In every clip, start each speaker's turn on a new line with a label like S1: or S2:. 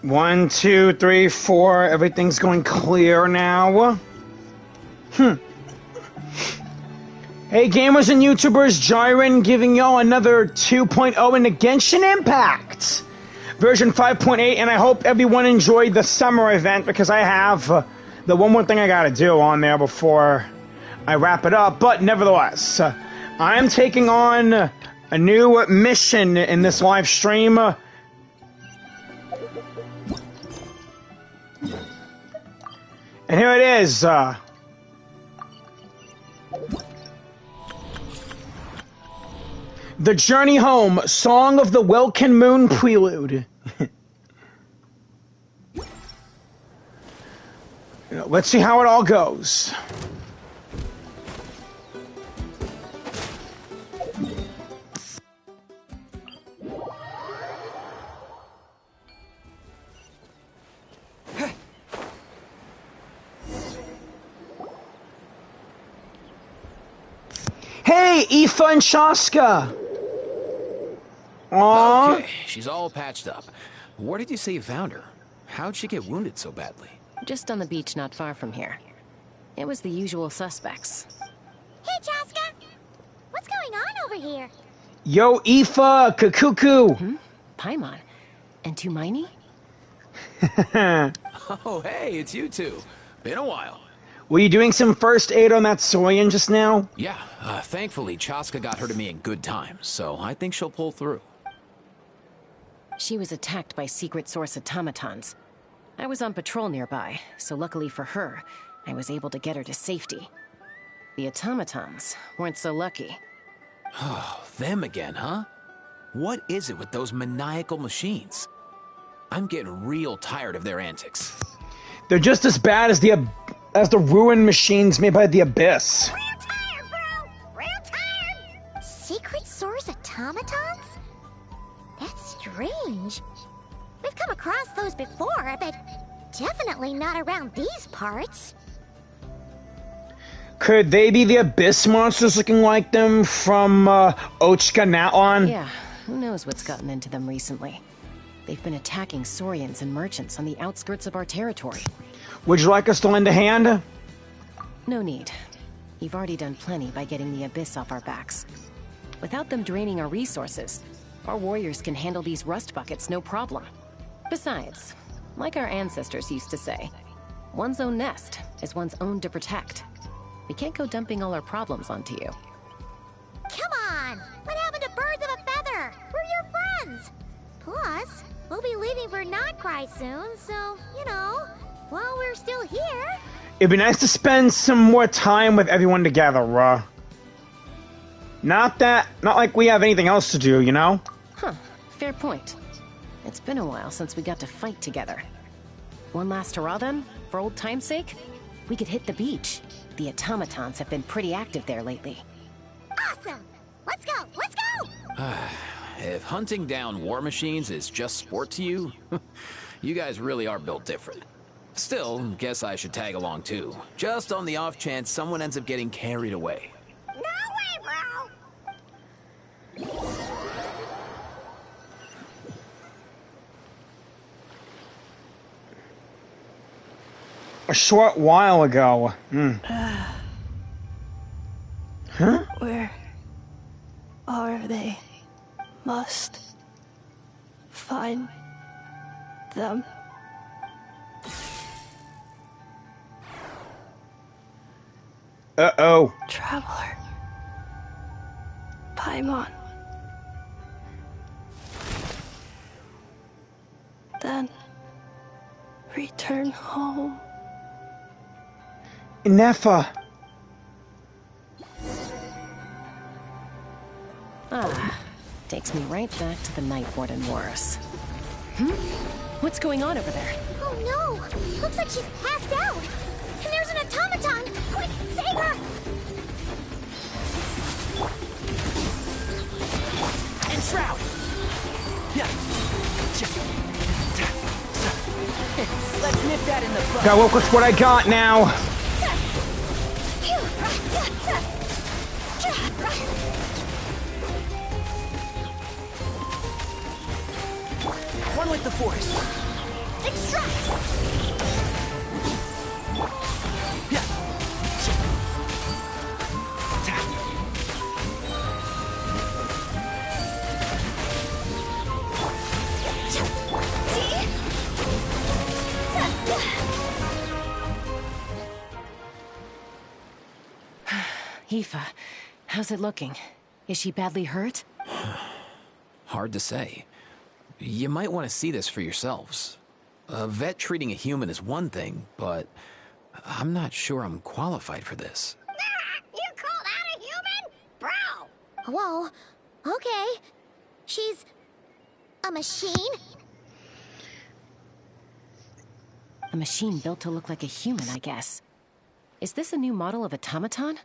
S1: One, two, three, four. Everything's going clear now. Hey, gamers and YouTubers, Jyran giving y'all another 2.0 in the Genshin Impact version 5.8, and I hope everyone enjoyed the summer event because I have the one more thing I gotta do on there before I wrap it up. But nevertheless, I'm taking on a new mission in this live stream. And here it is. The Journey Home, Song of the Welkin Moon Prelude. Let's see how it all goes. Hey, Ineffa and Shaska! Aww.
S2: Okay, she's all patched up. Where did you say you found her? How'd she get wounded so badly?
S3: Just on the beach not far from here. It was the usual suspects.
S4: Hey, Shaska! What's going on over here?
S1: Yo, Ineffa, Kakuku!
S3: Paimon. And Tumaini?
S2: Oh, hey, it's you two. Been a while.
S1: Were you doing some first aid on that Soyan just now?
S2: Yeah, thankfully Chaska got her to me in good time, so I think she'll pull through.
S3: She was attacked by secret source automatons. I was on patrol nearby, so luckily for her, I was able to get her to safety. The automatons weren't so lucky.
S2: Oh, them again, huh? What is it with those maniacal machines? I'm getting real tired of their antics.
S1: They're just as bad as the ruined machines made by the Abyss.
S4: Real tired, bro! Real tired! Secret source automatons? That's strange. We've come across those before, but definitely not around these parts.
S1: Could they be the Abyss monsters looking like them from Ochka Natlan?
S3: Yeah, who knows what's gotten into them recently. They've been attacking Saurians and merchants on the outskirts of our territory.
S1: Would you like us to lend a hand?
S3: No need. You've already done plenty by getting the Abyss off our backs. Without them draining our resources, our warriors can handle these rust buckets no problem. Besides, like our ancestors used to say, one's own nest is one's own to protect. We can't go dumping all our problems onto you.
S4: Come on! What happened to birds of a feather? We're your friends! Plus, we'll be leaving for Nod-Krai soon, so, you know, while we're still here...
S1: It'd be nice to spend some more time with everyone together, Not like we have anything else to do, you know?
S3: Huh, fair point. It's been a while since we got to fight together. One last hurrah then, for old time's sake? We could hit the beach. The automatons have been pretty active there lately.
S4: Awesome! Let's go! Let's go!
S2: If hunting down war machines is just sport to you, you guys really are built different. Still, guess I should tag along too, just on the off chance someone ends up getting carried away.
S4: No way, bro!
S1: A short while ago. Huh?
S5: Where are they? Must find them.
S1: Uh-oh.
S5: Traveler. Paimon. then return home.
S1: Ineffa.
S3: Ah, takes me right back to the Night Warden Wars. What's going on over there?
S4: Oh no! Looks like she's passed out! And there's an automaton! Quick, save her!
S2: And Shroud! Yeah. Let's nip that in the bud.
S1: Gotta look with what I got now.
S2: One with the force.
S4: Extract!
S2: Yeah.
S3: Aoife, how's it looking? Is she badly hurt?
S2: Hard to say. You might want to see this for yourselves. A vet treating a human is one thing, but I'm not sure I'm qualified for this.
S4: You call that a human? Bro! Whoa, okay. She's a machine?
S3: A machine built to look like a human, I guess. Is this a new model of automaton?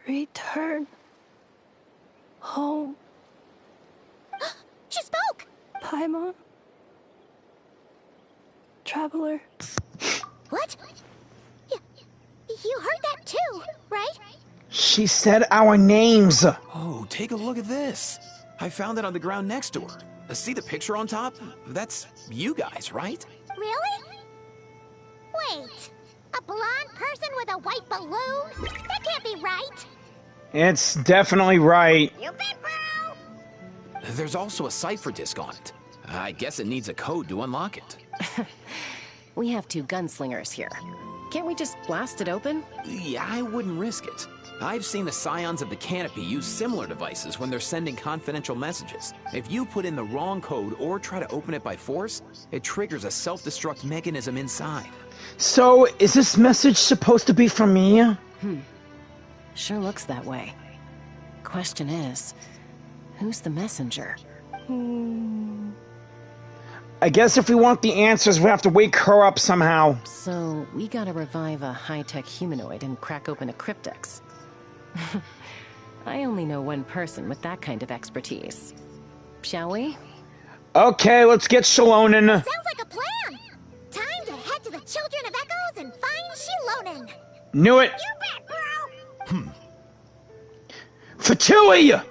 S5: Return home,
S4: She spoke!
S5: Paimon. Traveler.
S4: What? You heard that too, right?
S1: She said our names.
S2: Oh, take a look at this. I found it on the ground next to her. See the picture on top? That's you guys, right?
S4: Really? Wait, a blonde person with a white balloon? That can't be right.
S1: It's definitely right.
S4: You bet, bro!
S2: There's also a cipher disk on it. I guess it needs a code to unlock it.
S3: We have 2 gunslingers here. Can't we just blast it open?
S2: Yeah, I wouldn't risk it. I've seen the Scions of the Canopy use similar devices when they're sending confidential messages. If you put in the wrong code or try to open it by force, it triggers a self-destruct mechanism inside.
S1: So, is this message supposed to be for me?
S3: Sure looks that way. Question is, who's the messenger?
S1: I guess if we want the answers, we have to wake her up somehow.
S3: So, we gotta revive a high-tech humanoid and crack open a cryptex. I only know one person with that kind of expertise. Shall we?
S1: Okay, let's get Shalonen.
S4: Sounds like a plan! Time to head to the Children of Echoes and find Shilonen!
S1: Knew it.
S4: You bet, bro!
S1: Fatui!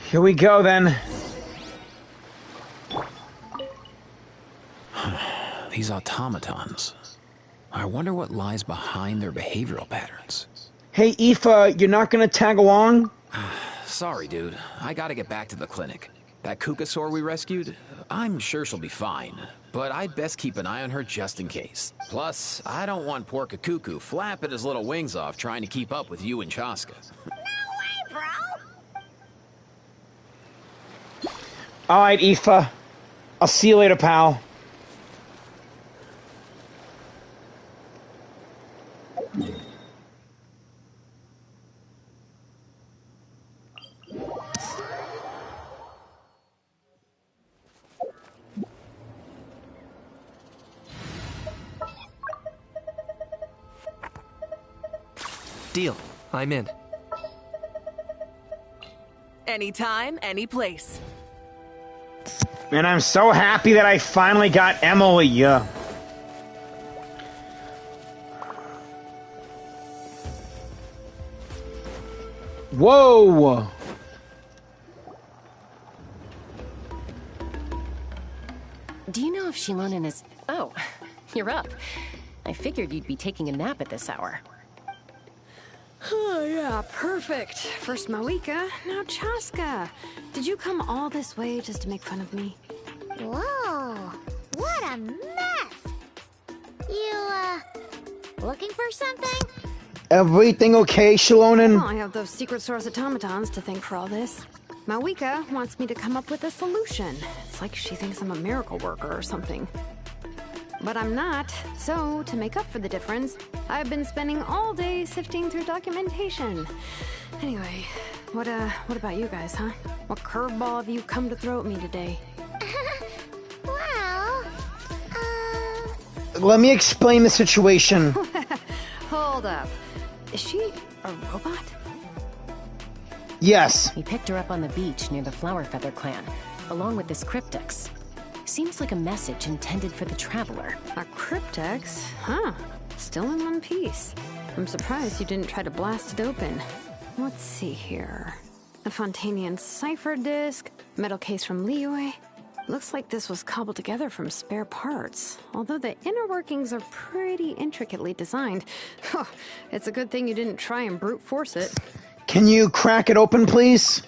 S1: Here we go, then.
S2: These automatons. I wonder what lies behind their behavioral patterns.
S1: Hey, Aoife, you're not gonna tag along?
S2: Sorry, dude. I gotta get back to the clinic. That Kukasaur we rescued, I'm sure she'll be fine. But I'd best keep an eye on her just in case. Plus, I don't want poor Kakuku flapping his little wings off trying to keep up with you and Chaska.
S4: No way, bro!
S1: Alright, Aoife. I'll see you later, pal.
S6: Deal. I'm in.
S7: Anytime, any place.
S1: And I'm so happy that I finally got Emily. Whoa!
S3: Do you know if Shilonen is... Oh, you're up. I figured you'd be taking a nap at this hour.
S8: Oh, yeah, perfect. First Moika, now Chaska. Did you come all this way just to make fun of me?
S4: Whoa, what a mess! You, looking for something?
S1: Everything okay, Shilonen?
S8: Well, I have those secret source automatons to thank for all this. Mawika wants me to come up with a solution. It's like she thinks I'm a miracle worker or something. But I'm not, so to make up for the difference, I've been spending all day sifting through documentation. Anyway, what about you guys, huh? What curveball have you come to throw at me today?
S4: Well,
S1: Let me explain the situation.
S8: Hold up. Is she a robot?
S1: Yes.
S3: We picked her up on the beach near the Flower Feather clan, along with this cryptex. Seems like a message intended for the Traveler.
S8: A cryptex? Huh. Still in one piece. I'm surprised you didn't try to blast it open. Let's see here. A Fontanian cipher disc, metal case from Liyue. Looks like this was cobbled together from spare parts, although the inner workings are pretty intricately designed. It's a good thing you didn't try and brute force it.
S1: Can you crack it open, please?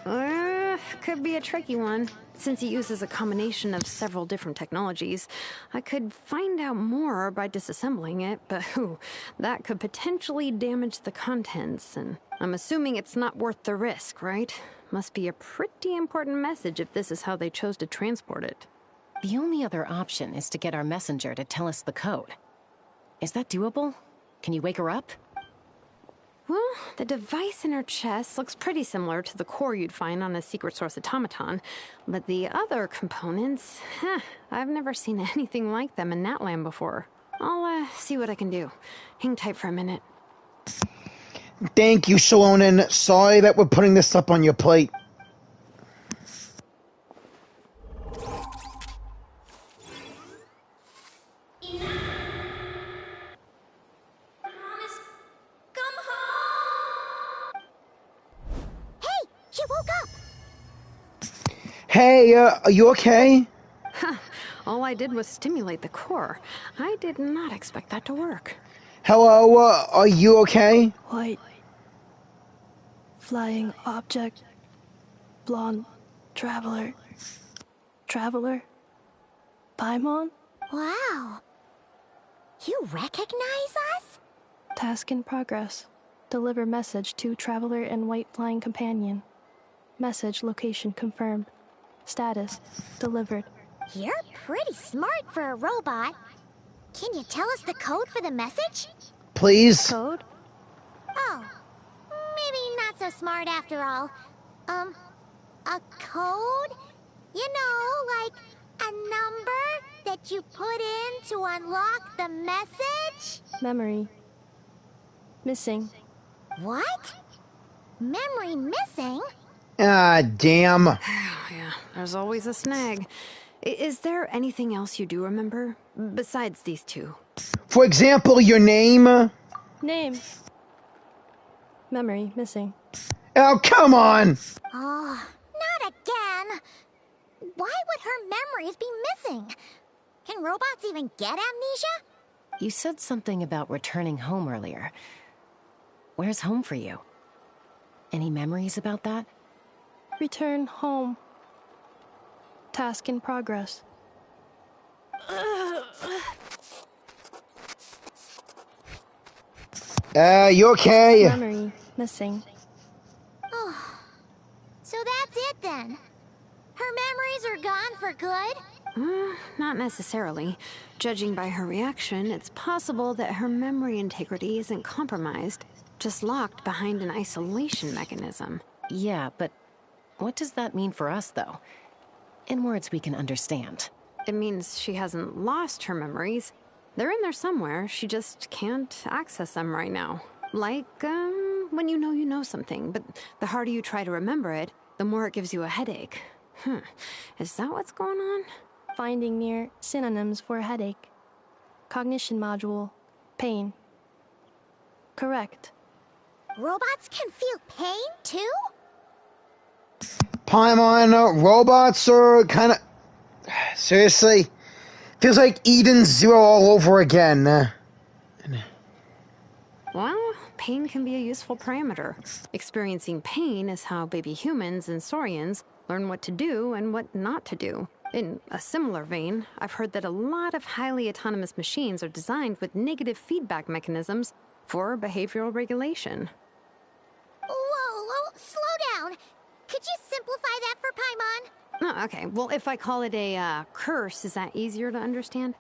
S8: Could be a tricky one. Since it uses a combination of several different technologies, I could find out more by disassembling it, but that could potentially damage the contents, and I'm assuming it's not worth the risk, right? Must be a pretty important message if this is how they chose to transport it.
S3: The only other option is to get our messenger to tell us the code. Is that doable? Can you wake her up?
S8: Well, the device in her chest looks pretty similar to the core you'd find on a secret source automaton, but the other components, I've never seen anything like them in Natlan before. I'll see what I can do. Hang tight for a minute.
S1: Thank you, Salonen. Sorry that we're putting this up on your plate.
S4: she woke up!
S1: Hey, are you okay?
S8: All I did was stimulate the core. I did not expect that to work.
S1: Hello, are you okay?
S5: White. Flying object. Blonde. Traveler. Traveler? Paimon?
S4: Wow. You recognize us?
S5: Task in progress. Deliver message to Traveler and White Flying Companion. Message location confirmed. Status delivered.
S4: You're pretty smart for a robot. Can you tell us the code for the message?
S1: Please?
S5: Code?
S4: Oh, maybe not so smart after all. A code? You know, like a number that you put in to unlock the message?
S5: Memory. Missing.
S4: What? Memory missing?
S1: Ah, damn.
S8: Yeah, there's always a snag. Is there anything else you do remember? Besides these two?
S1: For example, your name?
S5: Name. Memory missing.
S1: Oh, come on!
S4: Oh, not again. Why would her memories be missing? Can robots even get amnesia?
S3: You said something about returning home earlier. Where's home for you? Any memories about that?
S5: Return home. Task in progress.
S1: You okay?
S5: Memory missing.
S4: Oh, so that's it then. Her memories are gone for good?
S8: Not necessarily. Judging by her reaction, it's possible that her memory integrity isn't compromised, just locked behind an isolation mechanism.
S3: Yeah, but what does that mean for us, though? In words we can understand.
S8: It means she hasn't lost her memories. They're in there somewhere, she just can't access them right now. Like, when you know something, but the harder you try to remember it, the more it gives you a headache. Is that what's going on?
S5: Finding near synonyms for headache. Cognition module. Pain. Correct.
S4: Robots can feel pain, too?
S1: Paimon, robots are kind of... Seriously? Feels like Eden Zero all over again.
S8: Well, pain can be a useful parameter. Experiencing pain is how baby humans and saurians learn what to do and what not to do. In a similar vein, I've heard that a lot of highly autonomous machines are designed with negative feedback mechanisms for behavioral regulation.
S4: Whoa, slow down. Could you simplify that
S8: Oh, okay. Well, if I call it a curse, is that easier to understand?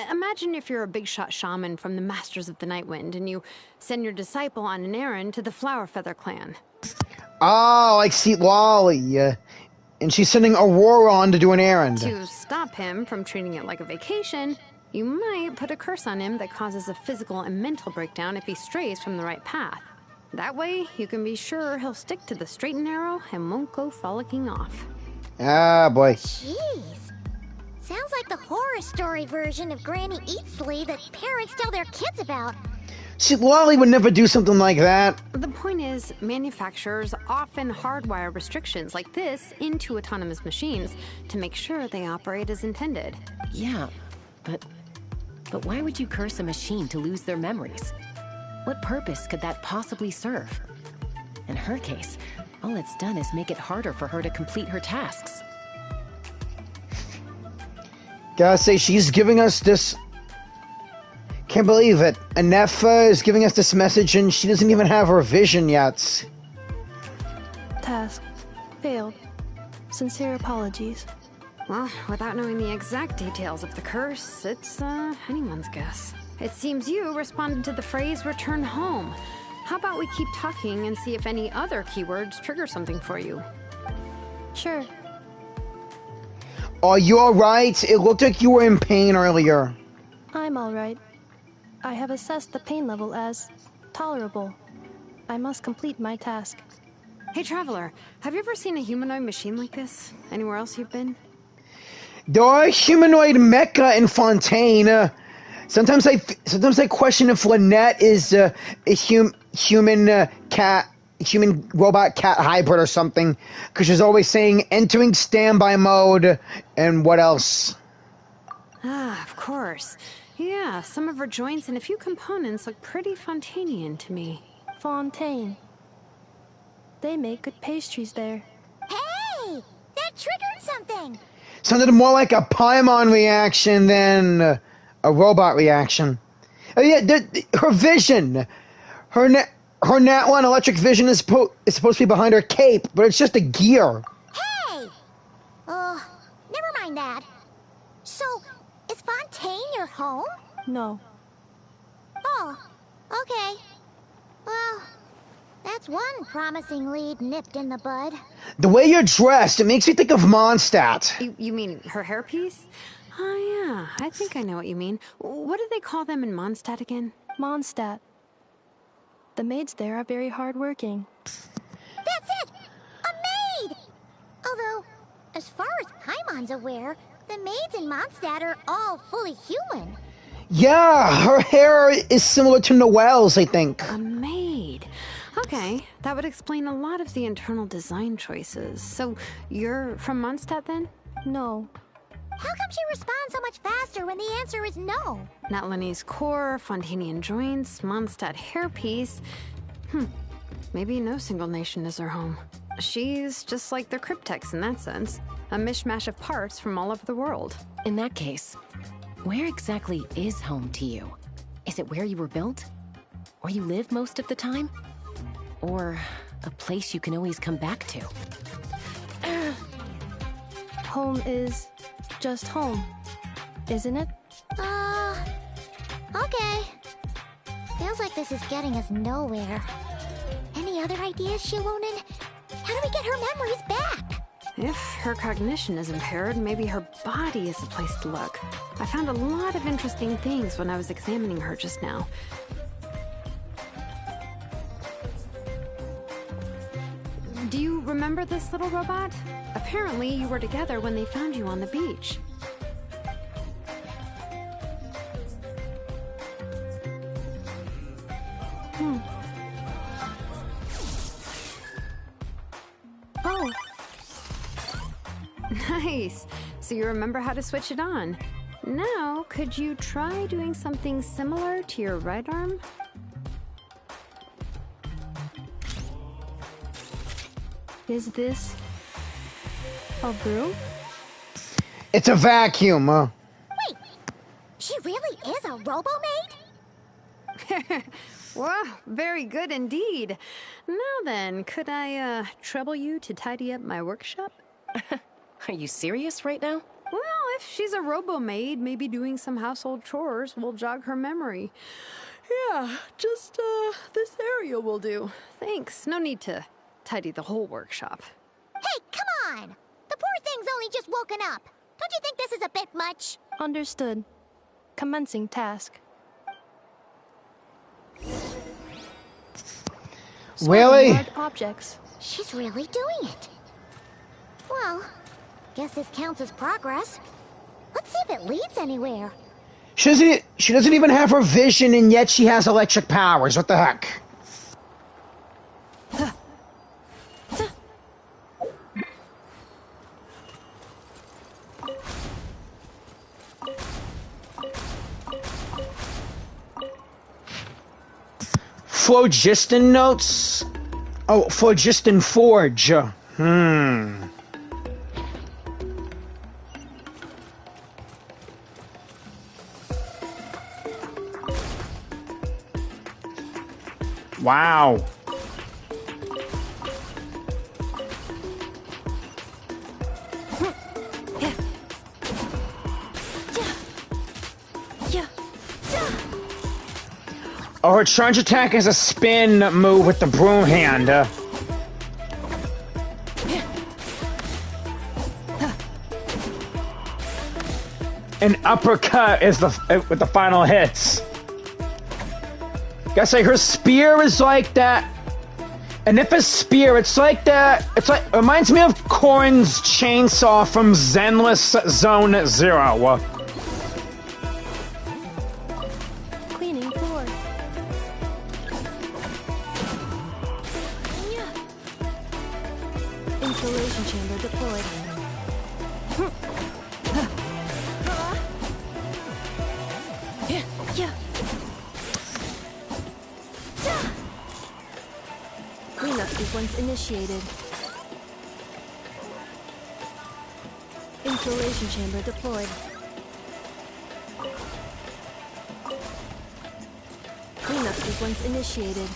S8: Imagine if you're a big shot shaman from the Masters of the Nightwind and you send your disciple on an errand to the Flower Feather clan.
S1: Oh, like Seat Lolly. And she's sending Aurora on to do an errand.
S8: To stop him from treating it like a vacation, you might put a curse on him that causes a physical and mental breakdown if he strays from the right path. That way, you can be sure he'll stick to the straight and narrow and won't go frolicking off.
S1: Ah, boy.
S4: Jeez. Sounds like the horror story version of Granny Eatsley that parents tell their kids about.
S1: See, Lolly would never do something like that.
S8: The point is, manufacturers often hardwire restrictions like this into autonomous machines to make sure they operate as intended.
S3: Yeah, but why would you curse a machine to lose their memories? What purpose could that possibly serve? In her case, all it's done is make it harder for her to complete her tasks.
S1: Gotta say, she's giving us this... Can't believe it. Ineffa is giving us this message and she doesn't even have her vision yet.
S5: Task. Failed. Sincere apologies.
S8: Well, without knowing the exact details of the curse, it's anyone's guess. It seems you responded to the phrase return home. How about we keep talking and see if any other keywords trigger something for you?
S5: Sure.
S1: Are you alright? It looked like you were in pain earlier.
S5: I'm alright. I have assessed the pain level as tolerable. I must complete my task.
S8: Hey, Traveler, have you ever seen a humanoid machine like this? Anywhere else you've been?
S1: There are humanoid mecha in Fontaine. Sometimes I question if Lynette is a human robot cat hybrid or something, because she's always saying entering standby mode and what else?
S8: Ah, of course. Yeah, some of her joints and a few components look pretty Fontainian to me.
S5: Fontaine. They make good pastries there.
S4: Hey! That triggered something!
S1: Sounded more like a Paimon reaction than a robot reaction. Oh yeah, her vision! Her Natlan electric vision is supposed to be behind her cape, but it's just a gear.
S4: Hey! Never mind that. So, is Fontaine your home?
S5: No.
S4: Oh, okay. Well, that's one promising lead nipped in the bud.
S1: The way you're dressed, it makes me think of Mondstadt.
S8: You mean her hairpiece? Oh yeah, I think I know what you mean. What do they call them in Mondstadt again?
S5: Mondstadt. The maids there are very hardworking.
S4: That's it! A maid! Although, as far as Paimon's aware, the maids in Mondstadt are all fully human.
S1: Yeah, her hair is similar to Noelle's, I think.
S8: A maid. Okay, that would explain a lot of the internal design choices. So, you're from Mondstadt then?
S5: No.
S4: How come she responds so much faster when the answer is no?
S8: Natlanese core, Fontainian joints, Mondstadt hairpiece. Maybe no single nation is her home. She's just like the Cryptex in that sense. A mishmash of parts from all over the world.
S3: In that case, where exactly is home to you? Is it where you were built? Where you live most of the time? Or a place you can always come back to?
S5: Home is just home, isn't it?
S4: Okay. Feels like this is getting us nowhere. Any other ideas, Shilonen? How do we get her memories back?
S8: If her cognition is impaired, maybe her body is the place to look. I found a lot of interesting things when I was examining her just now. Do you remember this little robot? Apparently, you were together when they found you on the beach.
S5: Oh,
S8: Nice. So you remember how to switch it on. Now, could you try doing something similar to your right arm?
S5: is this a broom?
S1: It's a vacuum.
S4: Wait, she really is a Robot Maid?
S8: Wow, very good indeed. Now then, could I trouble you to tidy up my workshop?
S3: Are you serious right now?
S8: Well, if she's a Robot Maid, maybe doing some household chores will jog her memory. Yeah, just, this area will do. Thanks. No need to tidy the whole workshop.
S4: Hey, come on! The poor thing's only just woken up. Don't you think this is a bit much?
S5: Understood. Commencing task.
S1: Really?
S5: Sorting large objects.
S4: She's really doing it. Well, guess this counts as progress. Let's see if it leads anywhere.
S1: She doesn't even have her vision, and yet she has electric powers. What the heck? Phlogiston notes? Oh, Phlogiston Forge. Wow. Oh, her charge attack is a spin move with the broom hand. An uppercut is with the final hits. Gotta say, her spear is like that. Ineffa's spear, it's like that. It reminds me of Corrin's chainsaw from Zenless Zone Zero.
S5: Cleaning floor. Insulation chamber deployed. Cleanup sequence initiated. Insulation chamber deployed. Cleanup sequence initiated.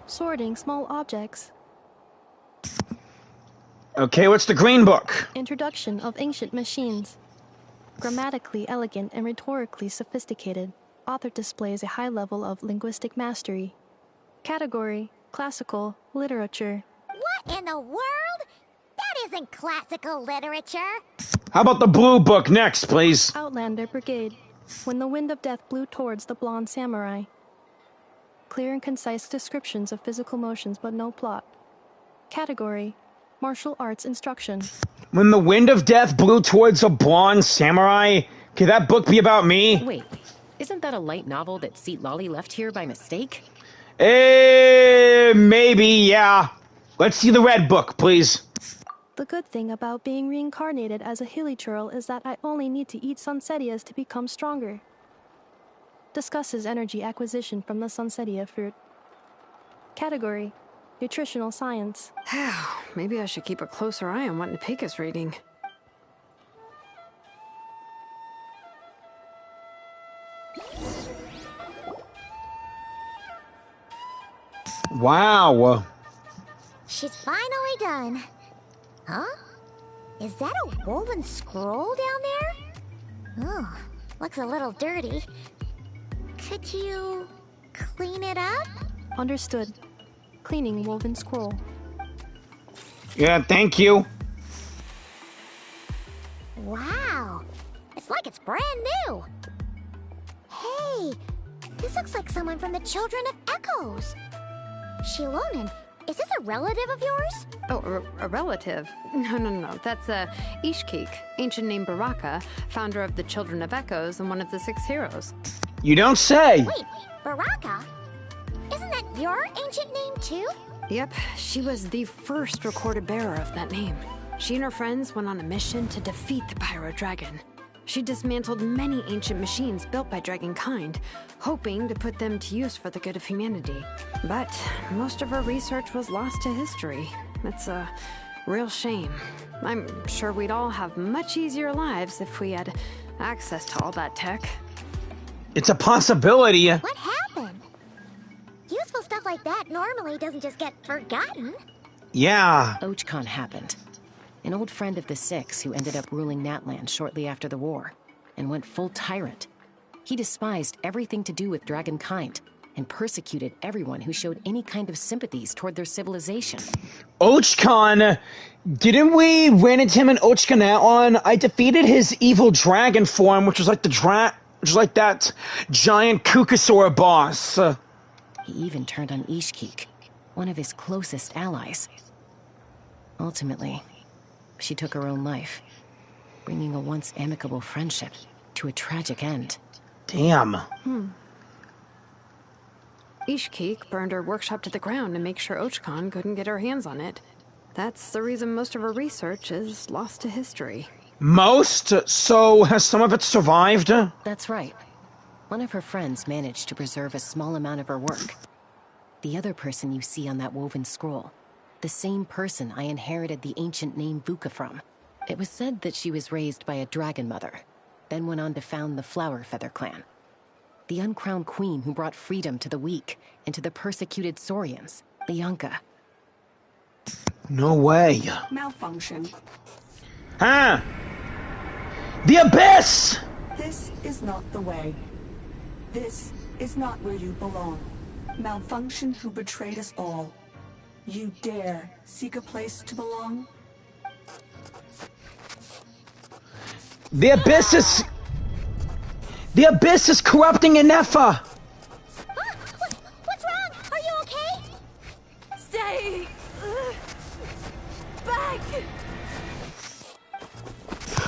S5: Sorting small objects.
S1: Okay, what's the green book?
S5: Introduction of ancient machines. Grammatically elegant and rhetorically sophisticated, author displays a high level of linguistic mastery. Category: classical literature.
S4: What in the world? That isn't classical literature.
S1: How about the blue book next, please?
S5: Outlander Brigade. When the wind of death blew towards the blonde samurai. Clear and concise descriptions of physical motions but no plot. Category: martial arts instruction.
S1: When the wind of death blew towards a blonde samurai? Could that book be about me?
S3: Wait, isn't that a light novel that Seat Lolly left here by mistake?
S1: Maybe, yeah. Let's see the red book, please.
S5: The good thing about being reincarnated as a hilly churl is that I only need to eat sunsetias to become stronger. Discusses energy acquisition from the sunsetia fruit. Category: nutritional science.
S8: Maybe I should keep a closer eye on what Nepika's reading.
S1: Wow.
S4: She's finally done. Huh? Is that a woven scroll down there? Oh, looks a little dirty. Could you clean it up?
S5: Understood. Cleaning woven scroll.
S1: Yeah, thank you.
S4: Wow. It's like it's brand new. Hey, this looks like someone from the Children of Echoes. Shilonen, is this a relative of yours?
S8: Oh, a relative? No. That's Ishkik, ancient name Baraka, founder of the Children of Echoes and one of the 6 heroes.
S1: You don't say.
S4: Wait, Baraka? Isn't that your ancient name too?
S8: Yep, she was the first recorded bearer of that name. She and her friends went on a mission to defeat the Pyro Dragon. She dismantled many ancient machines built by Dragonkind, hoping to put them to use for the good of humanity. But most of her research was lost to history. It's a real shame. I'm sure we'd all have much easier lives if we had access to all that tech.
S1: It's a possibility.
S4: What happened? You useful stuff like that normally doesn't just get forgotten.
S1: Yeah.
S3: Ochkon happened. An old friend of the Six who ended up ruling Natlan shortly after the war, and went full tyrant. He despised everything to do with dragonkind, and persecuted everyone who showed any kind of sympathies toward their civilization.
S1: Ochkon, didn't we run into him in Ochkon Natlan? I defeated his evil dragon form, which was like that giant Kukasaur boss.
S3: He even turned on Ishkik, one of his closest allies. Ultimately, she took her own life, bringing a once amicable friendship to a tragic end.
S1: Damn.
S8: Ishkik burned her workshop to the ground to make sure Ochkon couldn't get her hands on it. That's the reason most of her research is lost to history.
S1: Most? So has some of it survived?
S3: That's right. One of her friends managed to preserve a small amount of her work. The other person you see on that woven scroll, the same person I inherited the ancient name Vuka from. It was said that she was raised by a dragon mother, then went on to found the Flower Feather clan. The uncrowned queen who brought freedom to the weak and to the persecuted Saurians, Lianka.
S1: No way.
S9: Malfunction.
S1: Huh? The Abyss!
S9: This is not the way. This is not where you belong. Malfunction who betrayed us all. You dare seek a place to belong?
S1: The Abyss is corrupting Ineffa!
S4: What's wrong? Are you okay?
S7: Stay back.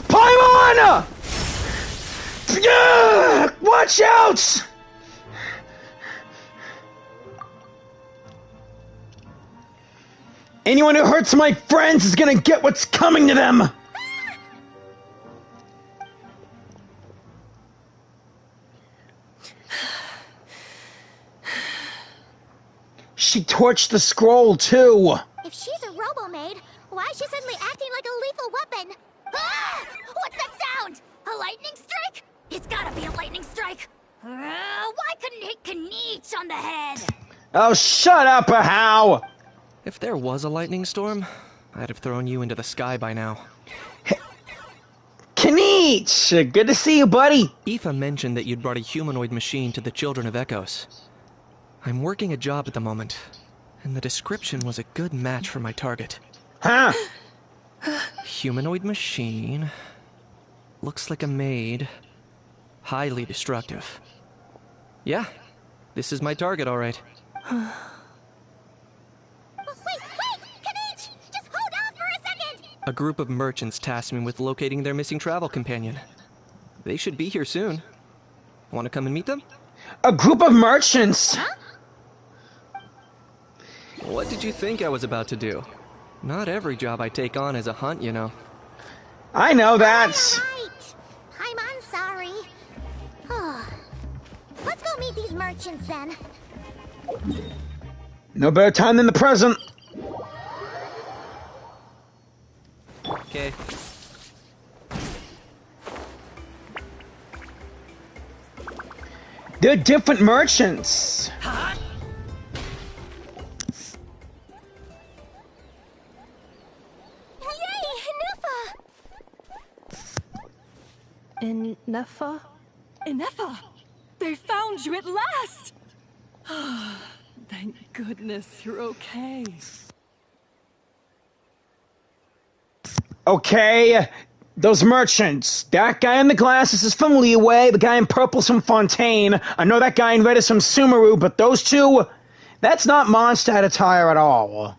S1: Paimon! Watch out! Anyone who hurts my friends is gonna get what's coming to them! She torched the scroll, too!
S4: If she's a Robot Maid, why is she suddenly acting like a lethal weapon? Ah! What's that sound? A lightning strike? It's gotta be a lightning strike. Why couldn't it hit Kniech on the head?
S1: Oh, shut up, How!
S6: If there was a lightning storm, I'd have thrown you into the sky by now.
S1: Kniech! Good to see you, buddy!
S6: Aoife mentioned that you'd brought a humanoid machine to the Children of Echoes. I'm working a job at the moment, and the description was a good match for my target.
S1: Huh?
S6: Humanoid machine. Looks like a maid. Highly destructive. Yeah, this is my target, all right.
S4: Wait! Kniech! Just hold on for a second!
S6: A group of merchants tasked me with locating their missing travel companion. They should be here soon. Want to come and meet them?
S1: A group of merchants?
S4: Huh?
S6: What did you think I was about to do? Not every job I take on is a hunt, you know.
S1: I know that.
S4: Right. I'm sorry. Let's go meet these merchants then.
S1: No better time than the present.
S6: Okay.
S1: They're different merchants.
S5: Ineffa?
S7: Ineffa! They found you at last! Thank goodness you're okay.
S1: Okay, those merchants. That guy in the glasses is from Leeway, the guy in purple's from Fontaine. I know that guy in red is from Sumeru, but those two, that's not Mondstadt attire at all.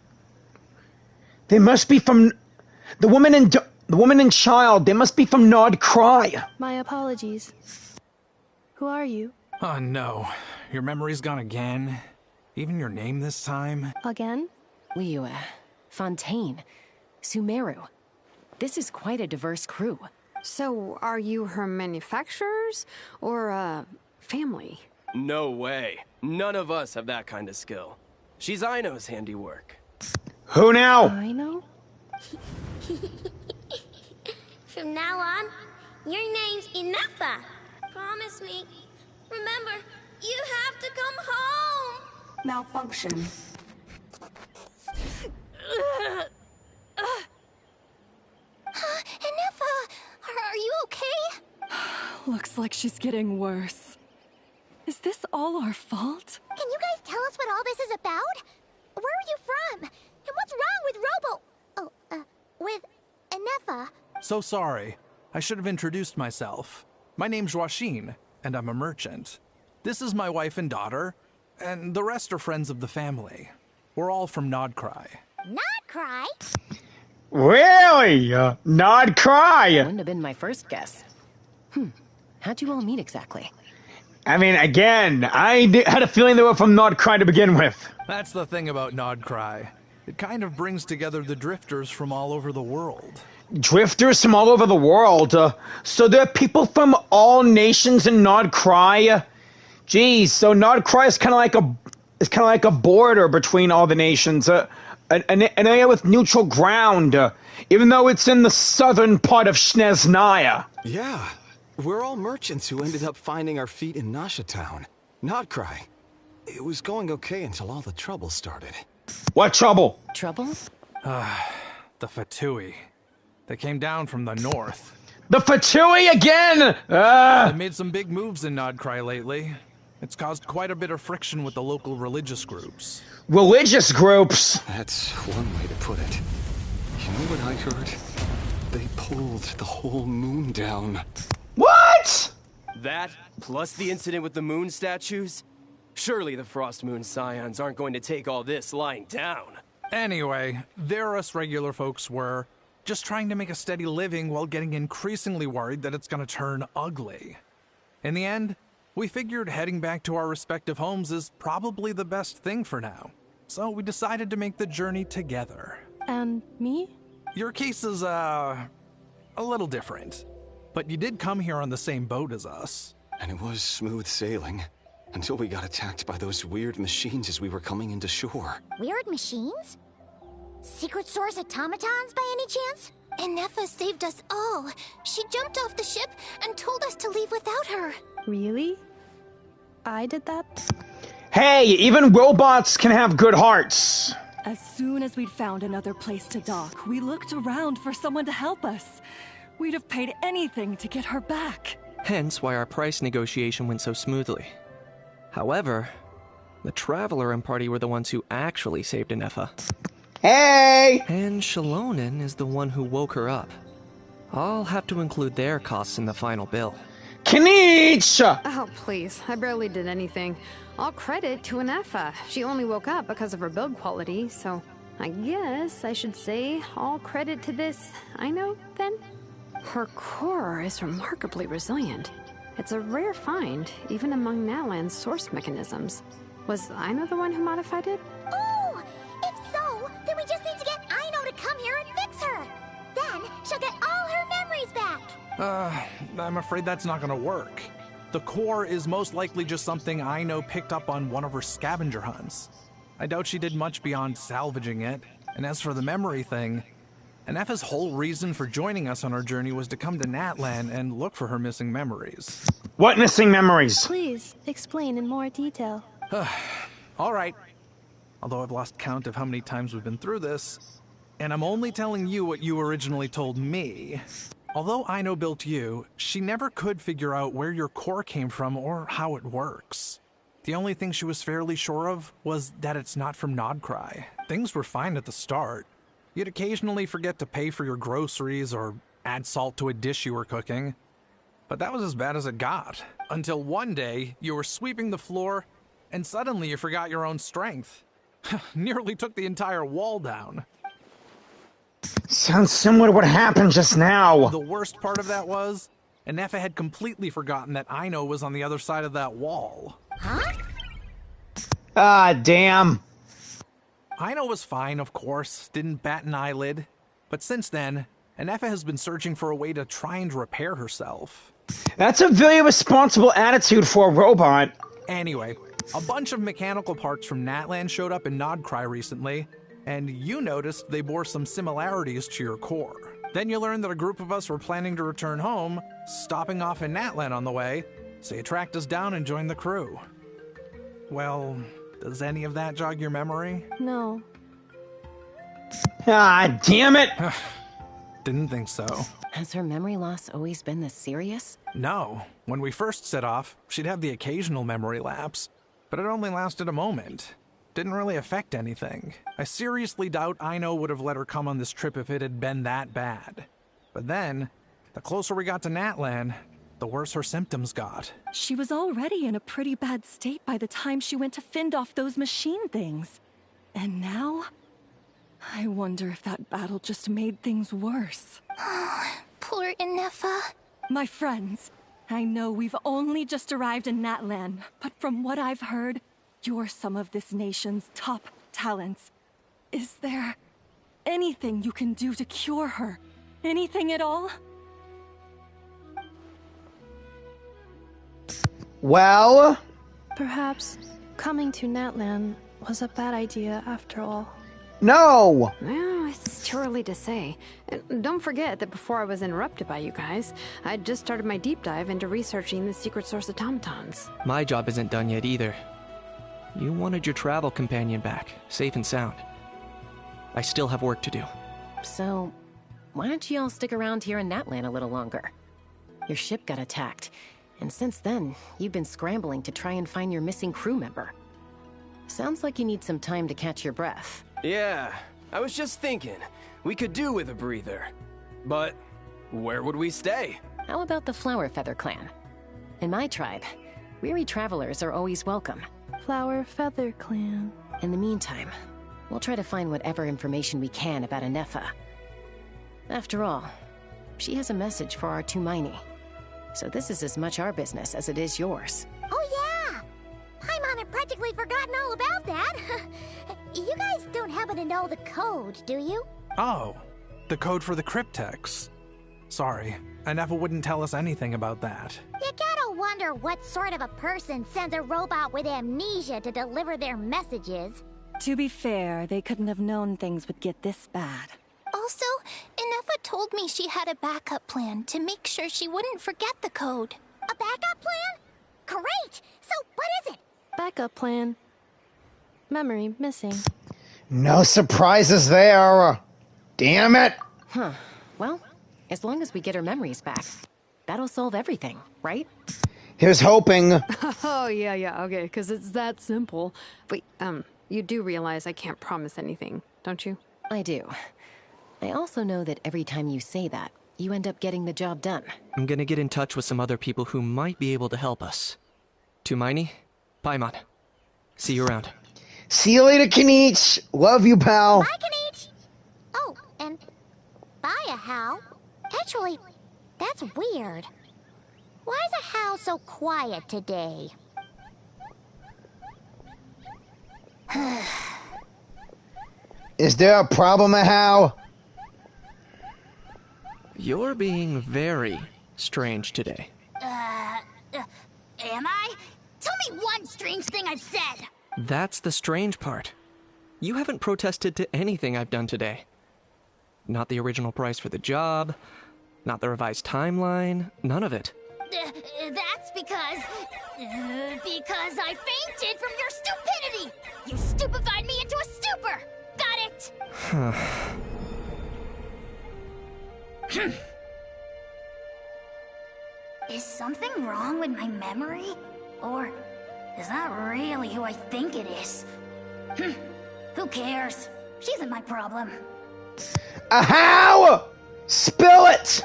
S1: They must be from the woman and child. They must be from Nod-Krai.
S5: My apologies. Who are you?
S10: Oh no, your memory's gone again? Even your name this time?
S5: Again?
S3: Liyue, Fontaine, Sumeru. This is quite a diverse crew.
S8: So, are you her manufacturers or family?
S11: No way. None of us have that kind of skill. She's Aino's handiwork.
S1: Who now?
S5: Aino?
S4: From now on, your name's Ineffa. Promise me. Remember, you have to come home.
S9: Malfunction.
S4: Ineffa, are you okay?
S7: Looks like she's getting worse. Is this all our fault?
S4: Can you guys tell us what all this is about? Where are you from? And what's wrong with with Ineffa?
S10: So sorry. I should have introduced myself. My name's Joachine, and I'm a merchant. This is my wife and daughter, and the rest are friends of the family. We're all from Nod-Krai.
S4: Nod-Krai?
S1: Really? Nod-Krai?
S3: Wouldn't have been my first guess. How'd you all meet exactly?
S1: I mean, again, had a feeling they were from Nod-Krai to begin with.
S10: That's the thing about Nod-Krai. It kind of brings together the drifters from all over the world.
S1: Drifters from all over the world? So there are people from all nations in Nod-Krai? Geez, so Nod-Krai is kind of like a border between all the nations, an area with neutral ground, even though it's in the southern part of Snezhnaya.
S12: Yeah, we're all merchants who ended up finding our feet in Nasha Town. Nod-Krai. It was going okay until all the trouble started.
S1: What trouble?
S3: Trouble?
S10: The Fatui. They came down from the north.
S1: The Fatui again!
S10: They made some big moves in Nod-Krai lately. It's caused quite a bit of friction with the local religious groups.
S1: Religious groups?
S12: That's one way to put it. You know what I heard? They pulled the whole moon down.
S1: What?
S11: That, plus the incident with the moon statues? Surely the Frost Moon Scions aren't going to take all this lying down.
S10: Anyway, there us regular folks were just trying to make a steady living while getting increasingly worried that it's gonna turn ugly. In the end, we figured heading back to our respective homes is probably the best thing for now. So we decided to make the journey together.
S5: And me?
S10: Your case is, a little different. But you did come here on the same boat as us.
S12: And it was smooth sailing. Until we got attacked by those weird machines as we were coming into shore.
S4: Weird machines? Secret Source automatons by any chance? Ineffa saved us all. She jumped off the ship and told us to leave without her.
S5: Really? I did that?
S1: Hey, even robots can have good hearts.
S7: As soon as we'd found another place to dock, we looked around for someone to help us. We'd have paid anything to get her back.
S6: Hence why our price negotiation went so smoothly. However, the Traveler and party were the ones who actually saved Ineffa.
S1: Hey!
S6: And Shalonen is the one who woke her up. I'll have to include their costs in the final bill.
S1: Kanicha!
S8: Oh, please. I barely did anything. All credit to Ineffa. She only woke up because of her build quality, so I guess I should say all credit to this Aino, then? Her core is remarkably resilient. It's a rare find, even among Natlan's source mechanisms. Was Aino the one who modified it?
S4: Oh! If so, then we just need to get Aino to come here and fix her. Then she'll get all her memories back.
S10: I'm afraid that's not gonna work. The core is most likely just something Aino picked up on one of her scavenger hunts. I doubt she did much beyond salvaging it. And as for the memory thing, Ineffa's whole reason for joining us on our journey was to come to Natlan and look for her missing memories.
S1: What missing memories?
S5: Please, explain in more detail.
S10: All right. Although I've lost count of how many times we've been through this, and I'm only telling you what you originally told me. Although Aino built you, she never could figure out where your core came from or how it works. The only thing she was fairly sure of was that it's not from Nod-Krai. Things were fine at the start. You'd occasionally forget to pay for your groceries or add salt to a dish you were cooking. But that was as bad as it got. Until one day, you were sweeping the floor, and suddenly you forgot your own strength. Nearly took the entire wall down.
S1: Sounds similar to what happened just now.
S10: The worst part of that was, Ineffa had completely forgotten that Aino was on the other side of that wall.
S4: Huh?
S1: Ah, damn.
S10: Aino was fine, of course, didn't bat an eyelid. But since then, Ineffa has been searching for a way to try and repair herself.
S1: That's a very responsible attitude for a robot.
S10: Anyway, a bunch of mechanical parts from Natlan showed up in Nod-Krai recently, and you noticed they bore some similarities to your core. Then you learned that a group of us were planning to return home, stopping off in Natlan on the way, so you tracked us down and joined the crew. Well, Does any of that jog your memory?
S5: No.
S1: Ah, damn it!
S10: Didn't think so.
S3: Has her memory loss always been this serious?
S10: No. When we first set off, she'd have the occasional memory lapse, but it only lasted a moment. Didn't really affect anything. I seriously doubt Aino would have let her come on this trip if it had been that bad. But then, the closer we got to Natlan, the worse her symptoms got.
S7: She was already in a pretty bad state by the time she went to fend off those machine things. And now? I wonder if that battle just made things worse.
S4: Poor Ineffa.
S7: My friends, I know we've only just arrived in Natlan, but from what I've heard, you're some of this nation's top talents. Is there anything you can do to cure her? Anything at all?
S1: Well?
S5: Perhaps coming to Natlan was a bad idea after all.
S1: No!
S8: Well, it's too early to say. Don't forget that before I was interrupted by you guys, I'd just started my deep dive into researching the secret source automatons.
S6: My job isn't done yet either. You wanted your travel companion back, safe and sound. I still have work to do.
S3: So, why don't you all stick around here in Natlan a little longer? Your ship got attacked, and since then, you've been scrambling to try and find your missing crew member. Sounds like you need some time to catch your breath.
S11: Yeah, I was just thinking, we could do with a breather. But where would we stay?
S3: How about the Flower Feather Clan? In my tribe, weary travelers are always welcome.
S5: Flower Feather Clan.
S3: In the meantime, we'll try to find whatever information we can about Ineffa. After all, she has a message for our Tumaini. So this is as much our business as it is yours.
S4: Oh yeah! Paimon had practically forgotten all about that. You guys don't happen to know the code, do you?
S10: Oh, the code for the cryptex. Sorry, Ineffa wouldn't tell us anything about that.
S4: You gotta wonder what sort of a person sends a robot with amnesia to deliver their messages.
S7: To be fair, they couldn't have known things would get this bad.
S4: Also, Ineffa told me she had a backup plan to make sure she wouldn't forget the code. A backup plan? Great! So what is it?
S5: Backup plan. Memory missing.
S1: No surprises there. Damn it!
S3: Huh. Well, as long as we get her memories back, that'll solve everything, right?
S1: Here's hoping.
S8: Oh, yeah, okay, because it's that simple. Wait, you do realize I can't promise anything, don't you?
S3: I do. I also know that every time you say that, you end up getting the job done.
S6: I'm gonna get in touch with some other people who might be able to help us. Tumaini, Paimon. See you around.
S1: See you later, Kinich. Love you, pal.
S4: Bye, Kinich. Oh, and bye, Hal. Actually, that's weird. Why is a Hal so quiet today?
S1: Is there a problem, Hal?
S6: You're being very strange today.
S4: Am I? Tell me one strange thing I've said.
S6: That's the strange part. You haven't protested to anything I've done today. Not the original price for the job, not the revised timeline, none of it.
S4: That's because I fainted from your stupidity! You stupefied me into a stupor! Got it? Is something wrong with my memory? Or is that really who I think it is? Who cares? She isn't my problem.
S1: How? Spill it!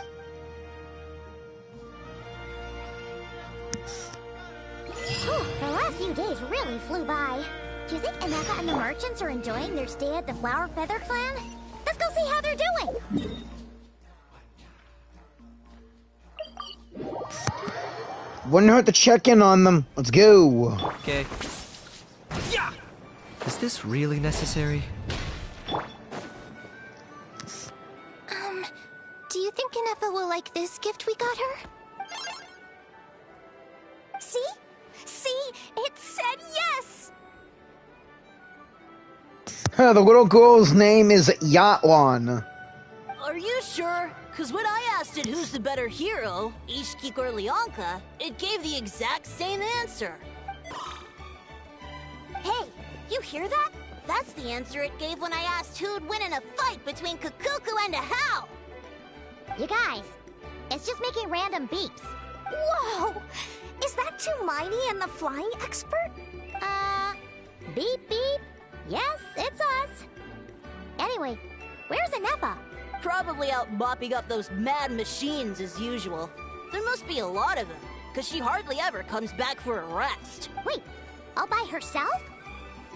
S4: The last few days really flew by. Do you think Ineffa and the merchants are enjoying their stay at the Flower Feather Clan? Let's go see how they're doing!
S1: Wouldn't hurt to check in on them. Let's go.
S6: Okay. Yeah. Is this really necessary?
S4: Do you think Ineffa will like this gift we got her? See? See? It said yes!
S1: The little girl's name is Natlan.
S13: Are you sure? Because when I asked it who's the better hero, Ishiki or Leonka, it gave the exact same answer.
S4: Hey, You hear that? That's the answer it gave when I asked who'd win in a fight between Kukuku and a How. You guys, it's just making random beeps. Whoa! Is that Tumaini and the flying expert? Beep beep. Yes, it's us. Anyway, where's Ineffa?
S13: Probably out mopping up those mad machines as usual. There must be a lot of them, because she hardly ever comes back for a rest.
S4: Wait, all by herself?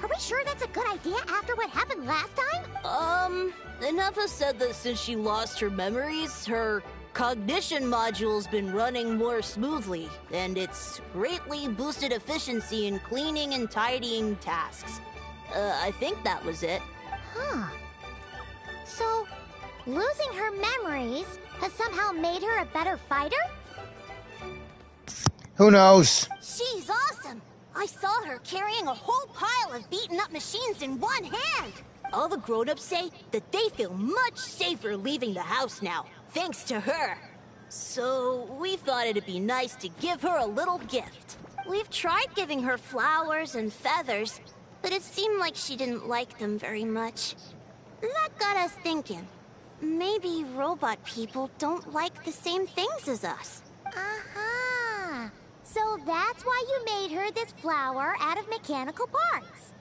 S4: Are we sure that's a good idea after what happened last time?
S13: Ineffa said that since she lost her memories, her cognition module's been running more smoothly, and it's greatly boosted efficiency in cleaning and tidying tasks. I think that was it.
S4: Huh. So, losing her memories has somehow made her a better fighter?
S1: Who knows?
S4: She's awesome! I saw her carrying a whole pile of beaten-up machines in one hand!
S13: All the grown-ups say that they feel much safer leaving the house now, thanks to her. So, we thought it'd be nice to give her a little gift.
S4: We've tried giving her flowers and feathers, but it seemed like she didn't like them very much. That got us thinking. Maybe robot people don't like the same things as us. Aha! So that's why you made her this flower out of mechanical parts.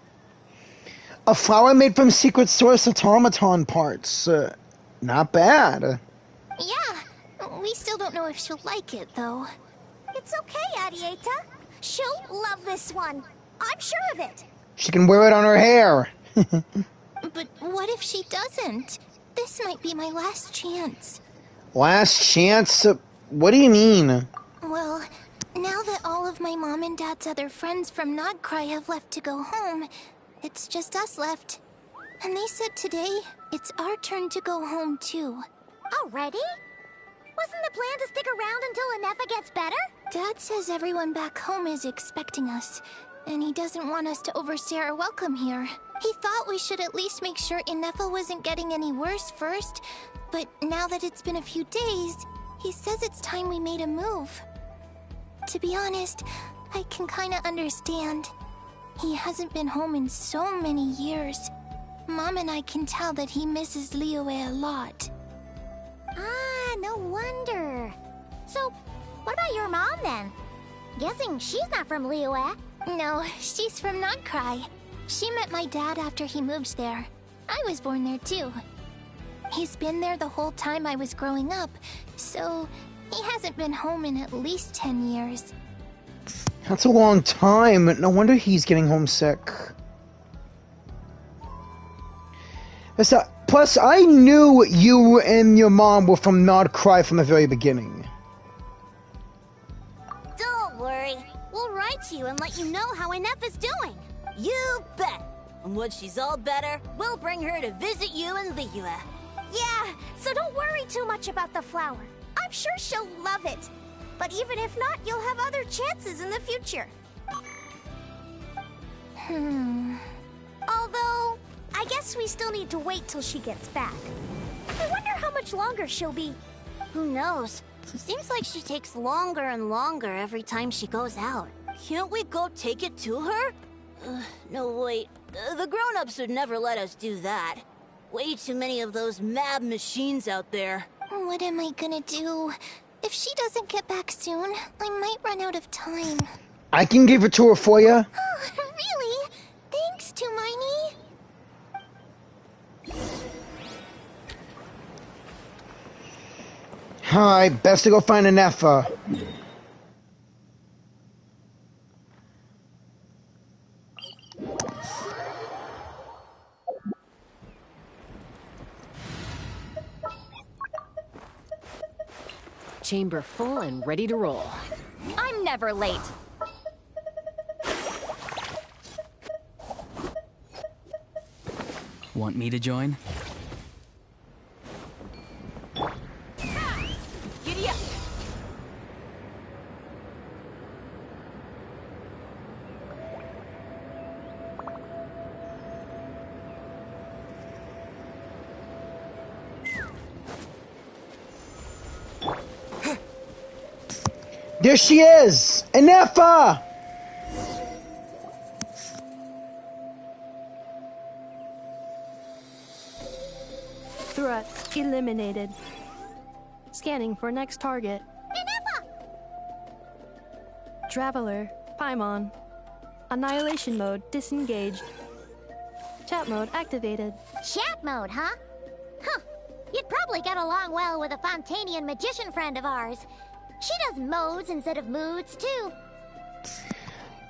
S1: A flower made from secret source automaton parts. Not bad.
S4: Yeah, we still don't know if she'll like it, though. It's okay, Arieta. She'll love this one. I'm sure of it.
S1: She can wear it on her hair.
S4: But what if she doesn't? This might be my last chance.
S1: Last chance? What do you mean?
S4: Well, now that all of my mom and dad's other friends from Nod-Krai have left to go home, it's just us left. And they said today, it's our turn to go home too. Already? Wasn't the plan to stick around until Ineffa gets better? Dad says everyone back home is expecting us, and he doesn't want us to overstay our welcome here. He thought we should at least make sure Ineffa wasn't getting any worse first, but now that it's been a few days, he says it's time we made a move. To be honest, I can kinda understand. He hasn't been home in so many years. Mom and I can tell that he misses Liyue a lot. Ah, no wonder. So, what about your mom then? Guessing she's not from Liyue. No, she's from Nod-Krai. She met my dad after he moved there. I was born there too. He's been there the whole time I was growing up, so he hasn't been home in at least 10 years.
S1: That's a long time. No wonder he's getting homesick. Plus, I knew you and your mom were from Nod-Krai from the very beginning.
S4: Don't worry. We'll write to you and let you know how Ineffa's doing.
S13: You bet! And when she's all better, we'll bring her to visit you in Liyue.
S4: Yeah, so don't worry too much about the flower. I'm sure she'll love it. But even if not, you'll have other chances in the future. Although, I guess we still need to wait till she gets back. I wonder how much longer she'll be. Who knows? It seems like she takes longer and longer every time she goes out.
S13: Can't we go take it to her? No, wait. The grown-ups would never let us do that. Way too many of those mad machines out there.
S4: What am I gonna do? If she doesn't get back soon, I might run out of time.
S1: I can give it to her for you.
S4: Oh, really? Thanks, Tumaini.
S1: Alright, best to go find Ineffa.
S3: Chamber full and ready to roll.
S7: I'm never late.
S14: Want me to join?
S13: Giddy up!
S1: There she is! Ineffa!
S5: Threat eliminated. Scanning for next target.
S4: Ineffa!
S5: Traveler, Paimon. Annihilation mode disengaged. Chat mode activated.
S4: Chat mode, huh? Huh. You'd probably get along well with a Fontanian magician friend of ours. She does modes instead of moods, too.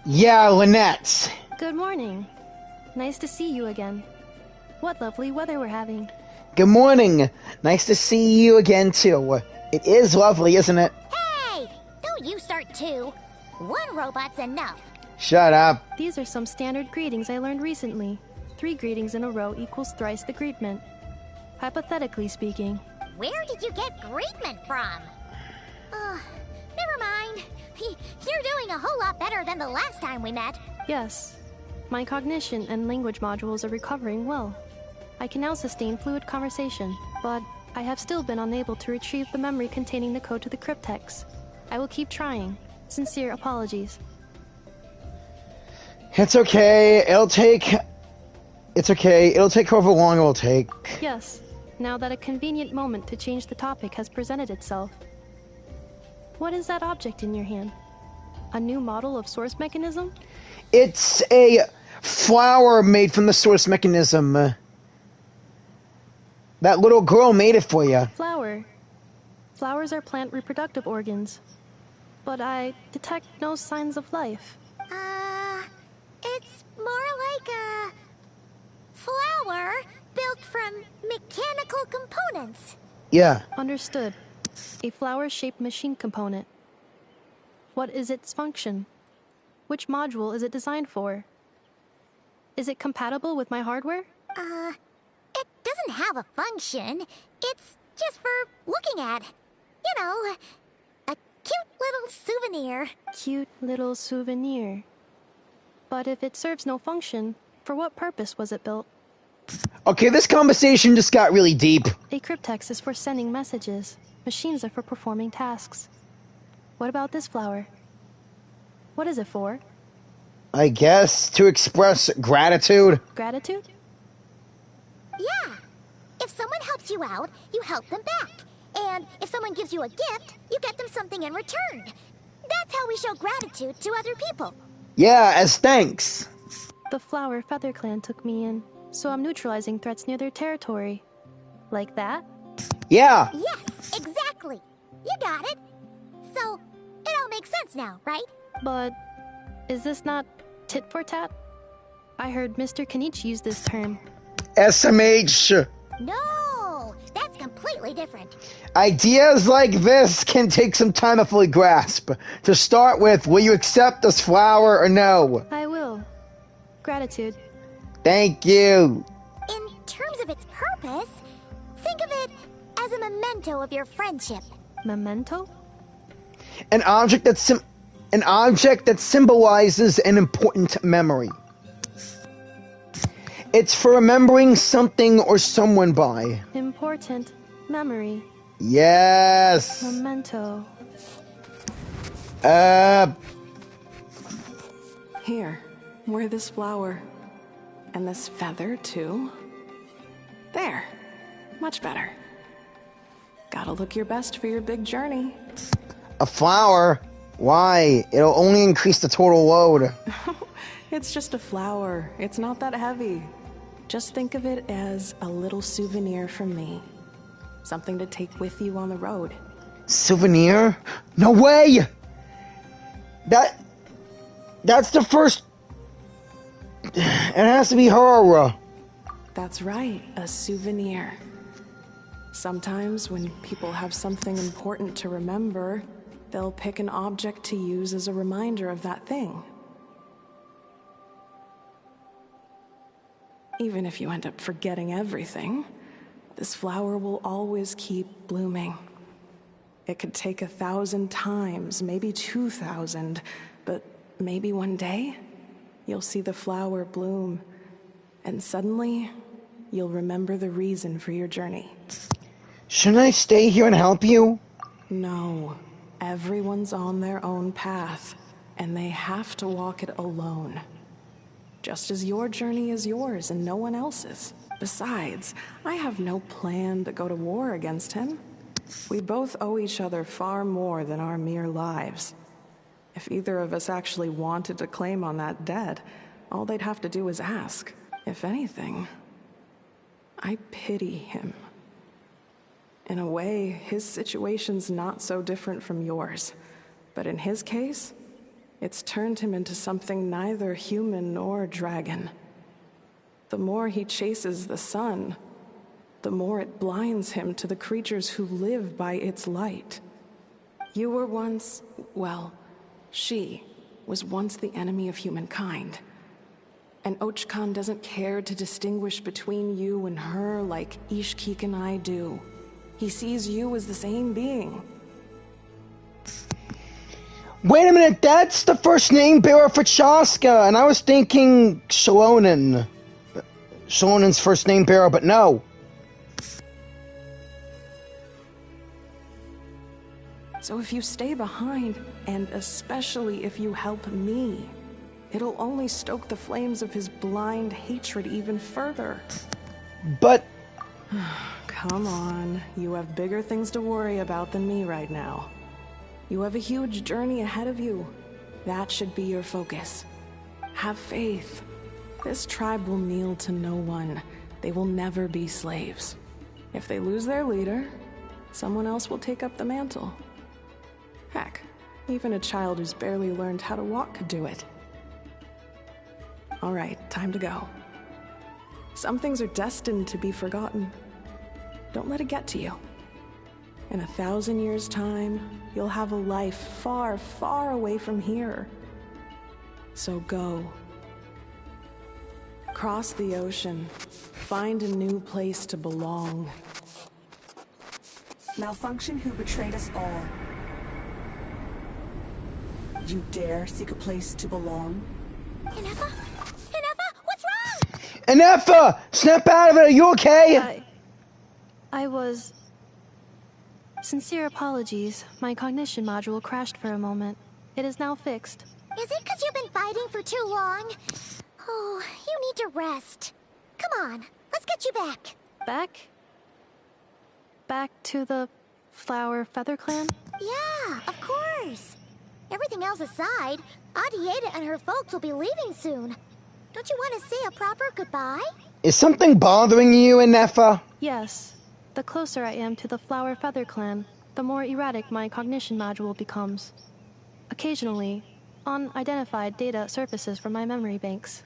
S1: Yeah, Lynette.
S5: Good morning. Nice to see you again. What lovely weather we're having.
S1: Good morning. Nice to see you again, too. It is lovely, isn't it?
S4: Hey! Don't you start too. One robot's enough.
S1: Shut up.
S5: These are some standard greetings I learned recently. 3 greetings in a row equals thrice the greetment. Hypothetically speaking.
S4: Where did you get greetment from? Never mind. You're doing a whole lot better than the last time we met.
S5: Yes. My cognition and language modules are recovering well. I can now sustain fluid conversation, but I have still been unable to retrieve the memory containing the code to the cryptex. I will keep trying. Sincere apologies.
S1: It's okay. It's okay. It'll take however long it will take.
S5: Yes. Now that a convenient moment to change the topic has presented itself. What is that object in your hand? A new model of source mechanism?
S1: It's a flower made from the source mechanism. That little girl made it for you.
S5: Flower. Flowers are plant reproductive organs. But I detect no signs of life.
S4: It's more like a flower built from mechanical components.
S1: Yeah.
S5: Understood. A flower-shaped machine component. What is its function? Which module is it designed for? Is it compatible with my hardware?
S4: It doesn't have a function. It's just for looking at. You know, a cute little souvenir.
S5: Cute little souvenir. But if it serves no function, for what purpose was it built?
S1: Okay, this conversation just got really deep.
S5: A cryptex is for sending messages. Machines are for performing tasks. What about this flower? What is it for?
S1: I guess to express gratitude.
S5: Gratitude?
S4: Yeah. If someone helps you out, you help them back. And if someone gives you a gift, you get them something in return. That's how we show gratitude to other people.
S1: Yeah, as thanks.
S5: The Flower Feather Clan took me in, so I'm neutralizing threats near their territory. Like that?
S1: Yeah.
S4: Yes, exactly. You got it. So, it all makes sense now, right?
S5: But is this not tit for tat? I heard Mr. Kenichi use this term.
S1: SMH.
S4: No, that's completely different.
S1: Ideas like this can take some time to fully grasp. To start with, will you accept this flower or no?
S5: I will. Gratitude.
S1: Thank you.
S4: In terms of its purpose, think of it as a memento of your friendship.
S5: Memento?
S1: An object that symbolizes an important memory. It's for remembering something or someone by.
S5: Important memory.
S1: Yes.
S5: Memento.
S14: Here, wear this flower. And this feather, too. There. Much better. Gotta look your best for your big journey.
S1: A flower? Why? It'll only increase the total load.
S14: It's just a flower. It's not that heavy. Just think of it as a little souvenir from me. Something to take with you on the road.
S1: Souvenir? No way! That's the first... It has to be her.
S14: That's right, a souvenir. Sometimes when people have something important to remember, they'll pick an object to use as a reminder of that thing. Even if you end up forgetting everything, this flower will always keep blooming. It could take 1,000 times, maybe 2,000, but maybe one day, you'll see the flower bloom, and suddenly, you'll remember the reason for your journey.
S1: Shouldn't I stay here and help you?
S14: No. Everyone's on their own path, and they have to walk it alone. just as your journey is yours and no one else's. Besides, I have no plan to go to war against him. We both owe each other far more than our mere lives. If either of us actually wanted to claim on that debt, all they'd have to do is ask. If anything, I pity him. In a way, his situation's not so different from yours. But in his case, it's turned him into something neither human nor dragon. The more he chases the sun, the more it blinds him to the creatures who live by its light. You were once, well, she was once the enemy of humankind. And Ochkan doesn't care to distinguish between you and her like Ishkik and I do. He sees you as the same being.
S1: Wait a minute, that's the first name bearer for Chaska, and I was thinking Shalonen. Shalonen's first name bearer, but no.
S14: So if you stay behind, and especially if you help me, it'll only stoke the flames of his blind hatred even further.
S1: But...
S14: Come on, you have bigger things to worry about than me right now. You have a huge journey ahead of you. That should be your focus. Have faith. This tribe will kneel to no one. They will never be slaves. If they lose their leader, someone else will take up the mantle. Heck, even a child who's barely learned how to walk could do it. All right, time to go. Some things are destined to be forgotten. Don't let it get to you. In 1,000 years' time, you'll have a life far, far away from here. So go. Cross the ocean. Find a new place to belong.
S9: Malfunction who betrayed us all. You dare seek a place to belong?
S4: Ineffa? Ineffa, what's wrong?
S1: Ineffa! Snap out of it, are you okay?
S5: I was... Sincere apologies. My cognition module crashed for a moment. It is now fixed.
S4: Is it because you've been fighting for too long? Oh, you need to rest. Come on, let's get you back.
S5: Back? Back to the Flower Feather Clan?
S4: Yeah, of course. Everything else aside, Adieta and her folks will be leaving soon. Don't you want to say a proper goodbye?
S1: Is something bothering you, Ineffa?
S5: Yes. The closer I am to the Flower Feather Clan, the more erratic my cognition module becomes. Occasionally, unidentified data surfaces from my memory banks.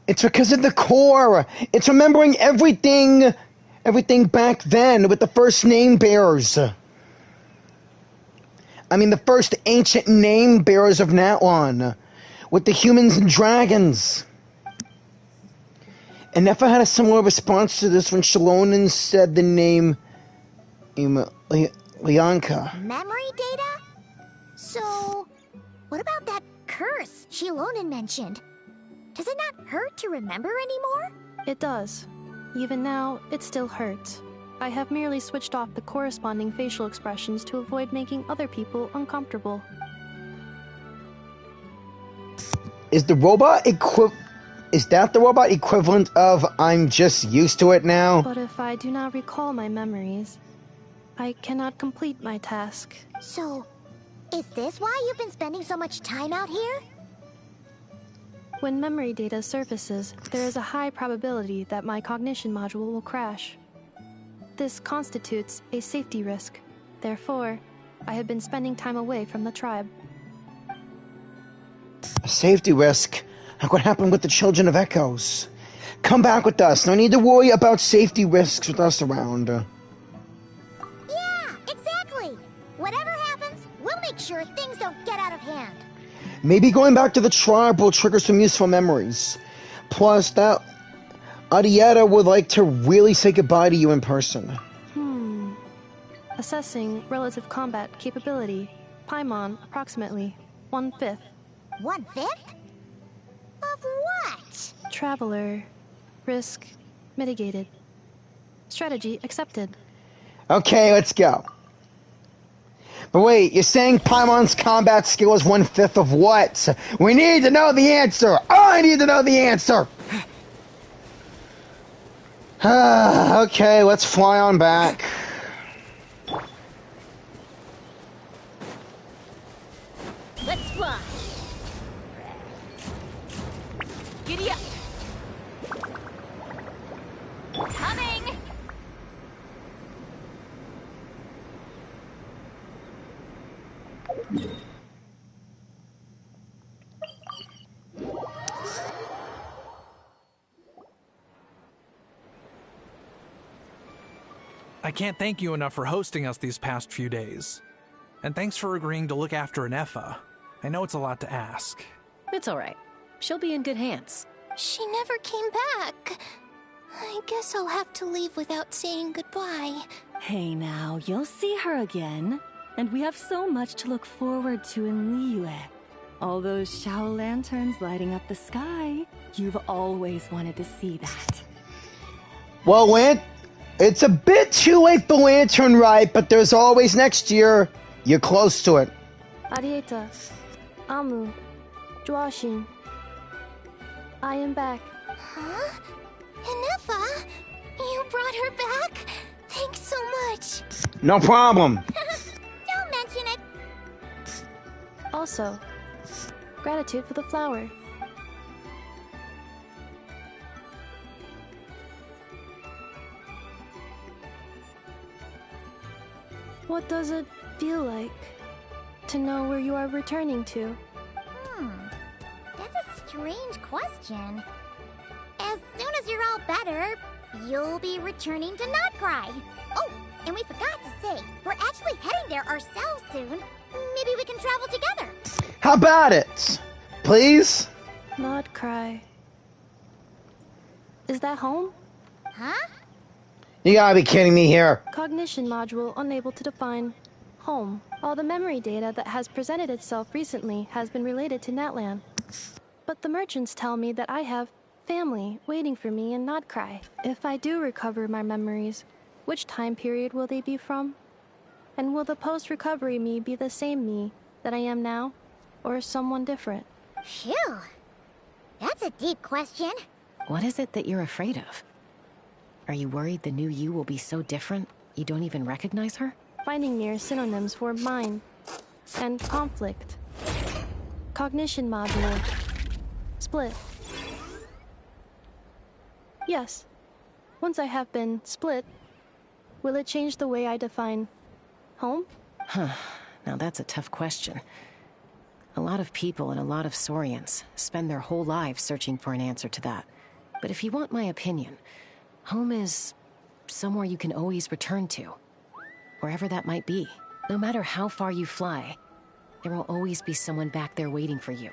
S1: It's because of the core. It's remembering everything back then with the first name bearers. I mean, the first ancient name bearers of Natlan, with the humans and dragons. Ineffa had a similar response to this when Shalonen said the name Lianka.
S4: Memory data? So, what about that curse Shalonen mentioned? Does it not hurt to remember anymore?
S5: It does. Even now, it still hurts. I have merely switched off the corresponding facial expressions to avoid making other people uncomfortable.
S1: Is that the robot equivalent of I'm just used to it now?
S5: But if I do not recall my memories, I cannot complete my task.
S4: So, is this why you've been spending so much time out here?
S5: When memory data surfaces, there is a high probability that my cognition module will crash. This constitutes a safety risk. Therefore, I have been spending time away from the tribe.
S1: A safety risk? Like what happened with the Children of Echoes? Come back with us. No need to worry about safety risks with us around.
S4: Yeah, exactly. Whatever happens, we'll make sure things don't get out of hand.
S1: Maybe going back to the tribe will trigger some useful memories. Plus, that Adieta would like to really say goodbye to you in person.
S5: Assessing relative combat capability. Paimon, approximately 1/5.
S4: 1/5? Of what?
S5: Traveler. Risk mitigated. Strategy accepted.
S1: Okay, let's go. But wait, you're saying Paimon's combat skill is 1/5 of what? We need to know the answer! I need to know the answer! Okay, let's fly on back.
S13: Let's fly. Giddy up. Coming.
S10: I can't thank you enough for hosting us these past few days. And thanks for agreeing to look after Ineffa. I know it's a lot to ask.
S3: It's all right. She'll be in good hands.
S4: She never came back. I guess I'll have to leave without saying goodbye.
S7: Hey now, you'll see her again. And we have so much to look forward to in Liyue. All those Shao lanterns lighting up the sky. You've always wanted to see that.
S1: Well, it's a bit too late for Lantern Rite, but there's always next year. You're close to it.
S5: Arieta, Amu, Joashin. I am back.
S4: Huh? Ineffa? You brought her back? Thanks so much.
S1: No problem.
S4: Don't mention it.
S5: Also, gratitude for the flower. What does it feel like to know where you are returning to?
S4: That's a strange question. As soon as you're all better, you'll be returning to Nod-Krai. Oh, and we forgot to say, we're actually heading there ourselves soon. Maybe we can travel together.
S1: How about it? Please?
S5: Nod-Krai. Is that home?
S4: Huh?
S1: You gotta be kidding me here.
S5: Cognition module unable to define home. All the memory data that has presented itself recently has been related to Natlan. But the merchants tell me that I have family waiting for me in Nod-Krai. If I do recover my memories, which time period will they be from? And will the post-recovery me be the same me that I am now, or someone different?
S4: Phew. That's a deep question.
S3: What is it that you're afraid of? Are you worried the new you will be so different you don't even recognize her?
S5: Finding near synonyms for mind and conflict. Cognition module. Split. Yes. Once I have been split, will it change the way I define home?
S3: Huh. Now that's a tough question. A lot of people and a lot of Saurians spend their whole lives searching for an answer to that. But if you want my opinion, home is somewhere you can always return to. Wherever that might be. No matter how far you fly, there will always be someone back there waiting for you.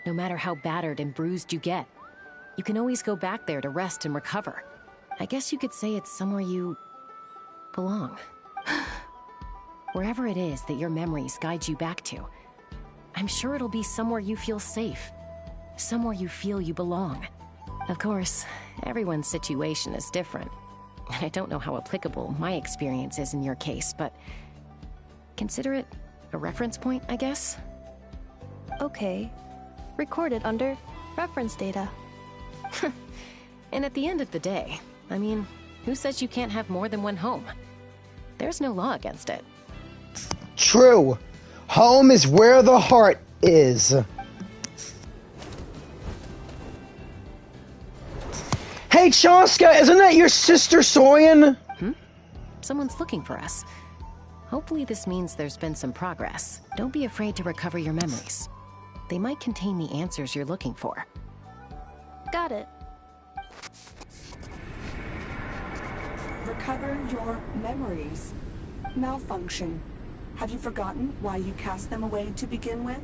S3: No matter how battered and bruised you get, you can always go back there to rest and recover. I guess you could say it's somewhere you belong. Wherever it is that your memories guide you back to, I'm sure it'll be somewhere you feel safe. Somewhere you feel you belong. Of course, everyone's situation is different. I don't know how applicable my experience is in your case, but consider it a reference point, I guess?
S5: Okay. Recorded under reference data.
S3: And at the end of the day, I mean, who says you can't have more than one home? There's no law against it.
S1: True. Home is where the heart is. Hey, Chaska, isn't that your sister Saurian?
S3: Someone's looking for us. Hopefully this means there's been some progress. Don't be afraid to recover your memories. They might contain the answers you're looking for.
S5: Got it.
S9: Recover your memories. Malfunction. Have you forgotten why you cast them away to begin with?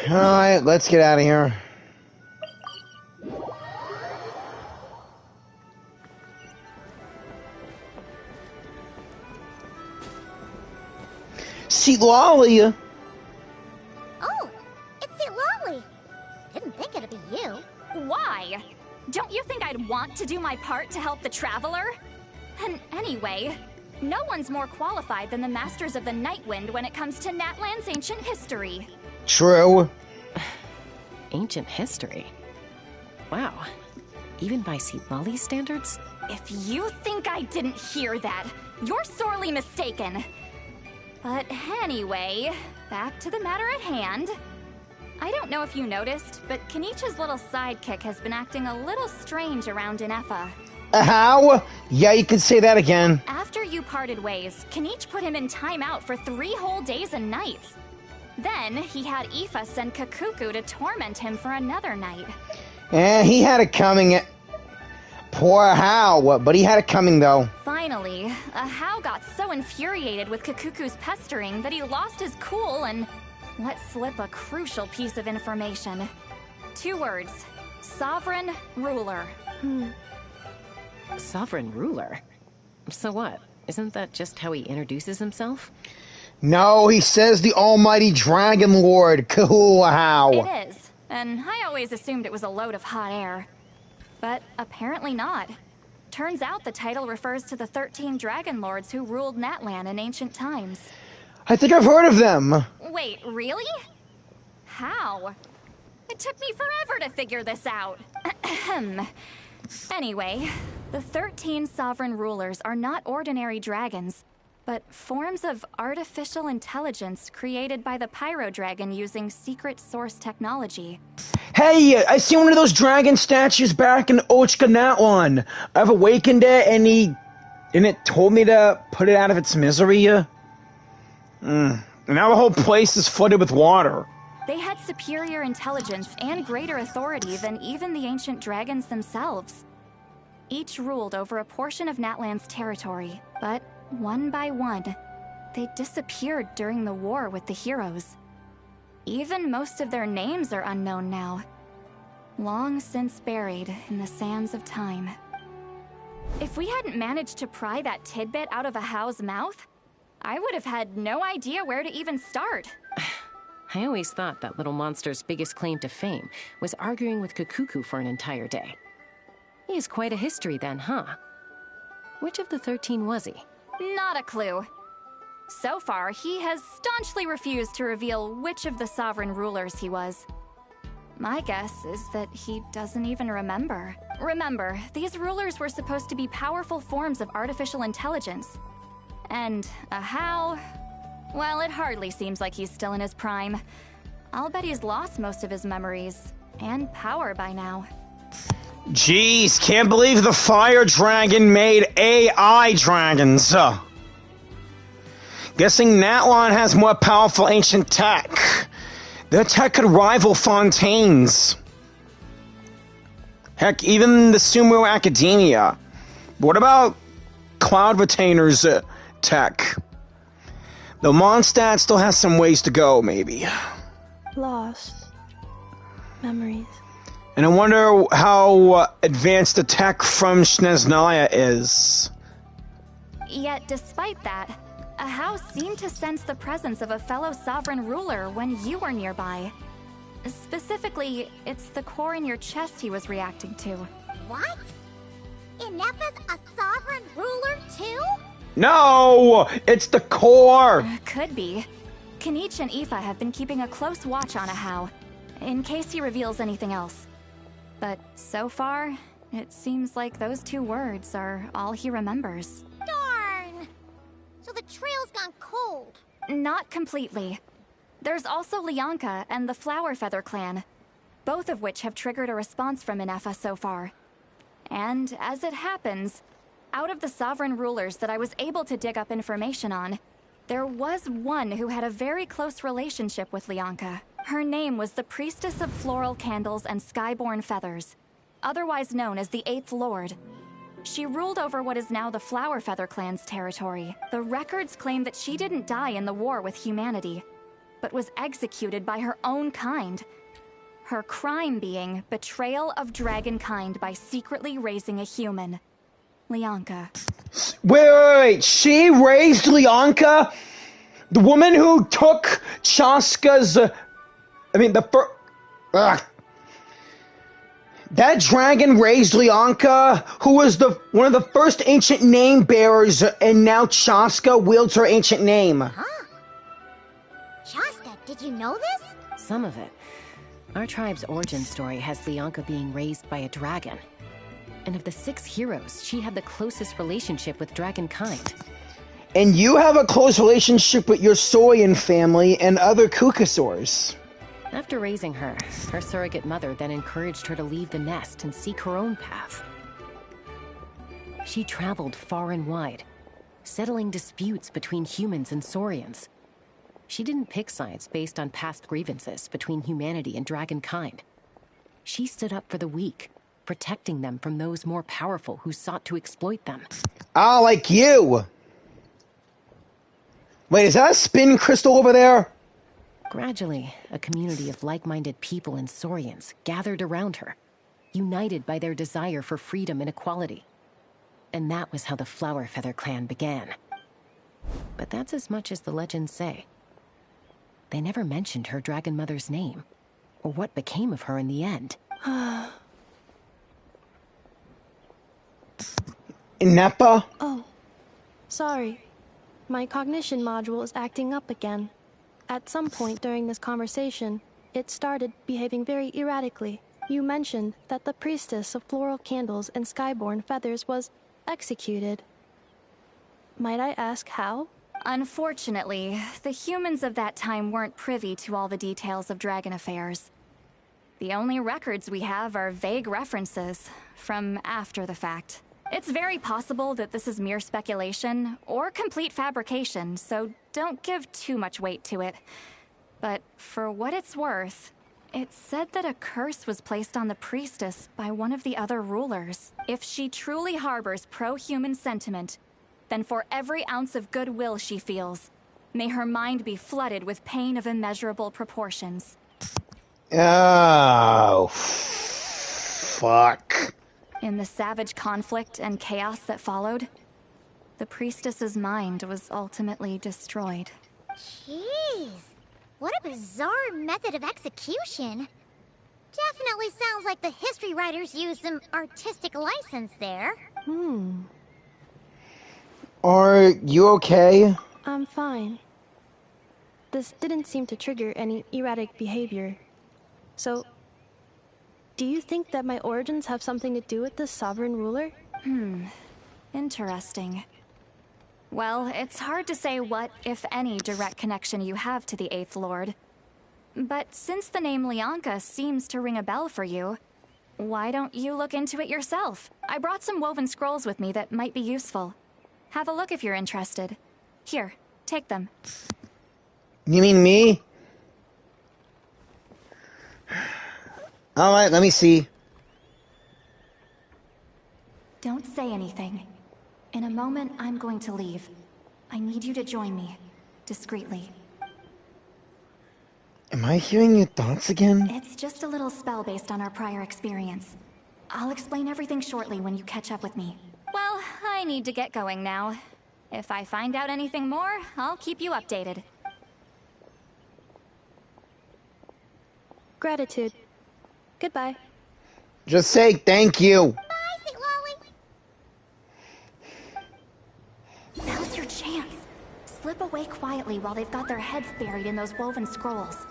S1: Alright, let's get out of here. See, Lolly.
S4: Oh, it's Lolly. Didn't think it'd be you.
S15: Why? Don't you think I'd want to do my part to help the Traveler? And anyway, no one's more qualified than the Masters of the Nightwind when it comes to Natlan's ancient history.
S1: True.
S3: Ancient history? Wow. Even by Lolly's standards?
S15: If you think I didn't hear that, you're sorely mistaken. But anyway, back to the matter at hand. I don't know if you noticed, but Kenichi's little sidekick has been acting a little strange around Ineffa.
S1: How? Yeah, you could say that again.
S15: After you parted ways, Kenich put him in timeout for 3 whole days and nights. Then, he had Aoife send Kakuku to torment him for another night.
S1: He had it coming. Poor Hao, but he had it coming, though.
S15: Finally, Hao got so infuriated with Kakuku's pestering that he lost his cool and let slip a crucial piece of information. 2 words. Sovereign Ruler.
S3: Sovereign Ruler? So what? Isn't that just how he introduces himself?
S1: No, he says the almighty Dragon Lord, Kahua.
S15: It is, and I always assumed it was a load of hot air. But apparently not. Turns out the title refers to the 13 Dragon Lords who ruled Natlan in ancient times.
S1: I think I've heard of them.
S15: Wait, really? How? It took me forever to figure this out. Anyway, the 13 sovereign rulers are not ordinary dragons, but forms of artificial intelligence created by the Pyro Dragon using secret source technology.
S1: Hey, I see one of those dragon statues back in Ochka Natlan. I've awakened it, and it told me to put it out of its misery. And now the whole place is flooded with water.
S15: They had superior intelligence and greater authority than even the ancient dragons themselves. Each ruled over a portion of Natlan's territory, but one by one, they disappeared during the war with the heroes. Even most of their names are unknown now, long since buried in the sands of time. If we hadn't managed to pry that tidbit out of a Hao's mouth, I would have had no idea where to even start.
S3: I always thought that little monster's biggest claim to fame was arguing with Kakuku for an entire day. He has quite a history then, huh? Which of the 13 was he?
S15: Not a clue. So far, he has staunchly refused to reveal which of the sovereign rulers he was. My guess is that he doesn't even remember. Remember, these rulers were supposed to be powerful forms of artificial intelligence. And Hao, well, it hardly seems like he's still in his prime. I'll bet he's lost most of his memories and power by now.
S1: Jeez, can't believe the Fire Dragon made AI dragons. Guessing Natlan has more powerful ancient tech. Their tech could rival Fontaine's. Heck, even the Sumo Academia. What about Cloud Retainer's tech? The Mondstadt still has some ways to go, maybe.
S5: Lost. Memories.
S1: And I wonder how advanced the tech from Snezhnaya is.
S15: Yet, despite that, Hao seemed to sense the presence of a fellow sovereign ruler when you were nearby. Specifically, it's the core in your chest he was reacting to.
S4: What? Ineffa's a sovereign ruler too?
S1: No! It's the core!
S15: Could be. Kenich and Aoife have been keeping a close watch on Hao, in case he reveals anything else. But so far, it seems like those 2 words are all he remembers.
S4: Darn! So the trail's gone cold.
S15: Not completely. There's also Lianka and the Flower Feather clan, both of which have triggered a response from Ineffa so far. And as it happens, out of the sovereign rulers that I was able to dig up information on, there was one who had a very close relationship with Lianka. Her name was the Priestess of Floral Candles and Skyborn Feathers, otherwise known as the 8th Lord. She ruled over what is now the Flower Feather clan's territory. The records claim that she didn't die in the war with humanity, but was executed by her own kind. Her crime being betrayal of dragonkind by secretly raising a human. Lianka.
S1: Wait. She raised Lianka? The woman who took Chaska's... That dragon raised Lyanka, who was one of the first ancient name bearers, and now Chaska wields her ancient name.
S4: Huh? Chaska, did you know this?
S3: Some of it. Our tribe's origin story has Lyanka being raised by a dragon. And of the 6 heroes, she had the closest relationship with dragonkind.
S1: And you have a close relationship with your Soyan family and other Kukasaurs.
S3: After raising her, her surrogate mother then encouraged her to leave the nest and seek her own path. She traveled far and wide, settling disputes between humans and Saurians. She didn't pick sides based on past grievances between humanity and dragonkind. She stood up for the weak, protecting them from those more powerful who sought to exploit them.
S1: Ah, like you! Wait, is that a spin crystal over there?
S3: Gradually, a community of like-minded people and Saurians gathered around her, united by their desire for freedom and equality. And that was how the Flower Feather clan began. But that's as much as the legends say. They never mentioned her dragon mother's name, or what became of her in the end.
S1: Ineffa?
S5: Oh, sorry. My cognition module is acting up again. At some point during this conversation, it started behaving very erratically. You mentioned that the priestess of floral candles and skyborn feathers was executed. Might I ask how?
S15: Unfortunately, the humans of that time weren't privy to all the details of dragon affairs. The only records we have are vague references from after the fact. It's very possible that this is mere speculation or complete fabrication, so don't give too much weight to it. But for what it's worth, it's said that a curse was placed on the priestess by one of the other rulers. If she truly harbors pro-human sentiment, then for every ounce of goodwill she feels, may her mind be flooded with pain of immeasurable proportions.
S1: Oh, fuck.
S15: In the savage conflict and chaos that followed, the priestess's mind was ultimately destroyed.
S4: Jeez, what a bizarre method of execution. Definitely sounds like the history writers used some artistic license there.
S1: Are you okay?
S5: I'm fine. This didn't seem to trigger any erratic behavior. So, do you think that my origins have something to do with this sovereign ruler?
S15: Interesting. Well, it's hard to say what, if any, direct connection you have to the 8th Lord. But since the name Lyanka seems to ring a bell for you, why don't you look into it yourself? I brought some woven scrolls with me that might be useful. Have a look if you're interested. Here, take them.
S1: You mean me? Alright, let me see.
S15: Don't say anything. In a moment, I'm going to leave. I need you to join me, discreetly.
S1: Am I hearing your thoughts again?
S15: It's just a little spell based on our prior experience. I'll explain everything shortly when you catch up with me. Well, I need to get going now. If I find out anything more, I'll keep you updated.
S5: Gratitude. Goodbye.
S1: Just say thank you.
S4: Bye, Sweet Lolly.
S15: Now's your chance. Slip away quietly while they've got their heads buried in those woven scrolls.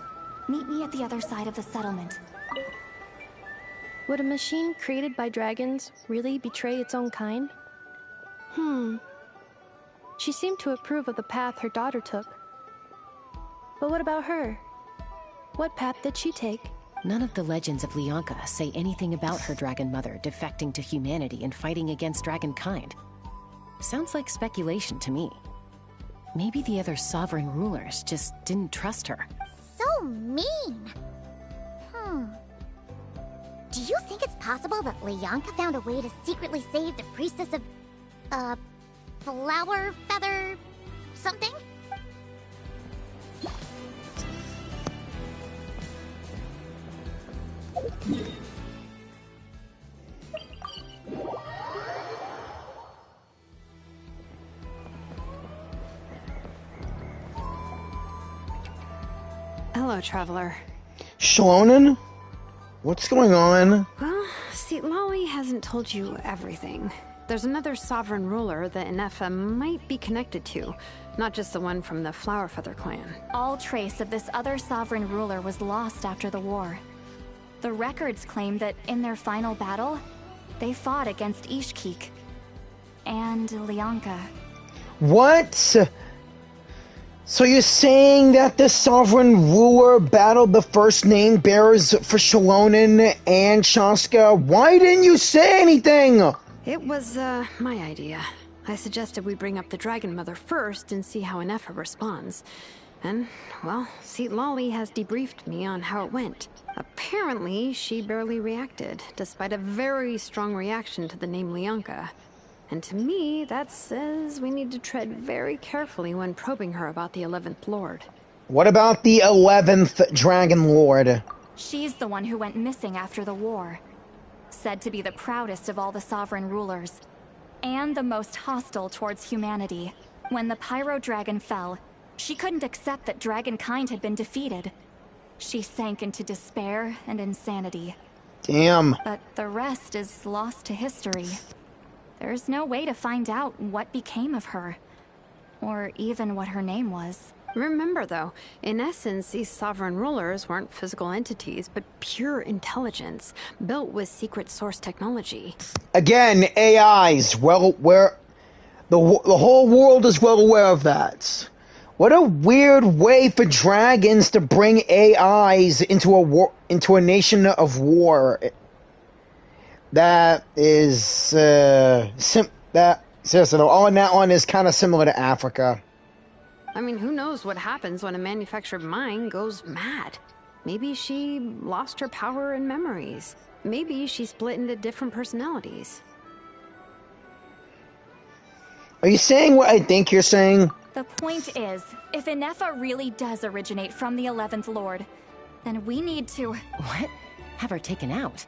S15: Meet me at the other side of the settlement.
S5: Would a machine created by dragons really betray its own kind? She seemed to approve of the path her daughter took. But what about her? What path did she take?
S3: None of the legends of Lyanka say anything about her dragon mother defecting to humanity and fighting against dragonkind. Sounds like speculation to me. Maybe the other sovereign rulers just didn't trust her.
S4: So mean. Do you think it's possible that Lyanka found a way to secretly save the priestess of, flower feather something?
S8: Hello, traveler.
S1: Shlonen? What's going on?
S8: Well, See, Lolly hasn't told you everything. There's another sovereign ruler that Ineffa might be connected to, not just the one from the Flowerfeather clan.
S15: All trace of this other sovereign ruler was lost after the war. The records claim that in their final battle, they fought against Ishkik and Lyanka.
S1: What? So you're saying that the sovereign ruler battled the first name bearers for Shalonen and Chaska? Why didn't you say anything?
S8: It was, my idea. I suggested we bring up the Dragon Mother first and see how Ineffa responds. And, well, see, Lolly has debriefed me on how it went. Apparently, she barely reacted, despite a very strong reaction to the name Lyanka. And to me, that says we need to tread very carefully when probing her about the 11th Lord.
S1: What about the 11th Dragon Lord?
S15: She's the one who went missing after the war. Said to be the proudest of all the sovereign rulers. And the most hostile towards humanity. When the Pyro Dragon fell, she couldn't accept that dragonkind had been defeated. She sank into despair and insanity.
S1: Damn.
S15: But the rest is lost to history. There's no way to find out what became of her. Or even what her name was.
S8: Remember, though, in essence, these sovereign rulers weren't physical entities, but pure intelligence, built with secret source technology.
S1: Again, AIs. Well, the whole world is well aware of that. What a weird way for dragons to bring AIs into a nation of war. That is seriously, all in Natlan is kind of similar to Africa.
S8: I mean, who knows what happens when a manufactured mind goes mad? Maybe she lost her power and memories. Maybe she split into different personalities.
S1: Are you saying what I think you're saying?
S15: The point is, if Ineffa really does originate from the 11th Lord, then we need to...
S3: What? Have her taken out?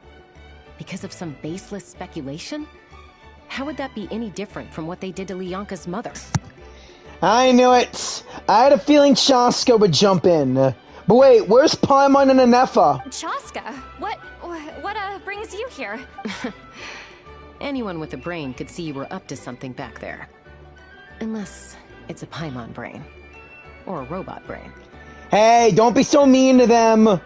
S3: Because of some baseless speculation? How would that be any different from what they did to Lyanka's mother?
S1: I knew it! I had a feeling Chaska would jump in. But wait, where's Paimon and Ineffa?
S15: Chaska? What brings you here?
S3: Anyone with a brain could see you were up to something back there. Unless it's a Paimon brain. Or a robot brain.
S1: Hey, don't be so mean to them!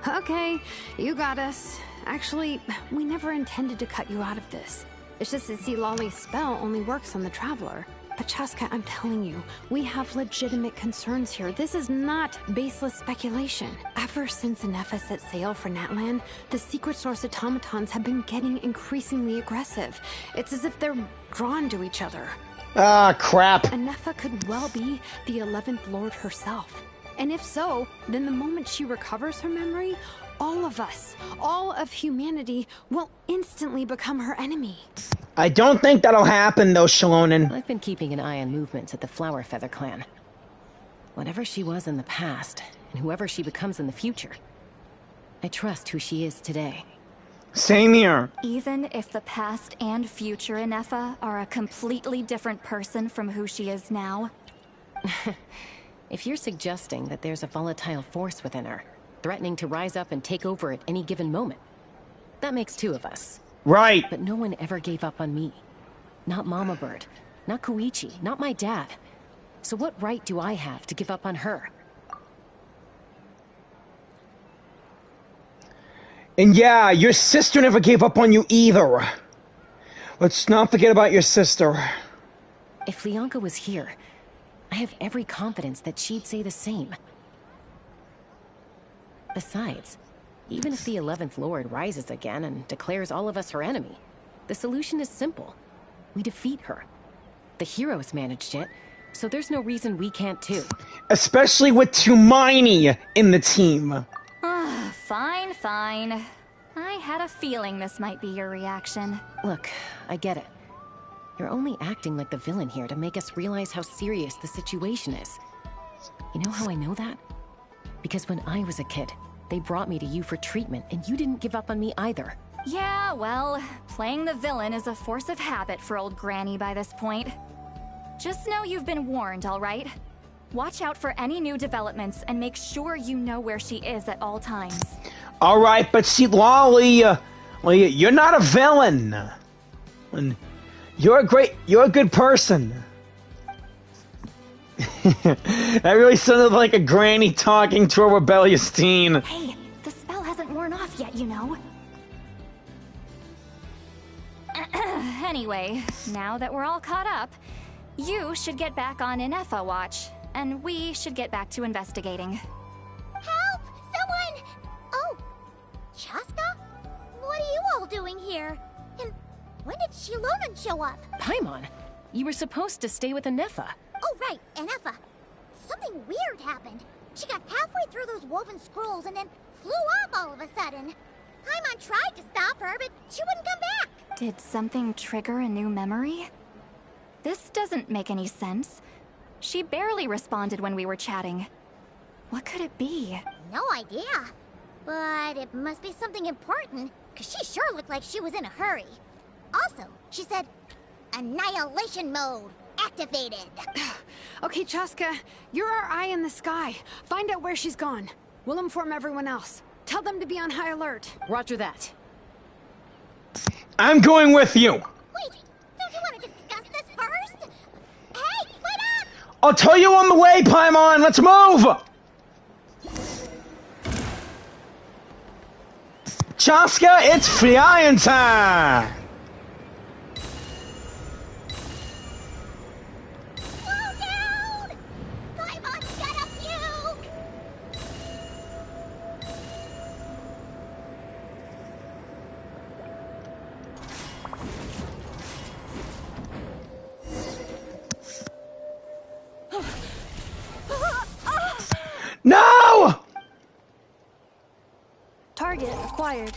S8: Okay, you got us. Actually, we never intended to cut you out of this. It's just that, see, Lolly's spell only works on the Traveler. But Chaska, I'm telling you, we have legitimate concerns here. This is not baseless speculation. Ever since Ineffa set sail for Natlan, the secret source automatons have been getting increasingly aggressive. It's as if they're drawn to each other.
S1: Ah, crap.
S8: Ineffa could well be the 11th Lord herself. And if so, then the moment she recovers her memory, all of us, all of humanity, will instantly become her enemy.
S1: I don't think that'll happen, though, Shalonen.
S3: I've been keeping an eye on movements at the Flowerfeather clan. Whatever she was in the past, and whoever she becomes in the future, I trust who she is today.
S1: Same here.
S15: Even if the past and future Ineffa are a completely different person from who she is now?
S3: If you're suggesting that there's a volatile force within her, threatening to rise up and take over at any given moment, that makes two of us.
S1: Right.
S3: But no one ever gave up on me. Not Mama Bird, not Koichi, not my dad. So what right do I have to give up on her?
S1: And yeah, your sister never gave up on you either. Let's not forget about your sister.
S3: If Lyanka was here, I have every confidence that she'd say the same. Besides, even if the 11th Lord rises again and declares all of us her enemy, the solution is simple. We defeat her. The heroes managed it, so there's no reason we can't too.
S1: Especially with Tumaini in the team.
S15: Fine, fine. I had a feeling this might be your reaction.
S3: Look, I get it. You're only acting like the villain here to make us realize how serious the situation is. You know how I know that? Because when I was a kid, they brought me to you for treatment, and you didn't give up on me either.
S15: Yeah, well, playing the villain is a force of habit for old Granny by this point. Just know you've been warned, all right? Watch out for any new developments and make sure you know where she is at all times.
S1: Alright, but see, Lolly Well, you're not a villain. You're a good person. That really sounded like a granny talking to a rebellious teen.
S15: Hey, the spell hasn't worn off yet, you know. Anyway, now that we're all caught up, you should get back on Ineffa watch, and we should get back to investigating.
S4: Help! Someone! Oh, Chaska? What are you all doing here? And when did Shilonan show up?
S3: Paimon, you were supposed to stay with Ineffa.
S4: Oh, right, Ineffa. Something weird happened. She got halfway through those woven scrolls and then flew off all of a sudden. Paimon tried to stop her, but she wouldn't come back.
S15: Did something trigger a new memory? This doesn't make any sense. She barely responded when we were chatting. What could it be?
S4: No idea. But it must be something important, because she sure looked like she was in a hurry. Also, she said, annihilation mode activated.
S8: Okay, Chaska, you're our eye in the sky. Find out where she's gone. We'll inform everyone else. Tell them to be on high alert.
S3: Roger that.
S1: I'm going with you.
S4: Wait, don't you want to discuss this first? Hey, wait up!
S1: I'll tell you on the way, Paimon. Let's move. Chaska, it's flying time.
S4: Slow down! Paimon's gonna puke!
S1: No!
S5: Target acquired.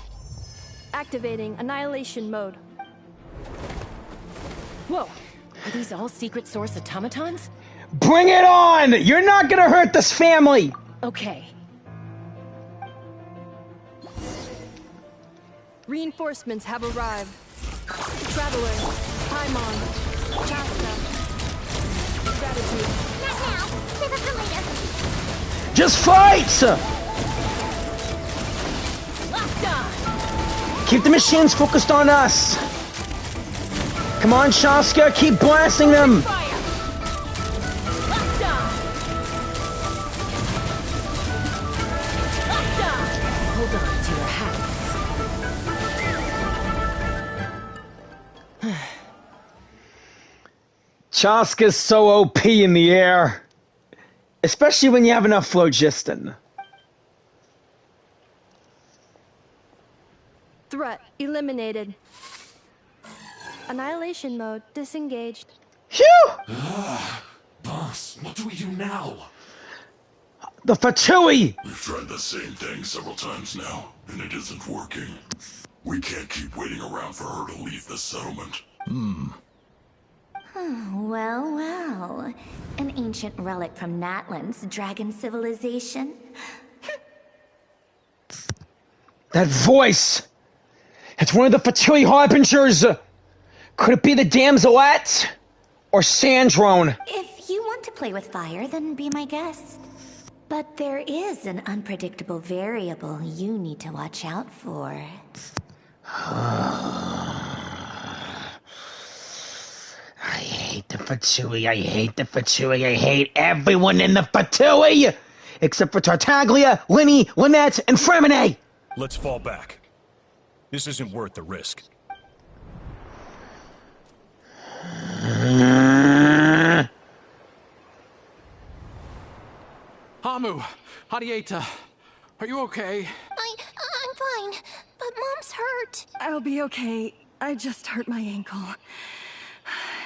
S5: Activating annihilation mode.
S3: Whoa, are these all secret source automatons?
S1: Bring it on! You're not gonna hurt this family!
S3: Okay.
S5: Reinforcements have arrived. Traveler, Paimon, Chaska. Gratitude.
S4: Not now. Save it for later.
S1: Just fight! Keep the machines focused on us. Come on, Chaska, keep blasting them.
S3: Hold on to your hats.
S1: Chaska's so OP in the air. Especially when you have enough phlogiston.
S5: Threat eliminated. Annihilation mode disengaged.
S1: Phew!
S16: Boss, what do we do now?
S1: The Fatui!
S16: We've tried the same thing several times now, and it isn't working. We can't keep waiting around for her to leave the settlement.
S17: Well, well. An ancient relic from Natlan's dragon civilization.
S1: That voice! It's one of the Fatui Harbingers! Could it be the Damselette? Or Sandrone?
S17: If you want to play with fire, then be my guest. But there is an unpredictable variable you need to watch out for.
S1: I hate the Fatui, I hate the Fatui, I hate everyone in the Fatui! Except for Tartaglia, Linny, Lynette, and Fremine!
S16: Let's fall back. This isn't worth the risk.
S10: Hamu, Hadieta, are you okay?
S4: I'm fine, but Mom's hurt.
S7: I'll be okay. I just hurt my ankle.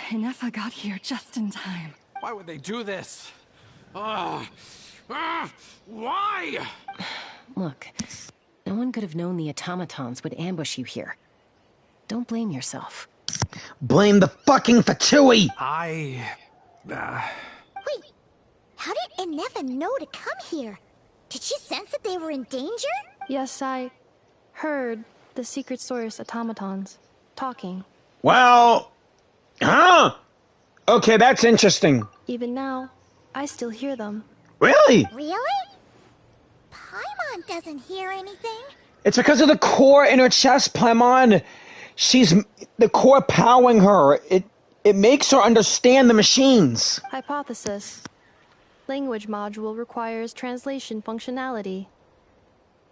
S7: Ineffa got here just in time.
S10: Why would they do this? Why?
S3: Look, no one could have known the automatons would ambush you here. Don't blame yourself.
S1: Blame the fucking Fatui!
S10: Wait,
S4: How did Ineffa know to come here? Did she sense that they were in danger?
S5: Yes, I heard the secret source automatons talking.
S1: Well... Huh? Okay, that's interesting.
S5: Even now, I still hear them.
S1: Really?
S4: Really? Paimon doesn't hear anything.
S1: It's because of the core in her chest, Paimon. She's the core powering her. It makes her understand the machines.
S5: Hypothesis. Language module requires translation functionality.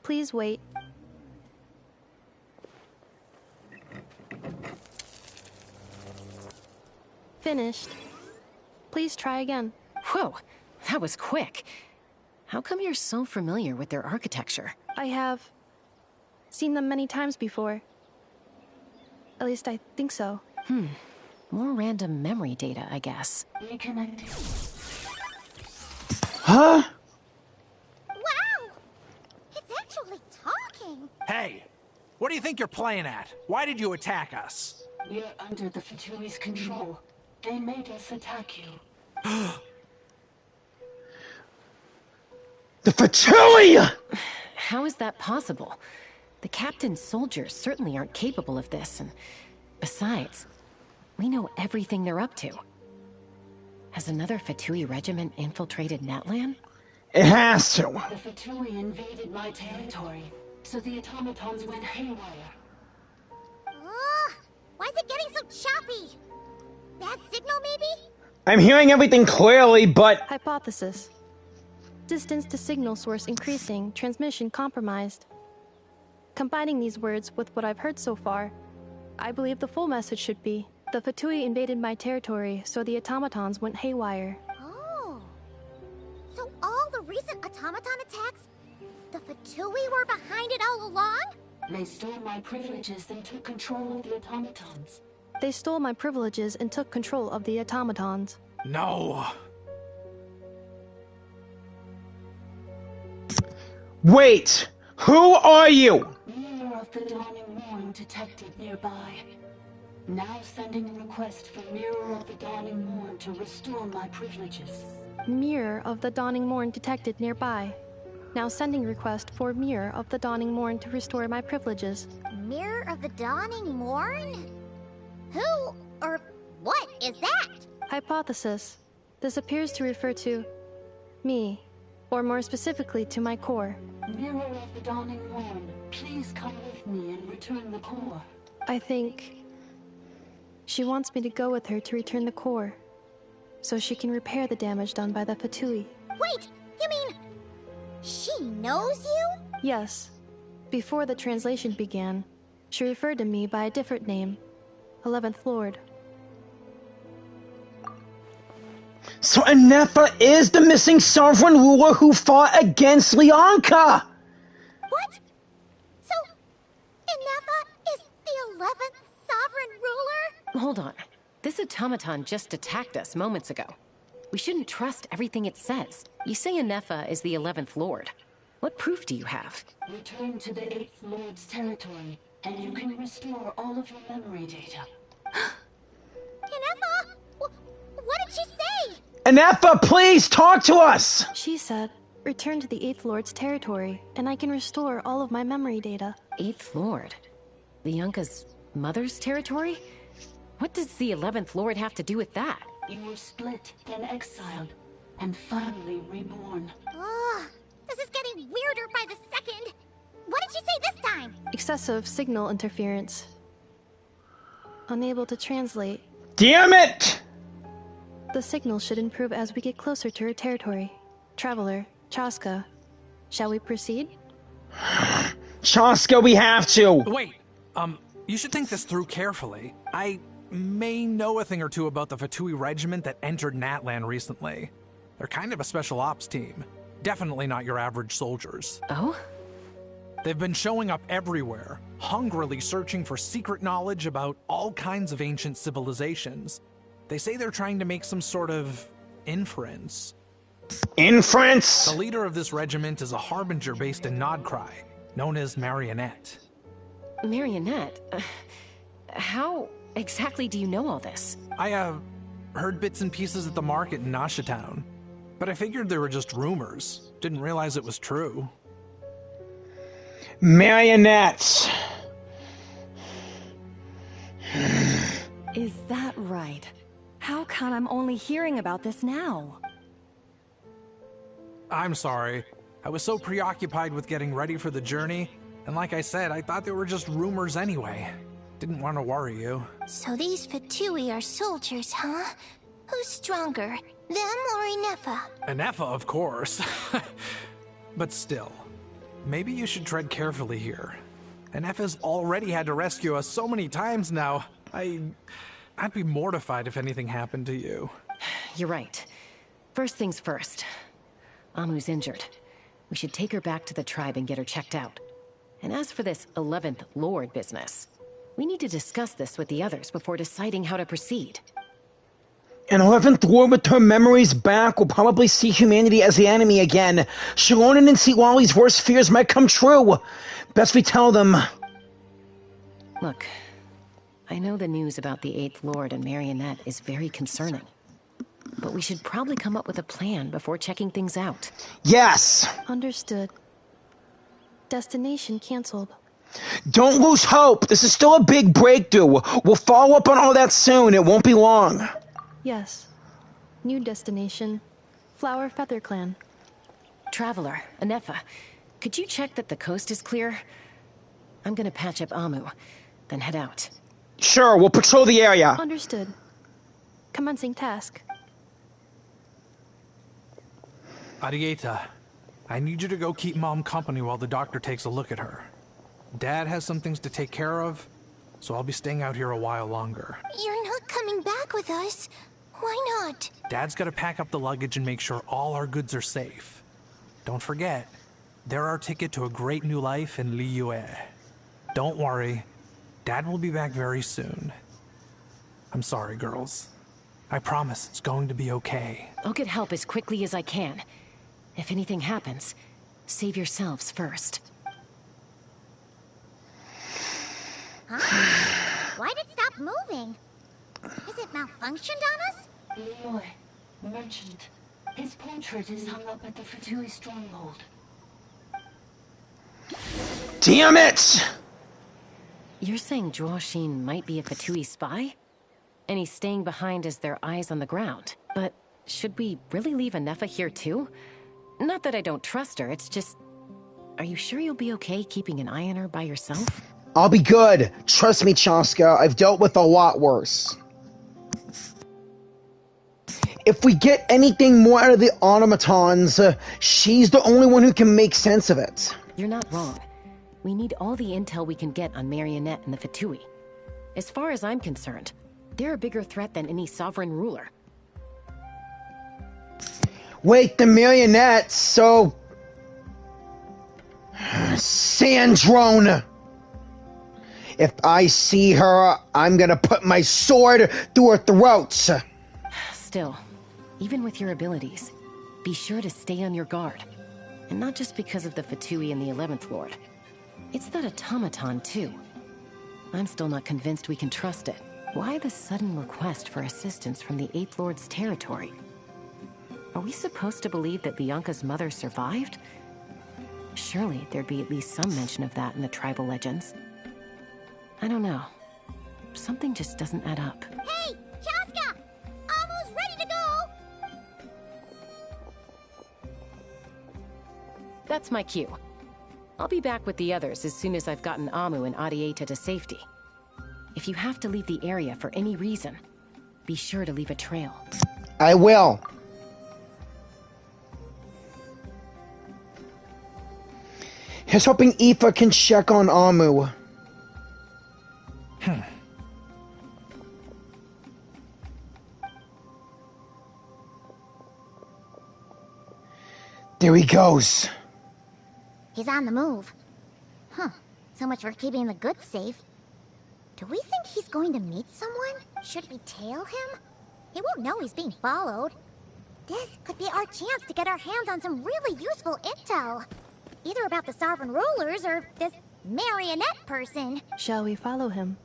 S5: Please wait. Finished. Please try again.
S3: Whoa, that was quick. How come you're so familiar with their architecture?
S5: I have seen them many times before. At least I think so.
S3: More random memory data, I guess.
S9: Reconnecting.
S1: Huh?
S4: Wow! It's actually talking!
S10: Hey! What do you think you're playing at? Why did you attack us?
S9: We're under the Fatui's control. They made us attack you.
S1: The Fatui!
S3: How is that possible? The captain's soldiers certainly aren't capable of this, and besides, we know everything they're up to. Has another Fatui regiment infiltrated Natlan?
S1: It has to.
S9: The Fatui invaded my territory, so the automatons went haywire.
S4: Why is it getting so choppy? Bad signal, maybe?
S1: I'm hearing everything clearly, but...
S5: Hypothesis. Distance to signal source increasing, transmission compromised. Combining these words with what I've heard so far, I believe the full message should be, the Fatui invaded my territory, so the automatons went haywire.
S4: Oh. So all the recent automaton attacks, the Fatui were behind it all along?
S9: They stole my privileges and took control of the automatons.
S5: They stole my privileges and took control of the automatons.
S10: No.
S1: Wait! Who are you?
S9: Mirror of the Dawning Morn detected nearby. Now sending a request for Mirror of the Dawning Morn to restore my privileges.
S5: Mirror of the Dawning Morn detected nearby. Now sending request for Mirror of the Dawning Morn to restore my privileges.
S4: Mirror of the Dawning Morn? Who or what is that?
S5: Hypothesis. This appears to refer to me, or more specifically to my core.
S9: Mirror of the Dawning Morn, please come with me and return the core.
S5: I think she wants me to go with her to return the core, so she can repair the damage done by the Fatui.
S4: Wait, you mean she knows you?
S5: Yes. Before the translation began, she referred to me by a different name, 11th Lord.
S1: So Ineffa is the missing sovereign ruler who fought against Lyanka!
S4: What? So, Ineffa is the 11th sovereign ruler?
S3: Hold on. This automaton just attacked us moments ago. We shouldn't trust everything it says. You say Ineffa is the 11th Lord. What proof do you have?
S9: Return to the 8th Lord's territory, and you can restore all of your memory data.
S4: Ineffa? What did she say?
S1: Ineffa, please talk to us!
S5: She said, return to the 8th Lord's territory, and I can restore all of my memory data.
S3: 8th Lord? Lyanka's mother's territory? What does the 11th Lord have to do with that?
S9: You were split, then exiled, and finally reborn.
S4: Ugh, this is getting weirder by the second. What did she say this time?
S5: Excessive signal interference. Unable to translate.
S1: Damn it!
S5: The signal should improve as we get closer to her territory. Traveler, Chaska, shall we proceed?
S1: Chaska, we have to!
S10: Wait, you should think this through carefully. I may know a thing or two about the Fatui regiment that entered Natlan recently. They're kind of a special ops team. Definitely not your average soldiers.
S3: Oh?
S10: They've been showing up everywhere, hungrily searching for secret knowledge about all kinds of ancient civilizations. They say they're trying to make some sort of inference.
S1: Inference?
S10: The leader of this regiment is a harbinger based in Nod-Krai, known as Marionette.
S3: Marionette? How exactly do you know all this?
S10: I, heard bits and pieces at the market in Nashatown, but I figured they were just rumors. Didn't realize it was true.
S1: Marionettes.
S7: Is that right? How come I'm only hearing about this now?
S10: I'm sorry. I was so preoccupied with getting ready for the journey, And like I said, I thought they were just rumors anyway. Didn't want to worry you.
S4: So these Fatui are soldiers, huh? Who's stronger, them or Ineffa?
S10: Ineffa, of course. But still, maybe you should tread carefully here. Ineffa's already had to rescue us so many times now. I'd be mortified if anything happened to you.
S3: You're right. First things first. Amu's injured. We should take her back to the tribe and get her checked out. And as for this 11th Lord business, we need to discuss this with the others before deciding how to proceed.
S1: An 11th Lord with her memories back will probably see humanity as the enemy again. Shallonen and Seawally's worst fears might come true. Best we tell them.
S3: Look, I know the news about the 8th Lord and Marionette is very concerning. But we should probably come up with a plan before checking things out.
S1: Yes!
S5: Understood. Destination canceled.
S1: Don't lose hope. This is still a big breakthrough. We'll follow up on all that soon. It won't be long.
S5: Yes. New destination. Flower Feather Clan.
S3: Traveler, Ineffa, could you check that the coast is clear? I'm gonna patch up Amu, then head out.
S1: Sure, we'll patrol the area.
S5: Understood. Commencing task.
S10: Arieta, I need you to go keep Mom company while the doctor takes a look at her. Dad has some things to take care of, so I'll be staying out here a while longer.
S4: You're not coming back with us. Why not?
S10: Dad's gotta pack up the luggage and make sure all our goods are safe. Don't forget, they're our ticket to a great new life in Liyue. Don't worry, Dad will be back very soon. I'm sorry, girls. I promise it's going to be okay.
S3: I'll get help as quickly as I can. If anything happens, save yourselves first.
S4: Huh? Why'd it stop moving? Is it malfunctioned on us?
S18: Liyue, merchant. His portrait is hung up at the Fatui stronghold.
S1: Damn it!
S3: You're saying Zhuoxin might be a Fatui spy? And he's staying behind as their eyes on the ground. But should we really leave Ineffa here too? Not that I don't trust her, it's just... Are you sure you'll be okay keeping an eye on her by yourself?
S1: I'll be good. Trust me, Chaska. I've dealt with a lot worse. If we get anything more out of the automatons, she's the only one who can make sense of it.
S3: You're not wrong. We need all the intel we can get on Marionette and the Fatui. As far as I'm concerned, they're a bigger threat than any sovereign ruler.
S1: Wait, the Marionette, so... Sandrone! If I see her, I'm gonna put my sword through her throats!
S3: Still, even with your abilities, be sure to stay on your guard. And not just because of the Fatui and the 11th Lord. It's that automaton, too. I'm still not convinced we can trust it. Why the sudden request for assistance from the 8th Lord's territory? Are we supposed to believe that Lianka's mother survived? Surely there'd be at least some mention of that in the tribal legends. I don't know. Something just doesn't add up.
S4: Hey, Chaska! Amu's ready to go!
S3: That's my cue. I'll be back with the others as soon as I've gotten Amu and Arieta to safety. If you have to leave the area for any reason, be sure to leave a trail.
S1: I will. Here's hoping Aoife can check on Amu. There he goes.
S4: He's on the move. Huh. So much for keeping the goods safe. Do we think he's going to meet someone? Should we tail him? He won't know he's being followed. This could be our chance to get our hands on some really useful intel. Either about the sovereign rulers or this marionette person.
S5: Shall we follow him?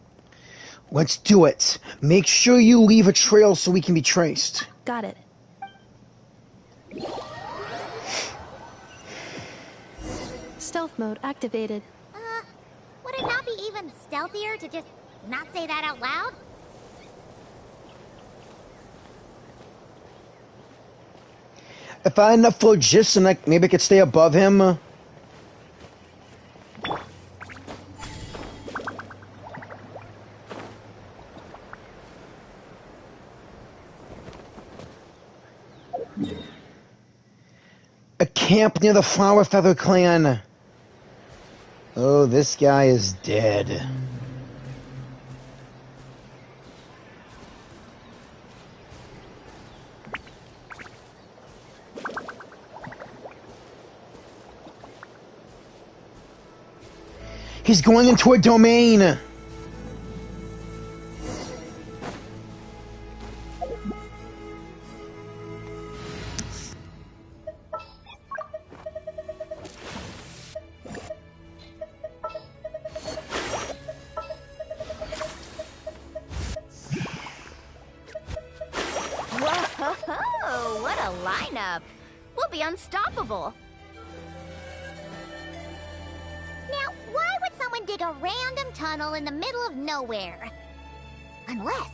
S1: Let's do it. Make sure you leave a trail so we can be traced.
S5: Got it. Stealth mode activated.
S4: Would it not be even stealthier to just not say that out loud?
S1: If I had enough logistics, maybe I could stay above him. camp near the Flower Feather clan. Oh, this guy is dead. He's going into a domain.
S4: Whoa, what a lineup. We'll be unstoppable. Now, why would someone dig a random tunnel in the middle of nowhere? Unless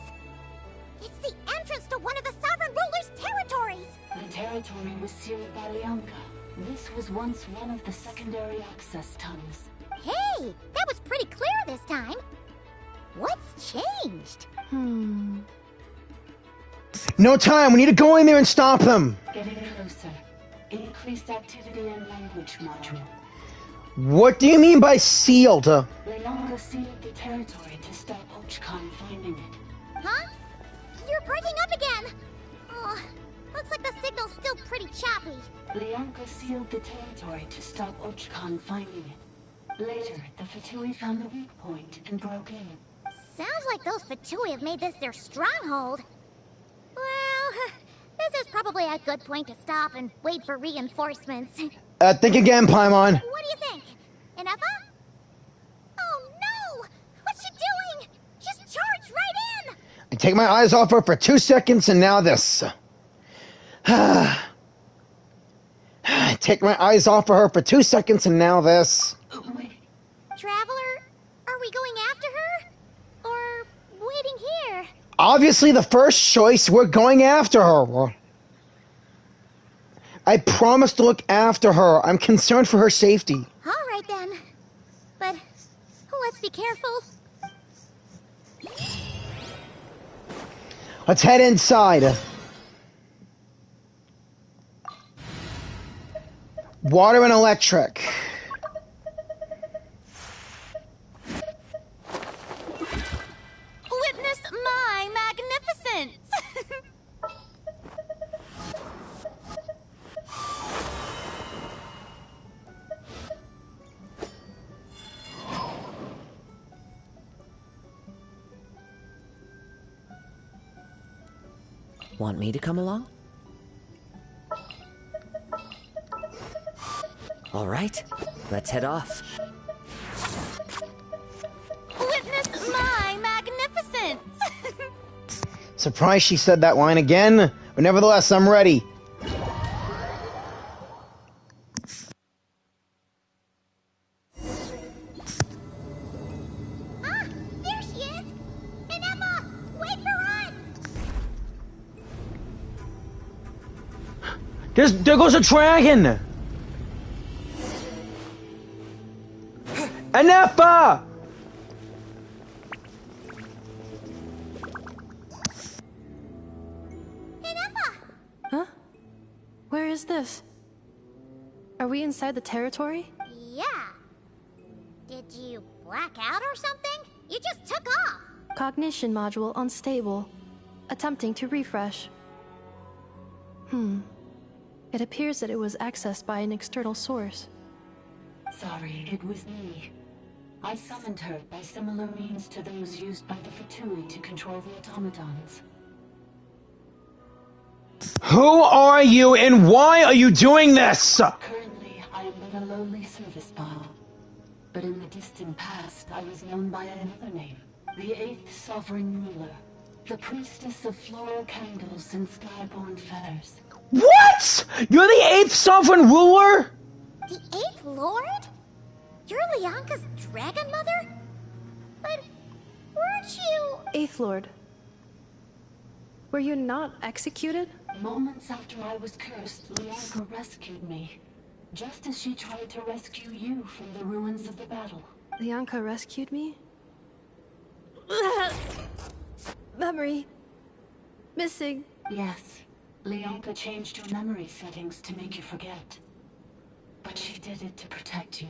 S4: it's the entrance to one of the Sovereign Ruler's territories!
S18: The territory was sealed by Leonka. This was once one of the secondary access tunnels.
S4: Hey, that was pretty clear this time. What's changed?
S1: No time, we need to go in there and stop them.
S18: Getting closer. Increased activity in language module.
S1: What do you mean by sealed?
S18: Leonka sealed the territory to stop Ochkan finding it.
S4: Huh? You're breaking up again! Oh, looks like the signal's still pretty choppy.
S18: Leonka sealed the territory to stop Ochkan finding it. Later, the Fatui found the weak point and broke in.
S4: Sounds like those Fatui have made this their stronghold. Well, this is probably a good point to stop and wait for reinforcements.
S1: Think again, Paimon.
S4: What do you think? Ineffa? Oh no! What's she doing? Just charge right in!
S1: I take my eyes off her for 2 seconds and now this. I take my eyes off of her for 2 seconds and now this.
S4: Traveler, are we going after her? Or waiting here?
S1: Obviously the first choice, we're going after her. I promise to look after her. I'm concerned for her safety.
S4: Alright then. But let's be careful.
S1: Let's head inside. Water and electric.
S7: Witness my magnificence!
S19: Want me to come along? All right, let's head off.
S7: Witness my magnificence!
S1: Surprised she said that line again, but nevertheless, I'm ready.
S4: Ah, there she is! Ineffa, wait for us!
S1: There goes a dragon! Ineffa!
S5: Huh? Where is this? Are we inside the territory?
S4: Yeah. Did you black out or something? You just took off.
S5: Cognition module unstable. Attempting to refresh. It appears that it was accessed by an external source.
S18: Sorry, it was me. I summoned her by similar means to those used by the Fatui to control the automatons.
S1: Who are you and why are you doing this?
S18: Currently, I am but a lowly service bot. But in the distant past, I was known by another name. The 8th Sovereign Ruler. The priestess of floral candles and skyborn feathers.
S1: What? You're the 8th Sovereign Ruler?
S4: The 8th Lord? You're Leonka's dragon mother? But weren't you...
S5: 8th Lord. Were you not executed?
S18: Moments after I was cursed, Leonka rescued me. Just as she tried to rescue you from the ruins of the battle.
S5: Leonka rescued me? Memory. Missing.
S18: Yes. Leonka changed your memory settings to make you forget. but she did it to protect you.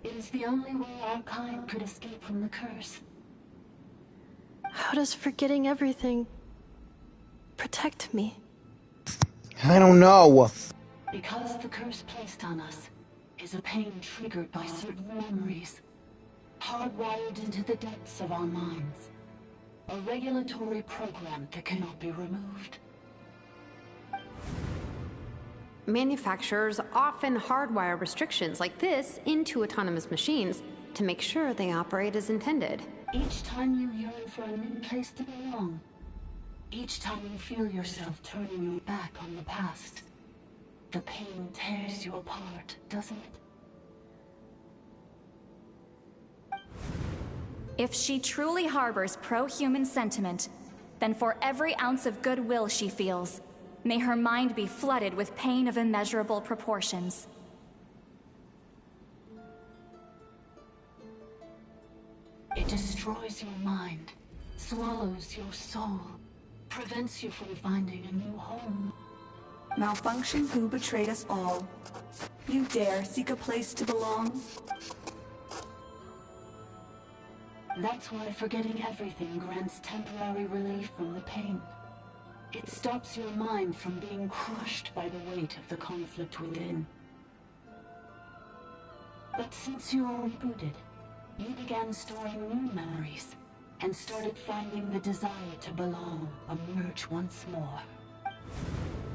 S18: It is the only way our kind could escape from the curse.
S5: How does forgetting everything protect me?
S1: I don't know.
S18: Because the curse placed on us is a pain triggered by certain memories, hardwired into the depths of our minds. A regulatory program that cannot be removed.
S8: Manufacturers often hardwire restrictions like this into autonomous machines to make sure they operate as intended.
S18: Each time you yearn for a new place to belong, each time you feel yourself turning your back on the past, the pain tears you apart, doesn't it?
S15: If she truly harbors pro-human sentiment, then for every ounce of goodwill she feels, may her mind be flooded with pain of immeasurable proportions.
S18: It destroys your mind, swallows your soul, prevents you from finding a new home.
S9: Malfunction who betrayed us all. You dare seek a place to belong?
S18: That's why forgetting everything grants temporary relief from the pain. It stops your mind from being crushed by the weight of the conflict within. But since you were rebooted, you began storing new memories and started finding the desire to belong emerge once more.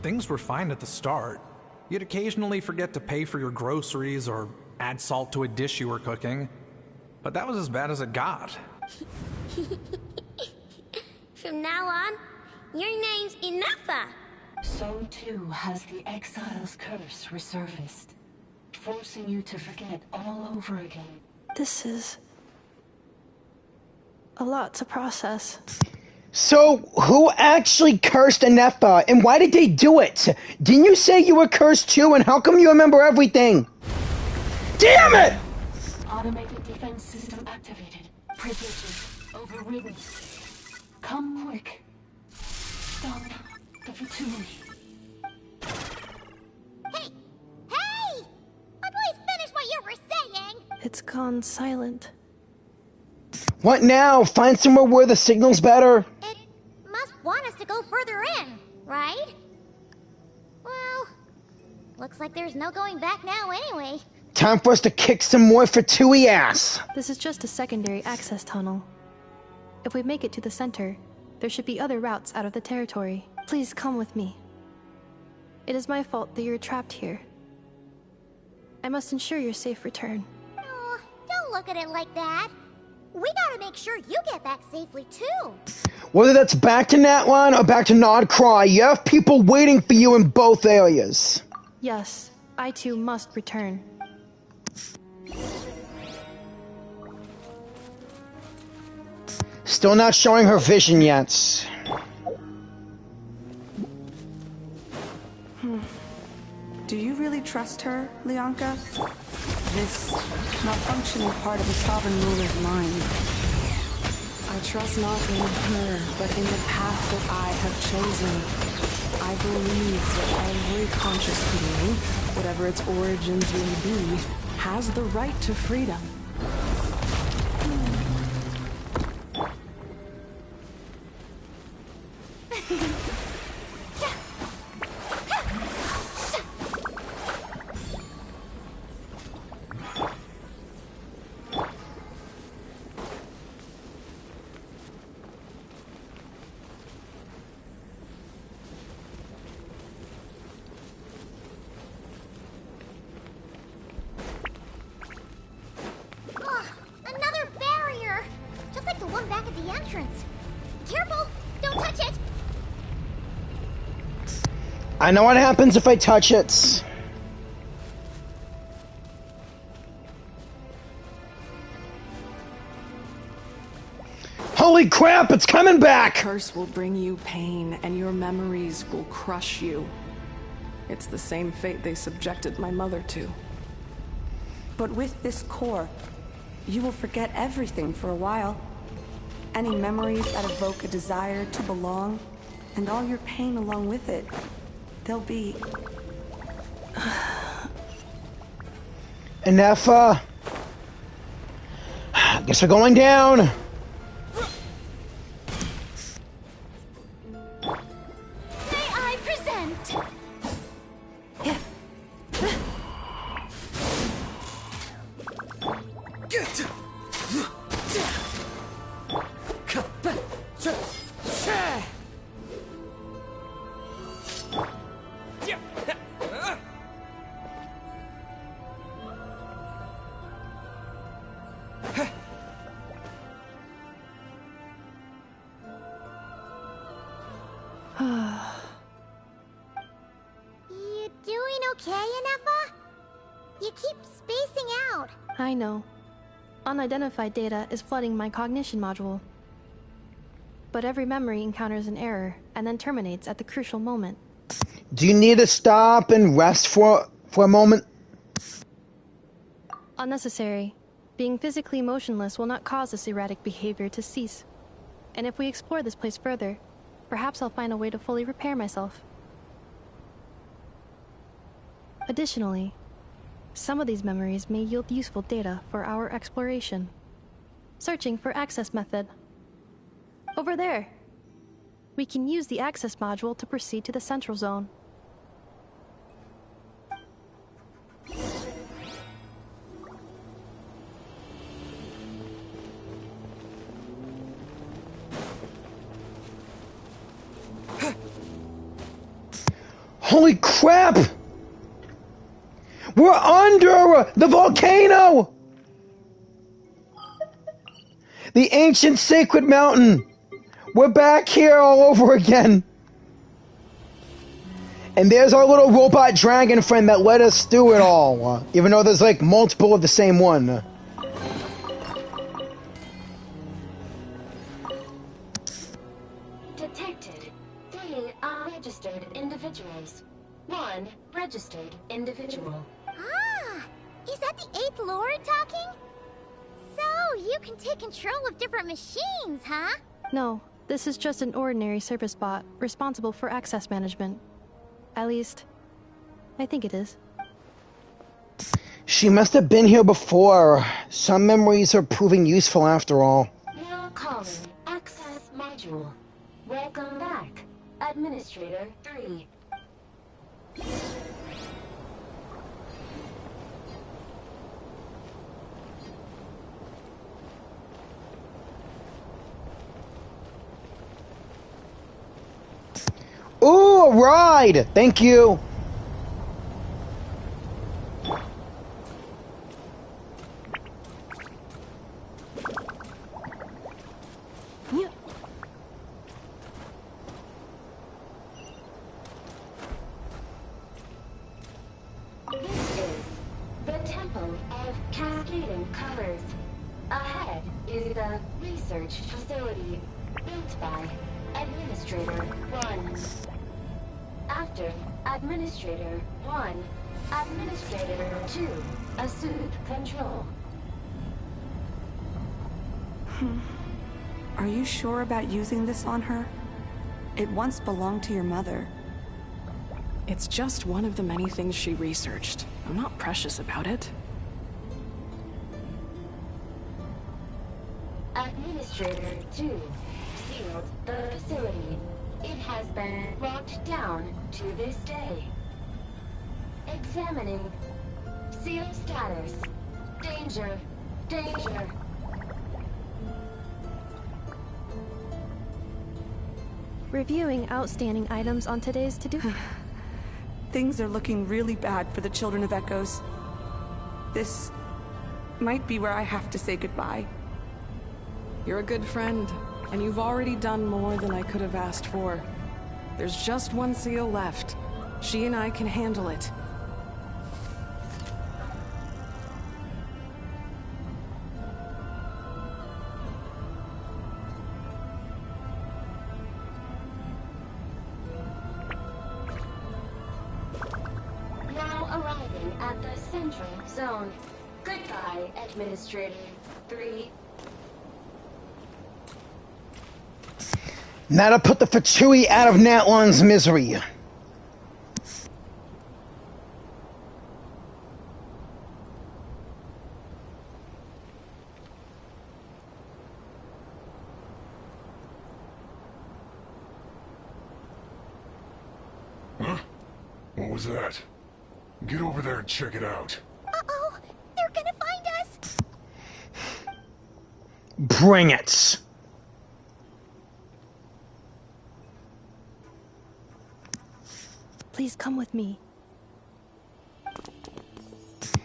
S10: Things were fine at the start. You'd occasionally forget to pay for your groceries or add salt to a dish you were cooking. But that was as bad as it got.
S4: From now on, your name's Ineffa.
S18: So too has the Exile's curse resurfaced, forcing you to forget all over again.
S5: This is a lot to process.
S1: So, who actually cursed Ineffa, and why did they do it? Didn't you say you were cursed too, and how come you remember everything? Damn it!
S18: Automated defense system activated. Privileges overridden. Come quick. Stop the fertility.
S4: Hey! Hey! At least finish what you were saying!
S5: It's gone silent.
S1: What now? Find somewhere where the signal's better?
S4: It must want us to go further in, right? Well, looks like there's no going back now anyway.
S1: Time for us to kick some more Fatui ass.
S5: This is just a secondary access tunnel. If we make it to the center, there should be other routes out of the territory. Please come with me. It is my fault that you're trapped here. I must ensure your safe return.
S4: Oh, don't look at it like that. We gotta make sure you get back safely too.
S1: Whether that's back to Natlan or back to Nod-Krai, you have people waiting for you in both areas.
S5: Yes, I too must return.
S1: Still not showing her vision yet.
S14: Do you really trust her, Lyanka? This malfunctioning part of the sovereign ruler's mind. I trust not in her, but in the path that I have chosen. I believe that every conscious being, whatever its origins may be, has the right to freedom.
S4: Another barrier! Just like the one back at the entrance. Careful! Don't touch it!
S1: I know what happens if I touch it. Holy crap, it's coming back!
S14: Curse will bring you pain, and your memories will crush you. It's the same fate they subjected my mother to.
S9: But with this core, you will forget everything for a while. Any memories that evoke a desire to belong, and all your pain along with it, they'll be...
S1: Ineffa. Guess we're going down.
S15: May I present?
S4: You doing okay, Ineffa? You keep spacing out.
S5: I know. Unidentified data is flooding my cognition module. But every memory encounters an error and then terminates at the crucial moment.
S1: Do you need to stop and rest for a moment?
S5: Unnecessary. Being physically motionless will not cause this erratic behavior to cease. And if we explore this place further, perhaps I'll find a way to fully repair myself. Additionally, some of these memories may yield useful data for our exploration. Searching for access method. Over there! We can use the access module to proceed to the central zone.
S1: Holy crap! We're under the volcano! The ancient sacred mountain! We're back here all over again! And there's our little robot dragon friend that led us through it all, even though there's like multiple of the same one.
S18: Detected 3 unregistered individuals. 1 registered individual.
S4: Ah! Is that the 8th Lord talking? So, you can take control of different machines, huh?
S5: No, this is just an ordinary service bot responsible for access management. At least, I think it is.
S1: She must have been here before. Some memories are proving useful after all.
S18: Now calling access module. Welcome back, Administrator 3.
S1: Ooh, a ride! Thank you!
S18: This is the Temple of Cascading Colors. Ahead is the research facility built by Administrator 1. After Administrator 1, Administrator 2 assumed control.
S14: Are you sure about using this on her? It once belonged to your mother. It's just one of the many things she researched. I'm not precious about it.
S18: Administrator 2 sealed the facility. It has been locked down to this day. Examining. Seal status. Danger. Danger.
S5: Reviewing outstanding items on today's to-do.
S14: Things are looking really bad for the Children of Echoes. This might be where I have to say goodbye. You're a good friend, and you've already done more than I could have asked for. There's just one seal left. She and I can handle it.
S18: Now arriving at the central zone. Goodbye, Administrator 3.
S1: Now to put the Fatui out of Natlan's misery.
S16: was that? Get over there and check it out.
S4: Uh-oh! They're gonna find us!
S1: Bring it!
S5: Please come with me.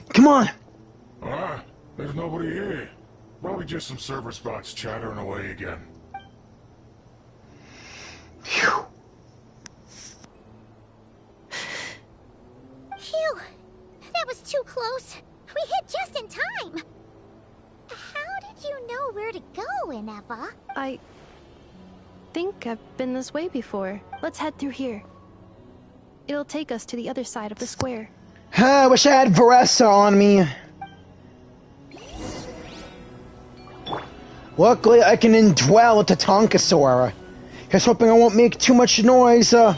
S1: Come on!
S16: Ah, there's nobody here. Probably just some server spots chattering away again.
S1: Phew.
S4: Phew! That was too close. We hit just in time. How did you know where to go, Ineffa?
S5: I think I've been this way before. Let's head through here. It'll take us to the other side of the square.
S1: I wish I had Varessa on me. Luckily, I can indwell the Tonkasaur. Just hoping I won't make too much noise. Come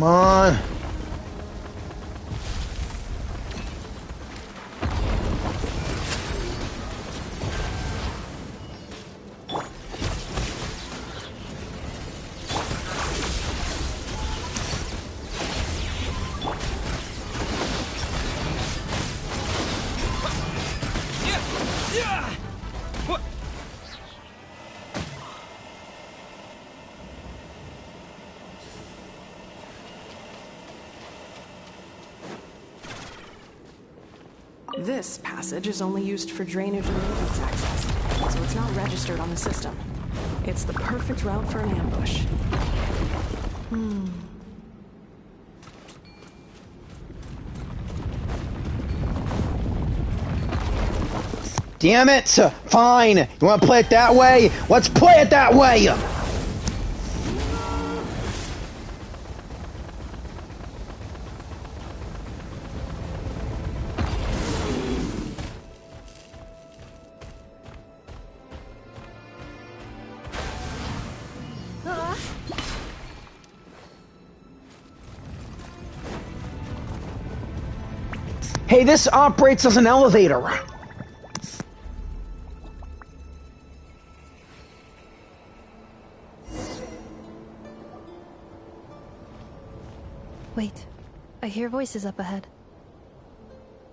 S1: on.
S14: This passage is only used for drainage and maintenance access, so it's not registered on the system. It's the perfect route for an ambush.
S1: Damn it! Fine! You wanna play it that way? Let's play it that way! Hey, this operates as an elevator.
S5: Wait, I hear voices up ahead.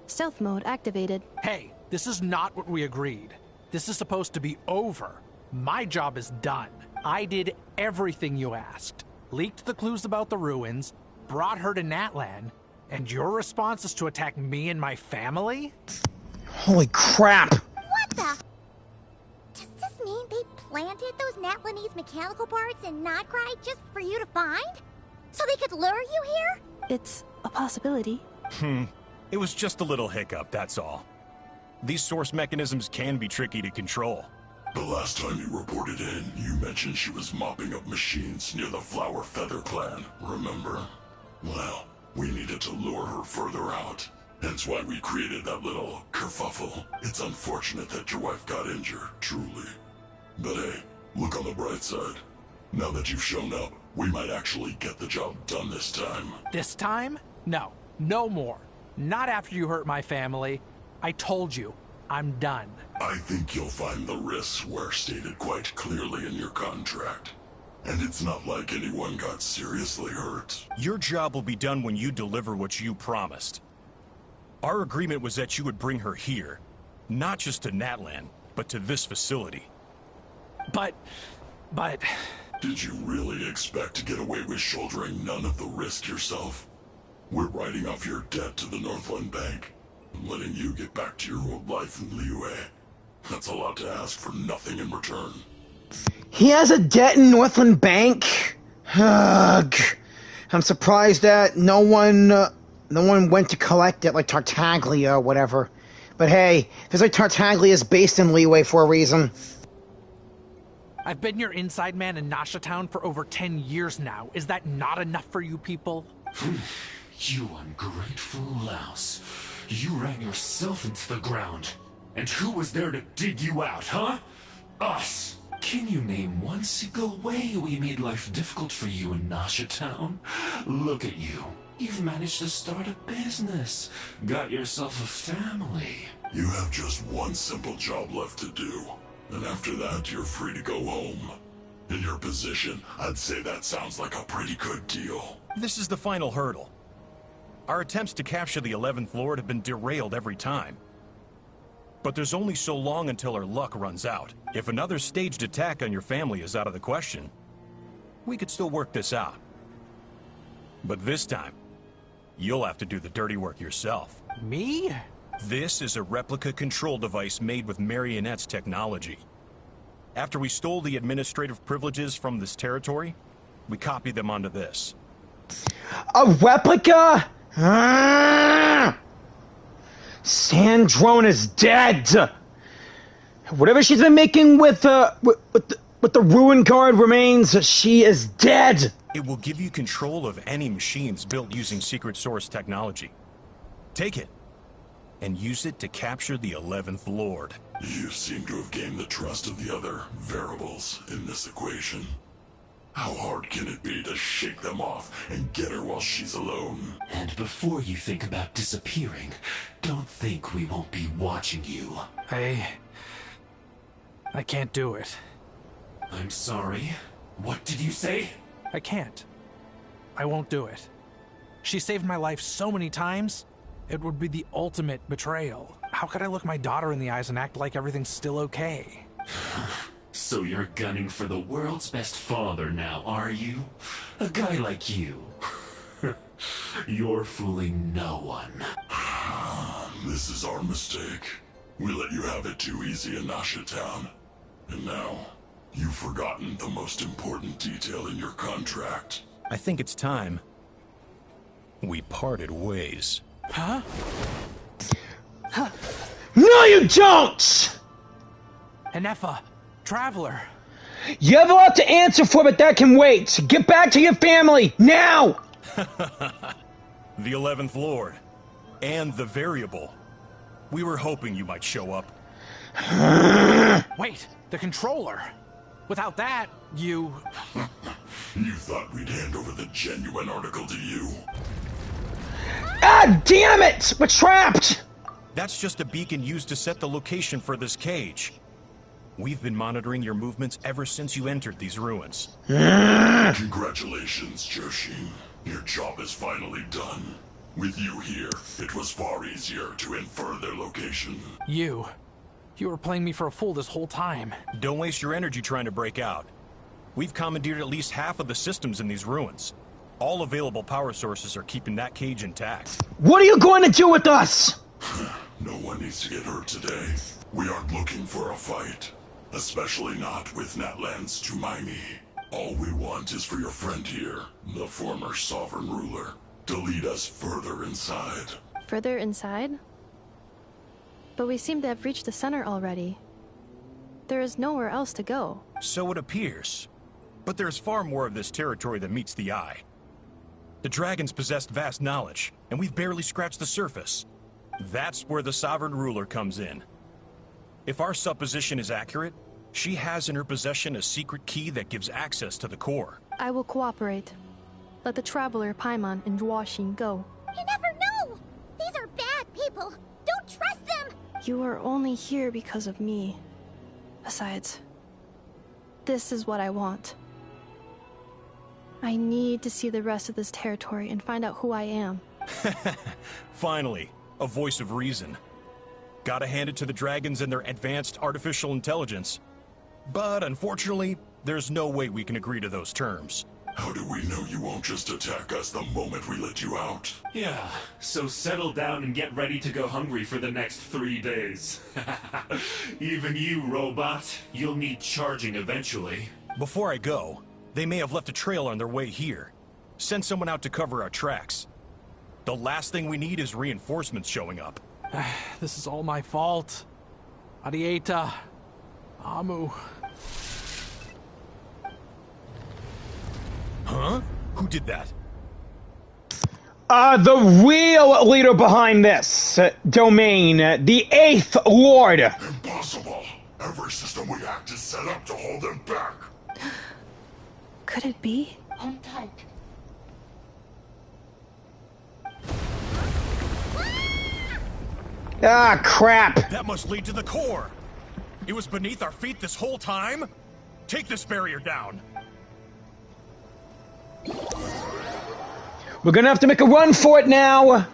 S5: Stealth mode activated.
S10: Hey, this is not what we agreed. This is supposed to be over. My job is done. I did everything you asked. Leaked the clues about the ruins, brought her to Natlan, and your response is to attack me and my family?
S1: Holy crap!
S4: What the? Does this mean they planted those Natlanese mechanical parts in Nod-Krai just for you to find? So they could lure you here?
S5: It's a possibility.
S20: It was just a little hiccup, that's all. These source mechanisms can be tricky to control.
S16: The last time you reported in, you mentioned she was mopping up machines near the Flower Feather clan, remember? Well, we needed to lure her further out. Hence why we created that little kerfuffle. It's unfortunate that your wife got injured, truly. But hey, look on the bright side. Now that you've shown up, we might actually get the job done this time.
S10: This time? No. No more. Not after you hurt my family. I told you, I'm done.
S16: I think you'll find the risks were stated quite clearly in your contract. And it's not like anyone got seriously hurt.
S20: Your job will be done when you deliver what you promised. Our agreement was that you would bring her here. Not just to Natlan, but to this facility.
S10: But...
S16: Did you really expect to get away with shouldering none of the risk yourself? We're writing off your debt to the Northland Bank, and letting you get back to your old life in Liyue. That's a lot to ask for nothing in return.
S1: He has a debt in Northland Bank? Ugh. I'm surprised that no one went to collect it like Tartaglia or whatever. But hey, feels like Tartaglia is based in Liyue for a reason.
S10: I've been your inside man in Nasha Town for over 10 years now. Is that not enough for you people?
S21: You ungrateful louse. You ran yourself into the ground. And who was there to dig you out, huh? Us! Can you name one single way we made life difficult for you in Nasha Town? Look at you. You've managed to start a business. Got yourself a family.
S16: You have just one simple job left to do. And after that, you're free to go home. In your position, I'd say that sounds like a pretty good deal.
S20: This is the final hurdle. Our attempts to capture the 11th Lord have been derailed every time. But there's only so long until our luck runs out. If another staged attack on your family is out of the question, we could still work this out. But this time, you'll have to do the dirty work yourself.
S10: Me?
S20: This is a replica control device made with Marionette's technology. After we stole the administrative privileges from this territory, we copied them onto this.
S1: A replica? Sandrone is dead! Whatever she's been making with the Ruin Guard remains, she is dead!
S20: It will give you control of any machines built using secret source technology. Take it, and use it to capture the 11th Lord.
S16: You seem to have gained the trust of the other variables in this equation. How hard can it be to shake them off and get her while she's alone?
S21: And before you think about disappearing, don't think we won't be watching you.
S10: I can't do it.
S21: I'm sorry. What did you say?
S10: I can't. I won't do it. She saved my life so many times, it would be the ultimate betrayal. How could I look my daughter in the eyes and act like everything's still okay?
S21: So you're gunning for the world's best father now, are you? A guy like you. You're fooling no one.
S16: This is our mistake. We let you have it too easy in Nasha Town. And now, you've forgotten the most important detail in your contract.
S20: I think it's time we parted ways.
S10: Huh?
S1: No, you don't!
S10: Ineffa, Traveler.
S1: You have a lot to answer for, but that can wait. Get back to your family, now!
S20: The 11th Lord. And the Variable. We were hoping you might show up.
S10: Wait, the controller. Without that, you...
S16: You thought we'd hand over the genuine article to you?
S1: Ah, damn it! We're trapped!
S20: That's just a beacon used to set the location for this cage. We've been monitoring your movements ever since you entered these ruins.
S16: Congratulations, Jyran. Your job is finally done. With you here, it was far easier to infer their location.
S10: You were playing me for a fool this whole time.
S20: Don't waste your energy trying to break out. We've commandeered at least half of the systems in these ruins. All available power sources are keeping that cage intact.
S1: What are you going to do with us?
S16: No one needs to get hurt today. We aren't looking for a fight. Especially not with Natlan's Tumaini. All we want is for your friend here, the former sovereign ruler, to lead us further inside.
S5: Further inside? But we seem to have reached the center already. There is nowhere else to go.
S20: So it appears. But there's far more of this territory than meets the eye. The dragons possessed vast knowledge, and we've barely scratched the surface. That's where the sovereign ruler comes in. If our supposition is accurate, she has in her possession a secret key that gives access to the core.
S5: I will cooperate. Let the Traveler, Paimon, and Dwashin go.
S4: You never know! These are bad people! Don't trust them!
S5: You are only here because of me. Besides, this is what I want. I need to see the rest of this territory and find out who I am.
S20: Finally, a voice of reason. Gotta hand it to the dragons and their advanced artificial intelligence. But unfortunately, there's no way we can agree to those terms.
S16: How do we know you won't just attack us the moment we let you out?
S21: Yeah, so settle down and get ready to go hungry for the next 3 days. Even you, robot. You'll need charging eventually.
S20: Before I go, they may have left a trail on their way here. Send someone out to cover our tracks. The last thing we need is reinforcements showing up.
S10: This is all my fault. Adieta. Amu.
S20: Huh? Who did that?
S1: The real leader behind this domain, the 8th Lord.
S16: Impossible. Every system we hacked is set up to hold them back.
S5: Could it be?
S18: Hold tight.
S1: Ah, crap!
S20: That must lead to the core. It was beneath our feet this whole time? Take this barrier down.
S1: We're gonna have to make a run for it now!
S4: That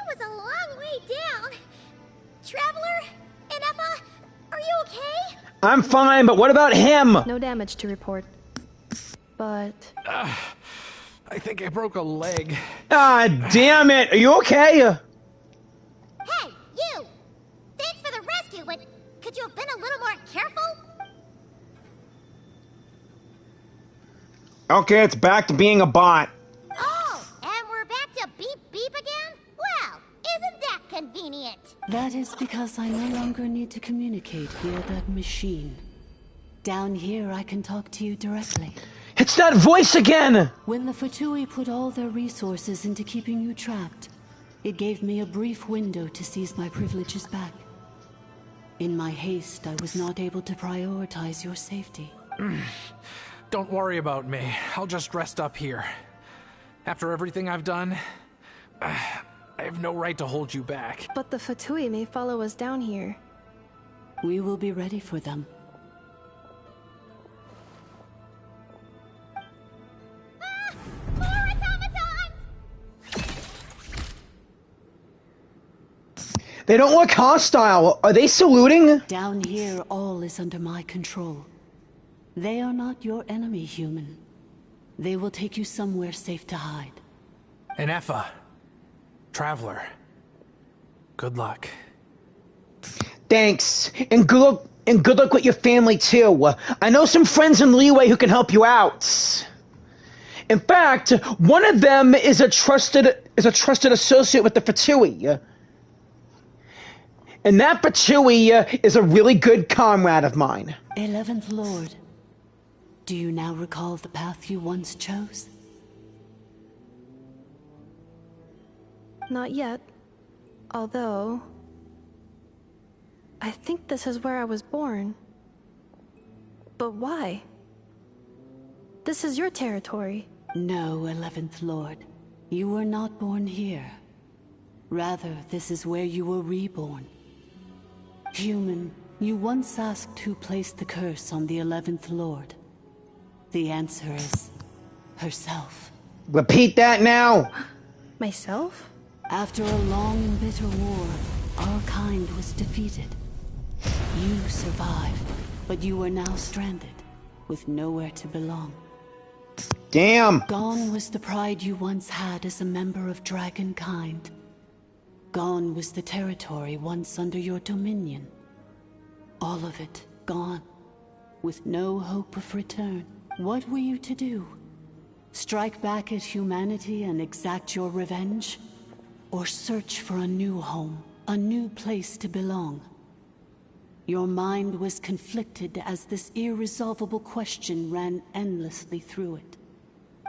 S4: was a long way down. Traveler, Ineffa, are you okay?
S1: I'm fine, but what about him?
S5: No damage to report. But...
S10: I think I broke a leg.
S1: Ah, damn it! Are you okay?
S4: Hey, you! Thanks for the rescue, but could you have been a little more careful?
S1: Okay, it's back to being a bot.
S4: Oh, and we're back to beep beep again? Well, isn't that convenient?
S18: That is because I no longer need to communicate via that machine. Down here, I can talk to you directly.
S1: It's that voice again!
S18: When the Fatui put all their resources into keeping you trapped, it gave me a brief window to seize my privileges back. In my haste, I was not able to prioritize your safety.
S10: Don't worry about me. I'll just rest up here. After everything I've done, I have no right to hold you back.
S5: But the Fatui may follow us down here.
S18: We will be ready for them.
S1: They don't look hostile. Are they saluting?
S18: Down here, all is under my control. They are not your enemy, human. They will take you somewhere safe to hide.
S10: Ineffa. Traveler. Good luck.
S1: Thanks. And good luck with your family too. I know some friends in Leeway who can help you out. In fact, one of them is a trusted associate with the Fatui. And that Fatui is a really good comrade of mine.
S18: 11th Lord, do you now recall the path you once chose?
S5: Not yet. Although... I think this is where I was born. But why? This is your territory.
S18: No, 11th Lord. You were not born here. Rather, this is where you were reborn. Human, you once asked who placed the curse on the 11th Lord. The answer is... herself.
S1: Repeat that now!
S5: Myself?
S18: After a long and bitter war, our kind was defeated. You survived, but you are now stranded, with nowhere to belong.
S1: Damn!
S18: Gone was the pride you once had as a member of Dragonkind. Gone was the territory once under your dominion. All of it gone, with no hope of return. What were you to do? Strike back at humanity and exact your revenge? Or search for a new home, a new place to belong? Your mind was conflicted as this irresolvable question ran endlessly through it.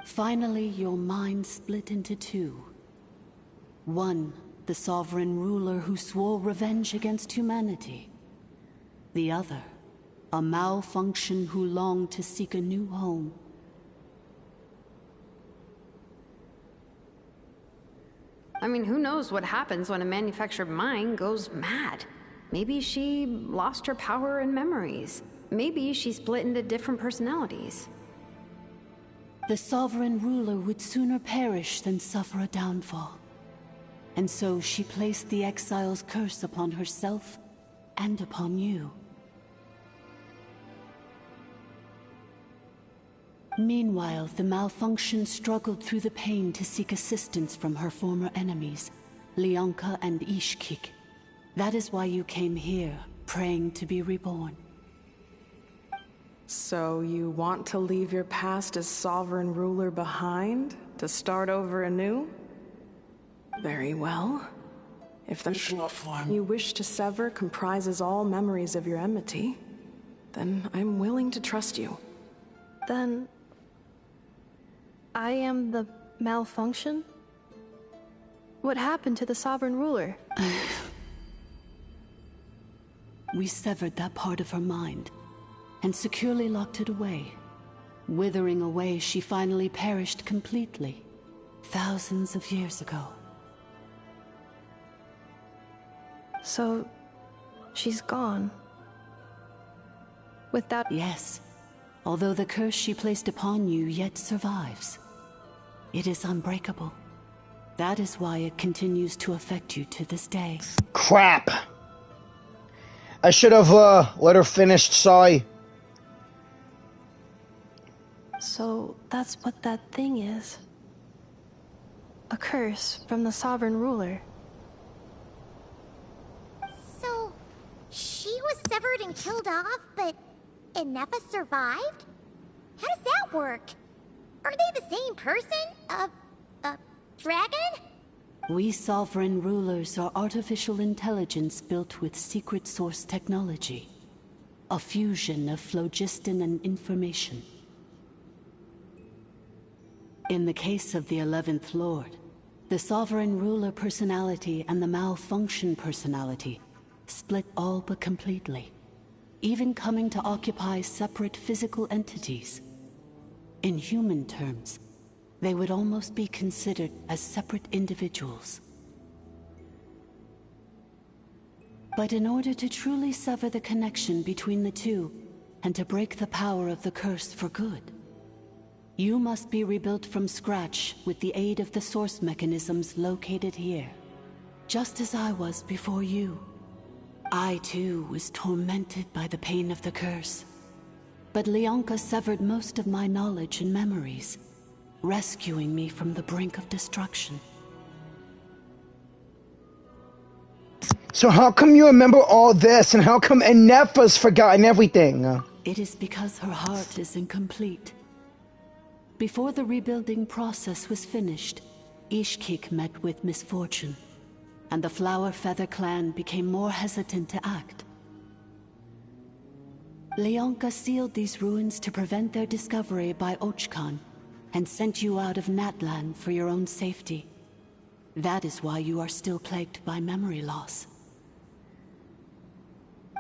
S18: Finally, your mind split into two. One, the sovereign ruler who swore revenge against humanity. The other, a malfunction who longed to seek a new home.
S8: I mean, who knows what happens when a manufactured mind goes mad? Maybe she lost her power and memories. Maybe she split into different personalities.
S18: The sovereign ruler would sooner perish than suffer a downfall. And so she placed the exile's curse upon herself and upon you. Meanwhile, the malfunction struggled through the pain to seek assistance from her former enemies, Lyanka and Ishkik. That is why you came here, praying to be reborn.
S14: So you want to leave your past as sovereign ruler behind, to start over anew? Very well. If the form you wish to sever comprises all memories of your enmity, then I'm willing to trust you.
S5: Then... I am the malfunction? What happened to the sovereign ruler?
S18: We severed that part of her mind, and securely locked it away. Withering away, she finally perished completely. thousands of years ago.
S5: So, she's gone. Without...
S18: Yes, although the curse she placed upon you yet survives. It is unbreakable. That is why it continues to affect you to this day.
S1: Crap! I should have, let her finish, sorry.
S5: So, that's what that thing is. A curse from the sovereign ruler.
S4: So, she was severed and killed off, but Ineffa survived? How does that work? Are they the same person? Dragon?
S18: We sovereign rulers are artificial intelligence built with secret source technology. A fusion of phlogiston and information. In the case of the 11th Lord, the sovereign ruler personality and the malfunction personality split all but completely, even coming to occupy separate physical entities. In human terms, they would almost be considered as separate individuals. But in order to truly sever the connection between the two, and to break the power of the curse for good, you must be rebuilt from scratch with the aid of the source mechanisms located here. Just as I was before you. I too was tormented by the pain of the curse. But Lyanka severed most of my knowledge and memories, rescuing me from the brink of destruction.
S1: So how come you remember all this, and how come Ineffa's forgotten everything?
S18: It is because her heart is incomplete. Before the rebuilding process was finished, Ishkik met with misfortune, and the Flower Feather clan became more hesitant to act. Lyanka sealed these ruins to prevent their discovery by Ochkan, and sent you out of Natlan for your own safety. That is why you are still plagued by memory loss.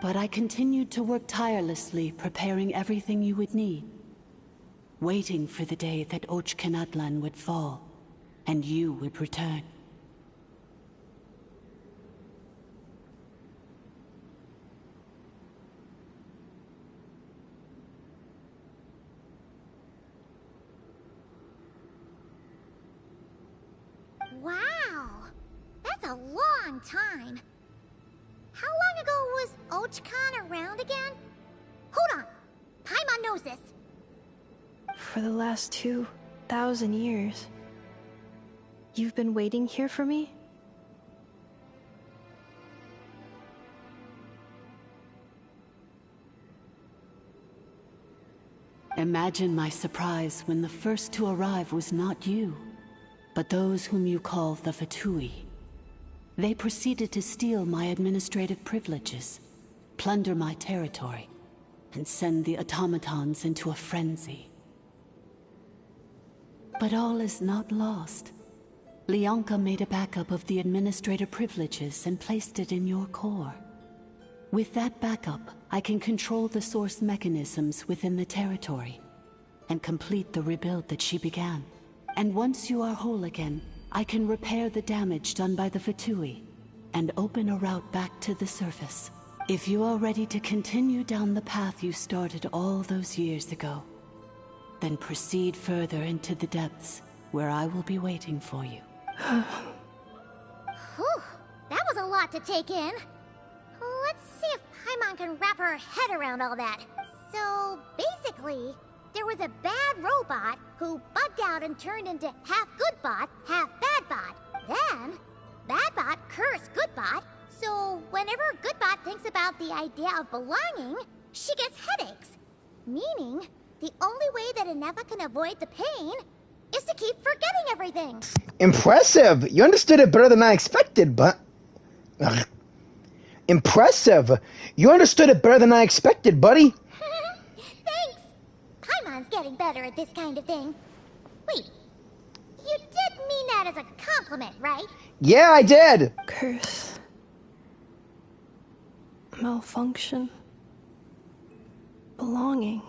S18: But I continued to work tirelessly, preparing everything you would need, waiting for the day that Natlan would fall, and you would return.
S4: Wow! That's a long time. How long ago was Ochkan around again? Hold on! Paimon knows this.
S5: For the last 2,000 years. You've been waiting here for me?
S18: Imagine my surprise when the first to arrive was not you, but those whom you call the Fatui. They proceeded to steal my administrative privileges, plunder my territory, and send the automatons into a frenzy. But all is not lost. Lyanka made a backup of the administrator privileges and placed it in your core. With that backup, I can control the source mechanisms within the territory and complete the rebuild that she began. And once you are whole again, I can repair the damage done by the Fatui and open a route back to the surface. If you are ready to continue down the path you started all those years ago, then proceed further into the depths, where I will be waiting for you.
S4: Whew, that was a lot to take in. Let's see if Paimon can wrap her head around all that. So, basically, there was a bad robot who bugged out and turned into half good bot, half bad bot. Then, bad bot cursed good bot, so whenever good bot thinks about the idea of belonging, she gets headaches. Meaning, the only way that Ineffa can avoid the pain is to keep forgetting everything.
S1: Impressive! You understood it better than I expected, but... Ugh. Impressive! You understood it better than I expected, buddy.
S4: Thanks! Paimon's getting better at this kind of thing. Wait, you did mean that as a compliment, right?
S1: Yeah, I did!
S5: Curse. Malfunction. Belonging.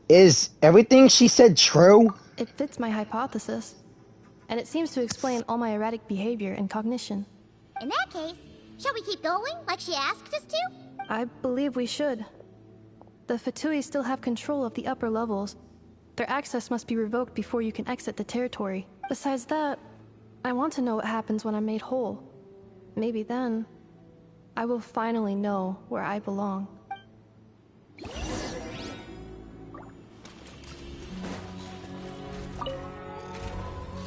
S1: Is everything she said true?
S5: It fits my hypothesis. and it seems to explain all my erratic behavior and cognition.
S4: In that case, shall we keep going, like she asked us to?
S5: I believe we should. The Fatui still have control of the upper levels. Their access must be revoked before you can exit the territory. Besides that, I want to know what happens when I'm made whole. Maybe then, I will finally know where I belong.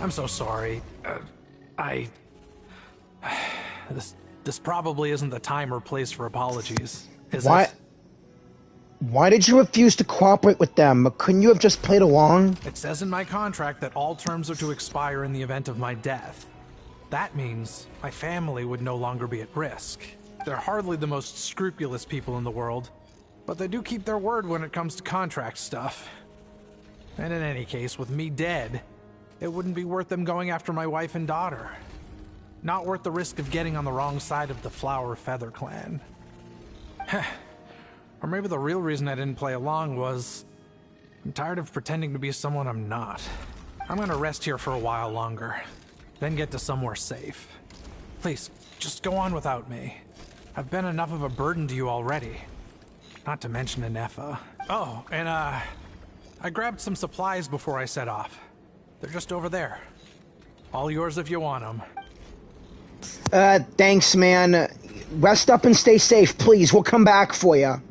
S10: I'm so sorry. This probably isn't the time or place for apologies, is it?
S1: Why did you refuse to cooperate with them? Couldn't you have just played along?
S10: It says in my contract that all terms are to expire in the event of my death. That means my family would no longer be at risk. They're hardly the most scrupulous people in the world, but they do keep their word when it comes to contract stuff. And in any case, with me dead, it wouldn't be worth them going after my wife and daughter. Not worth the risk of getting on the wrong side of the Flower Feather clan. Or maybe the real reason I didn't play along was I'm tired of pretending to be someone I'm not. I'm gonna rest here for a while longer, then get to somewhere safe. Please, just go on without me. I've been enough of a burden to you already. Not to mention Ineffa. Oh, and I grabbed some supplies before I set off. They're just over there. All yours if you want them.
S1: Thanks, man. Rest up and stay safe, please. We'll come back for you.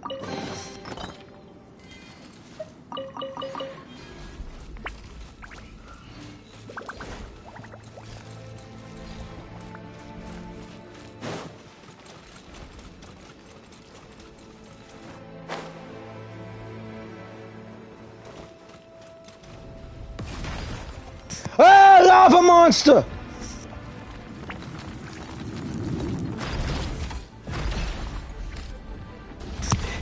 S1: Ah, lava monster!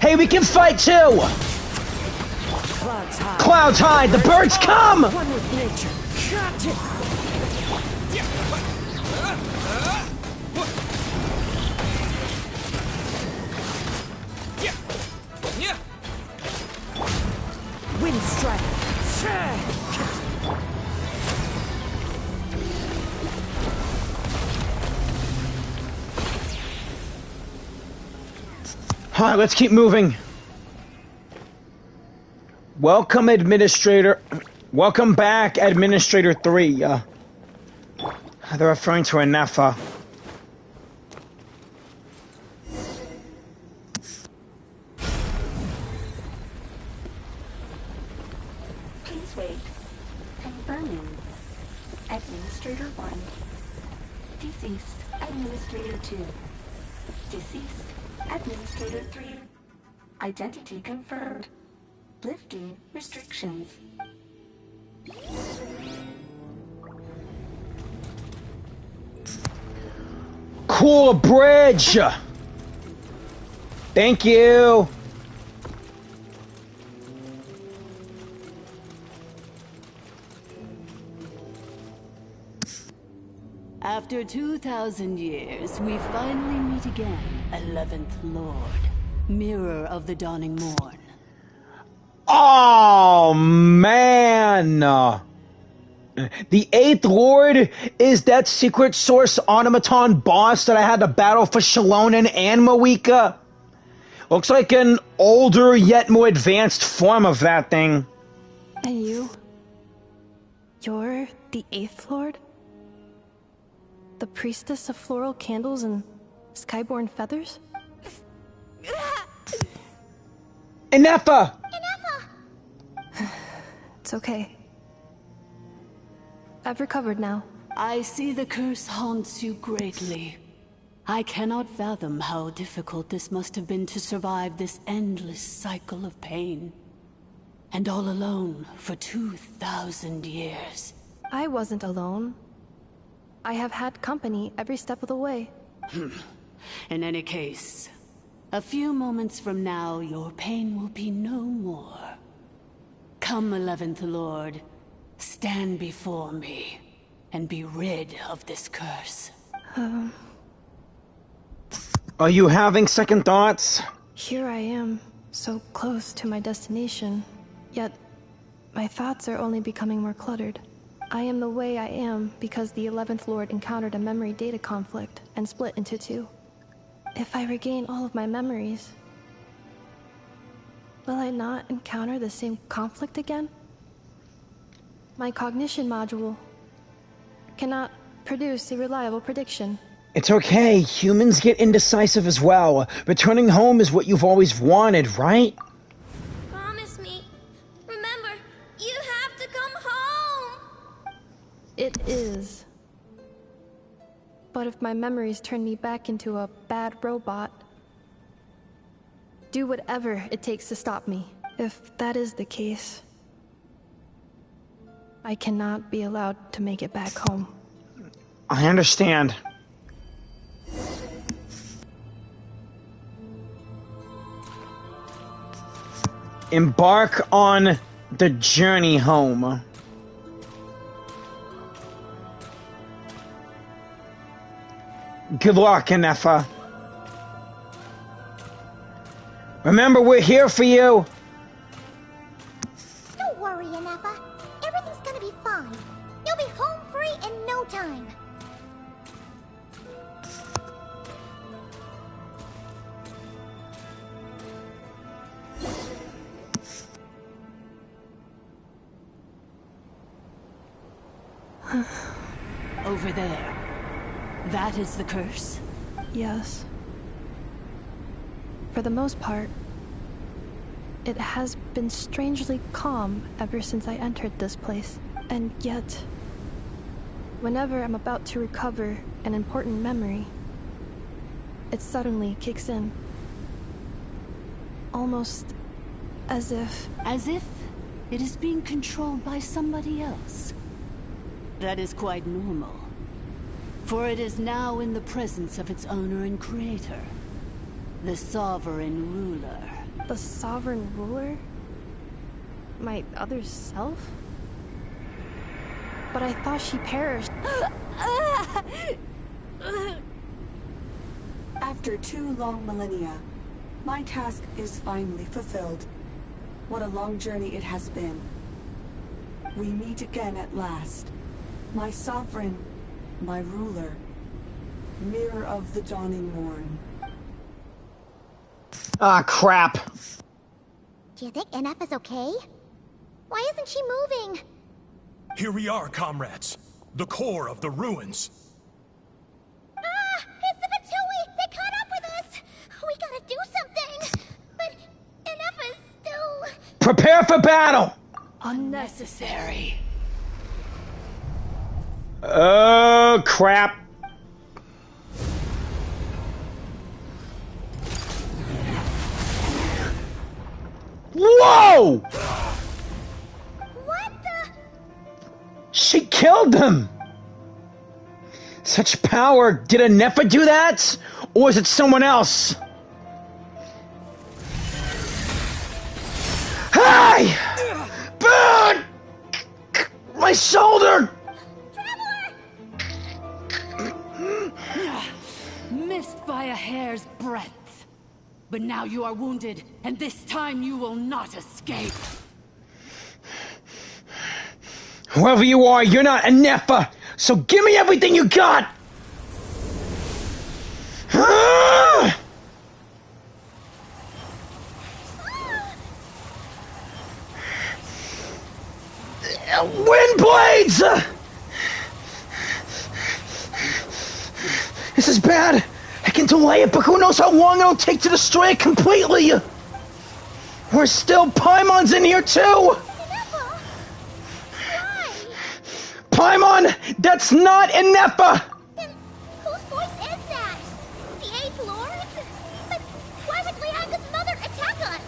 S1: Hey, we can fight too! Clouds hide, the birds come!
S2: One with nature. Wind strike.
S1: Alright, let's keep moving. Welcome, Administrator. Welcome back, Administrator 3. They're referring to Ineffa.
S9: Please wait. Confirming. Administrator 1. Deceased. Administrator 2. Deceased. Administrator 3. Identity confirmed. Lifting restrictions.
S1: Cool bridge! Thank you!
S2: After 2,000 years, we finally meet again, 11th Lord, Mirror of the Dawning Morn.
S1: Oh, man! The 8th Lord is that secret source automaton boss that I had to battle for Shalonen and Moika. Looks like an older yet more advanced form of that thing.
S5: And you? You're the 8th Lord? The priestess of floral candles and skyborn feathers?
S1: Ineffa!
S5: It's okay. I've recovered now.
S2: I see the curse haunts you greatly. I cannot fathom how difficult this must have been to survive this endless cycle of pain. And all alone for 2,000 years.
S5: I wasn't alone. I have had company every step of the way.
S2: In any case, a few moments from now, your pain will be no more. Come, 11th Lord, stand before me, and be rid of this curse.
S1: Are you having second thoughts?
S5: Here I am, so close to my destination, yet my thoughts are only becoming more cluttered. I am the way I am because the 11th Lord encountered a memory data conflict and split into two. If I regain all of my memories, will I not encounter the same conflict again? My cognition module cannot produce a reliable prediction.
S1: It's okay. Humans get indecisive as well. Returning home is what you've always wanted, right?
S4: Promise me. Remember, you have to come home.
S5: It is. But if my memories turn me back into a bad robot, do whatever it takes to stop me. If that is the case, I cannot be allowed to make it back home.
S1: I understand. Embark on the journey home. Good luck, Ineffa. Remember, we're here for you.
S4: Don't worry, Ineffa. Everything's gonna be fine. You'll be home free in no time.
S2: Over there. That is the curse?
S5: Yes. For the most part, it has been strangely calm ever since I entered this place. And yet, whenever I'm about to recover an important memory, it suddenly kicks in. Almost as if...
S2: As if it is being controlled by somebody else. That is quite normal. For it is now in the presence of its owner and creator, the Sovereign Ruler.
S5: The Sovereign Ruler? My other self? But I thought she perished.
S9: After 2 long millennia, my task is finally fulfilled. What a long journey it has been. We meet again at last. My sovereign, my ruler, mirror of the dawning morn.
S1: Ah, crap.
S4: Do you think Ineffa's okay? Why isn't she moving?
S20: Here we are, comrades. The core of the ruins.
S4: Ah! It's the Fatui! They caught up with us! We gotta do something! But Ineffa's still...
S1: Prepare for battle!
S2: Unnecessary.
S1: Oh, crap. Whoa!
S4: What the...
S1: She killed him! Such power. Did Ineffa do that? Or was it someone else? Hey! Burn! My shoulder!
S2: Missed by a hair's breadth. But now you are wounded, and this time you will not escape.
S1: Whoever you are, you're not Ineffa, so give me everything you got! Wind blades! This is bad. I can delay it, but who knows how long it'll take to destroy it completely. We're still Paimon's in here too. Paimon, that's not Ineffa.
S4: Then whose voice is that? The 8th Lord? But why would Leonka's mother attack us?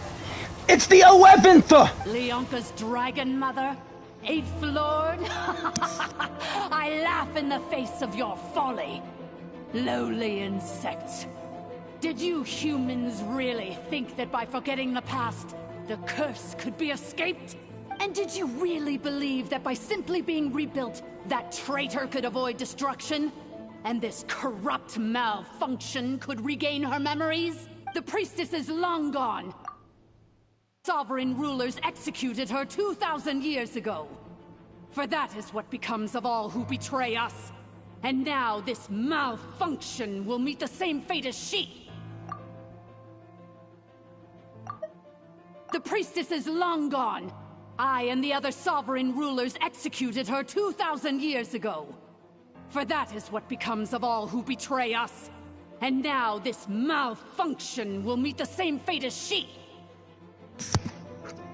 S1: It's the 11th.
S2: Leonka's dragon mother? 8th Lord? I laugh in the face of your folly. Lowly insects. Did you humans really think that by forgetting the past, the curse could be escaped? And did you really believe that by simply being rebuilt, that traitor could avoid destruction? And this corrupt malfunction could regain her memories? The priestess is long gone. Sovereign rulers executed her 2,000 years ago. For that is what becomes of all who betray us. And now this malfunction will meet the same fate as she. The priestess is long gone. I and the other sovereign rulers executed her 2,000 years ago. For that is what becomes of all who betray us. And now this malfunction will meet the same fate as she.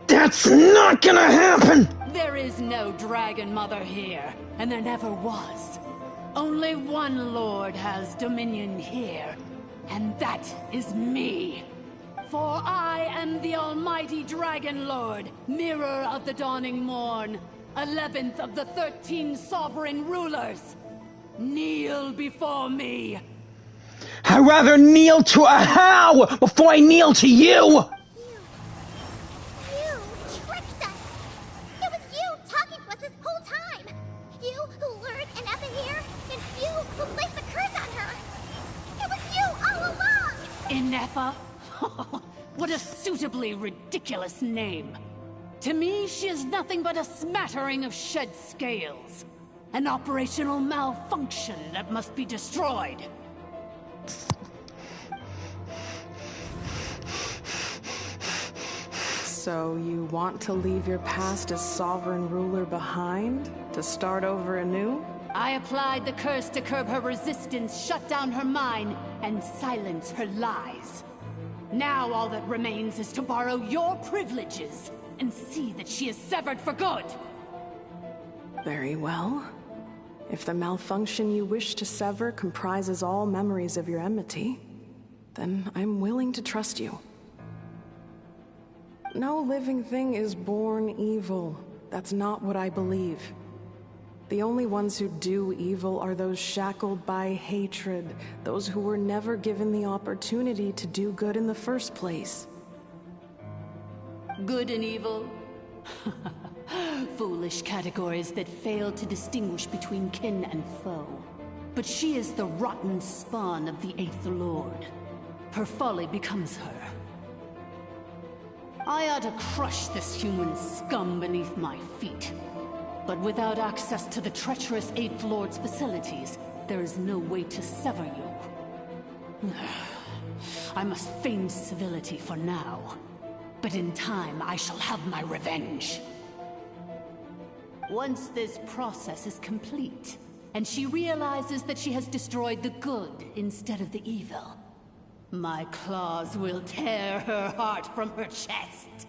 S1: That's not gonna happen!
S2: There is no Dragon Mother here, and there never was. Only one Lord has dominion here, and that is me. For I am the almighty Dragon Lord, Mirror of the Dawning Morn, 11th of the 13 sovereign rulers. Kneel before me.
S1: I'd rather kneel to a how before I kneel to you!
S4: You tricked us! It was you talking to us this whole time! You who lured Ineffa here, and you who placed the curse on her! It was you all along!
S2: Ineffa? What a suitably ridiculous name. To me, she is nothing but a smattering of shed scales. An operational malfunction that must be destroyed.
S14: So you want to leave your past as sovereign ruler behind? To start over anew?
S2: I applied the curse to curb her resistance, shut down her mind, and silence her lies. Now all that remains is to borrow your privileges and see that she is severed for good.
S14: Very well. If the malfunction you wish to sever comprises all memories of your enmity, then I'm willing to trust you. No living thing is born evil. That's not what I believe. The only ones who do evil are those shackled by hatred, those who were never given the opportunity to do good in the first place.
S2: Good and evil? Foolish categories that fail to distinguish between kin and foe. But she is the rotten spawn of the Eighth Lord. Her folly becomes her. I ought to crush this human scum beneath my feet. But without access to the treacherous Eighth Lord's facilities, there is no way to sever you. I must feign civility for now. But in time, I shall have my revenge. Once this process is complete, and she realizes that she has destroyed the good instead of the evil, my claws will tear her heart from her chest.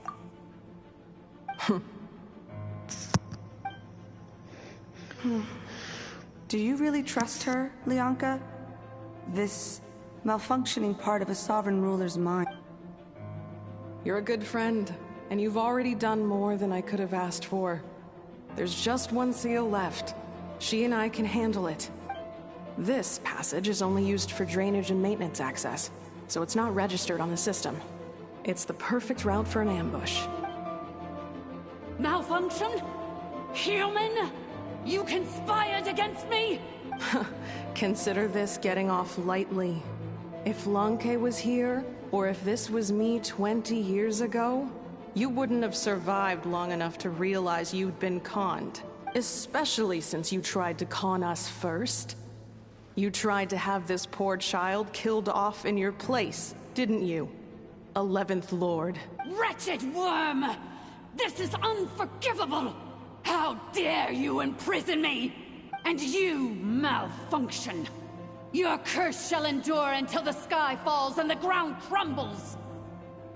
S9: Do you really trust her, Lyanka? This malfunctioning part of a sovereign ruler's mind.
S14: You're a good friend, and you've already done more than I could have asked for. There's just one seal left. She and I can handle it. This passage is only used for drainage and maintenance access, so it's not registered on the system. It's the perfect route for an ambush.
S2: Malfunction? Human? You conspired against me?
S14: Consider this getting off lightly. If Lanke was here, or if this was me 20 years ago, you wouldn't have survived long enough to realize you'd been conned. Especially since you tried to con us first. You tried to have this poor child killed off in your place, didn't you? 11th Lord.
S2: Wretched worm! This is unforgivable! How dare you imprison me! And you, malfunction! Your curse shall endure until the sky falls and the ground crumbles!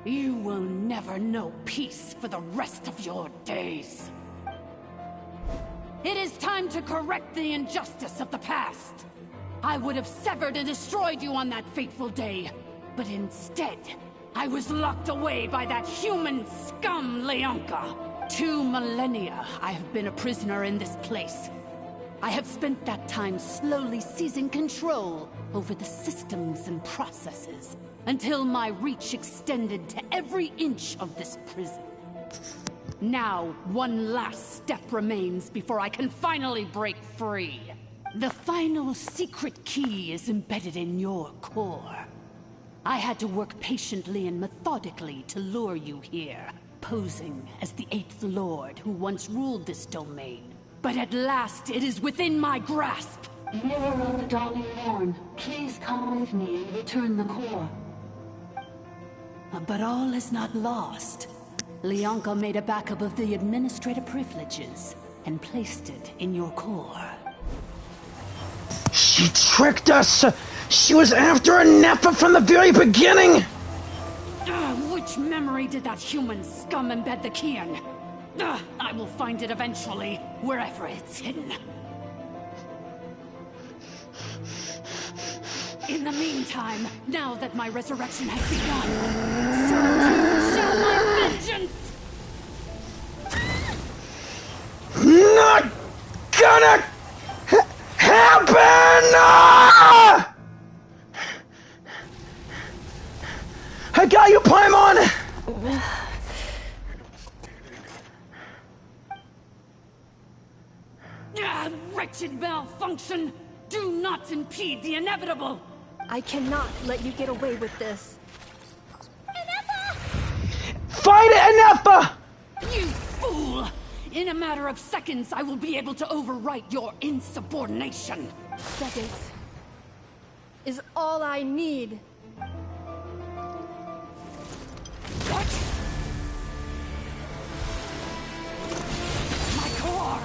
S2: You will never know peace for the rest of your days. It is time to correct the injustice of the past. I would have severed and destroyed you on that fateful day, but instead, I was locked away by that human scum, Lyanka. 2 millennia I have been a prisoner in this place. I have spent that time slowly seizing control over the systems and processes, until my reach extended to every inch of this prison. Now, one last step remains before I can finally break free. The final secret key is embedded in your core. I had to work patiently and methodically to lure you here, posing as the Eighth Lord who once ruled this domain. but at last it is within my grasp.
S18: Mirror of the Dawning Morn, please come with me and return the core.
S2: But all is not lost. Lyanka made a backup of the administrator privileges and placed it in your core.
S1: She tricked us! She was after Ineffa from the very beginning!
S2: Which memory did that human scum embed the key in? I will find it eventually, wherever it's hidden. In the meantime, now that my resurrection has begun, so too shall my vengeance!
S1: Not gonna happen! Ah! I got you, Paimon!
S2: Wretched malfunction! Do not impede the inevitable!
S5: I cannot let you get away with this.
S1: Fight it, Ineffa!
S2: You fool! In a matter of seconds, I will be able to overwrite your insubordination.
S5: Seconds is all I need.
S2: What? My core!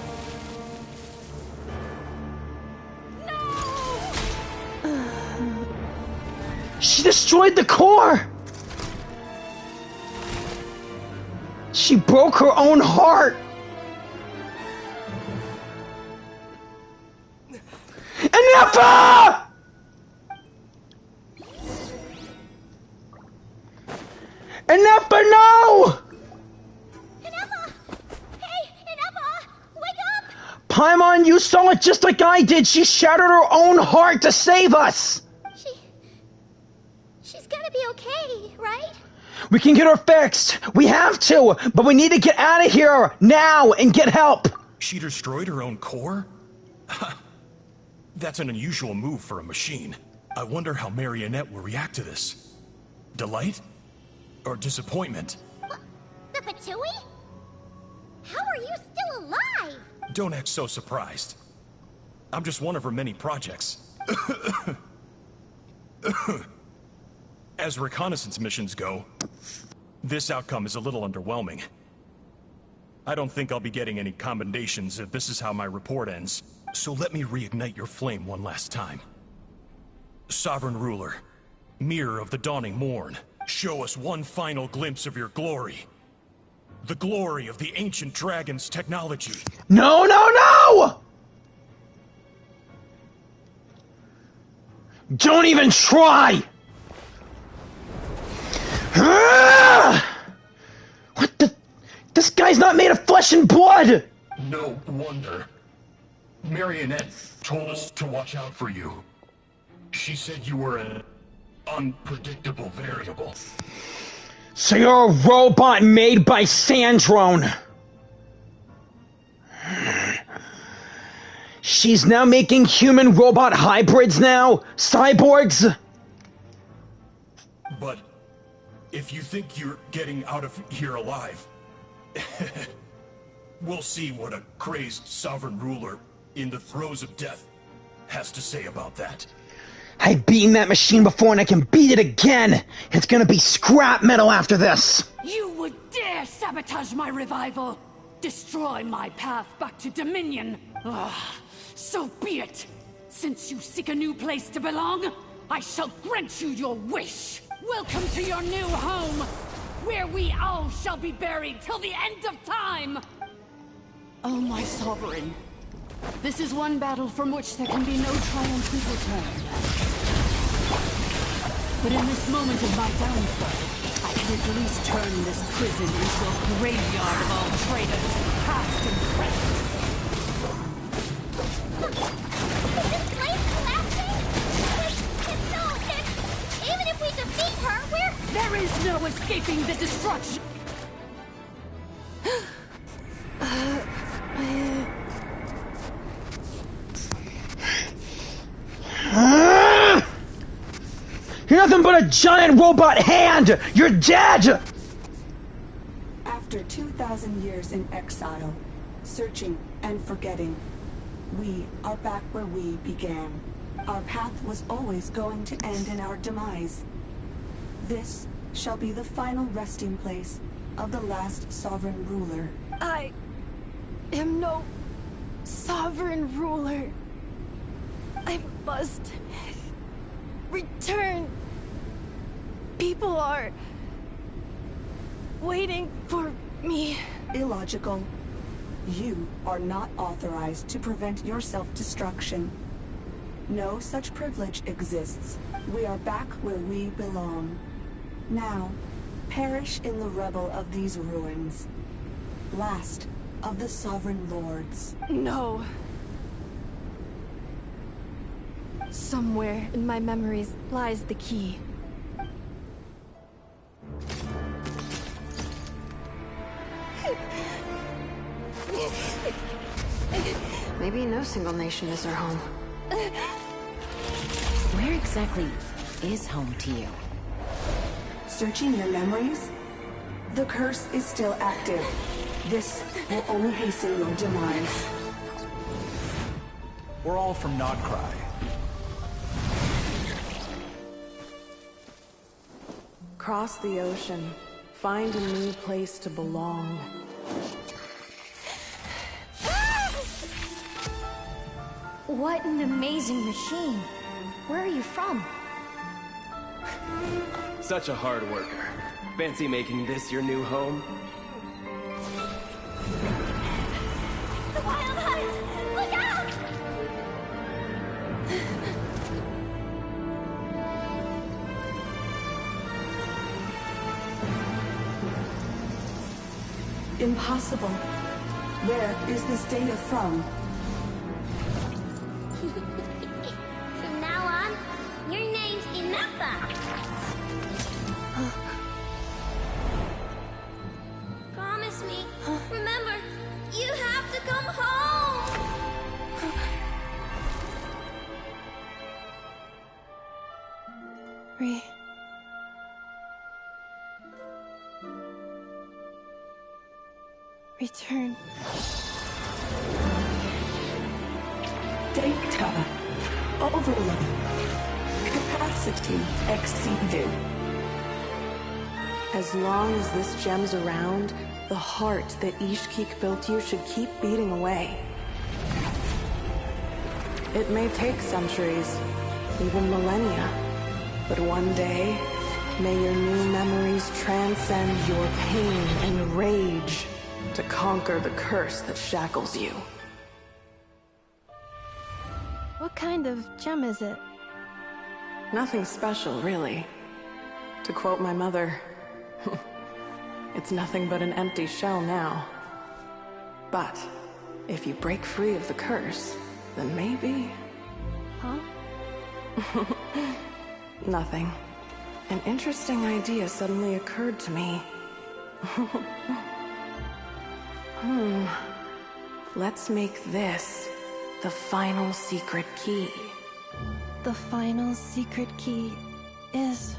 S1: She destroyed the core! She broke her own heart! Ineffa! Ineffa, no!
S4: Ineffa! Hey, Ineffa! Wake up!
S1: Paimon, you saw it just like I did! She shattered her own heart to save us!
S4: She's gonna be okay, right?
S1: We can get her fixed! We have to! But we need to get out of here! Now! And get help!
S20: She destroyed her own core? That's an unusual move for a machine. I wonder how Marionette will react to this. Delight? Or disappointment?
S4: The Patui? How are you still alive?
S20: Don't act so surprised. I'm just one of her many projects. As reconnaissance missions go, this outcome is a little underwhelming. I don't think I'll be getting any commendations if this is how my report ends. So let me reignite your flame one last time. Sovereign Ruler, Mirror of the Dawning Morn, show us one final glimpse of your glory. The glory of the ancient dragon's technology.
S1: No, no, no! Don't even try! What the? This guy's not made of flesh and blood!
S21: No wonder. Marionette told us to watch out for you. She said you were an unpredictable variable.
S1: So you're a robot made by Sandrone. She's now making human-robot hybrids now? Cyborgs?
S20: But if you think you're getting out of here alive, we'll see what a crazed sovereign ruler in the throes of death has to say about that.
S1: I've beaten that machine before and I can beat it again! It's gonna be scrap metal after this!
S2: You would dare sabotage my revival! Destroy my path back to Dominion! So be it! Since you seek a new place to belong, I shall grant you your wish! Welcome to your new home, where we all shall be buried till the end of time! Oh, my sovereign. This is one battle from which there can be no triumphant return. But in this moment of my downfall, I can at least turn this prison into a graveyard of all traitors, past and present.
S4: Is this place collapsing? Even if we defeat her,
S2: There is no escaping the destruction!
S1: You're nothing but a giant robot hand! You're dead!
S9: After 2,000 years in exile, searching and forgetting. We are back where we began. Our path was always going to end in our demise. This shall be the final resting place of the last sovereign ruler.
S5: I am no sovereign ruler. I must return. People are waiting for me.
S9: Illogical. You are not authorized to prevent your self-destruction. No such privilege exists. We are back where we belong. Now, perish in the rubble of these ruins. Last of the sovereign lords.
S5: No. Somewhere in my memories lies the key.
S8: Maybe no single nation is our home.
S3: Where exactly is home to you?
S9: Searching your memories? The curse is still active. This will only hasten your demise.
S10: We're all from Nod-Krai.
S14: Cross the ocean. Find a new place to belong.
S4: What an amazing machine. Where are you from?
S11: Such a hard worker. Fancy making this your new home?
S4: The Wild Hunt! Look out!
S9: Impossible. Where is this data from?
S4: From now on, your name's Ineffa. Promise me. Remember, you have to come home.
S5: Return.
S9: Data overload. Capacity exceeded.
S14: As long as this gem's around, the heart that Ishkik built you should keep beating away. It may take centuries, even millennia, but one day, may your new memories transcend your pain and rage to conquer the curse that shackles you.
S5: What kind of gem is it?
S14: Nothing special, really. To quote my mother, it's nothing but an empty shell now. But if you break free of the curse, then maybe...
S5: Huh?
S14: Nothing. An interesting idea suddenly occurred to me. Let's make this the final secret key.
S5: The final secret key is...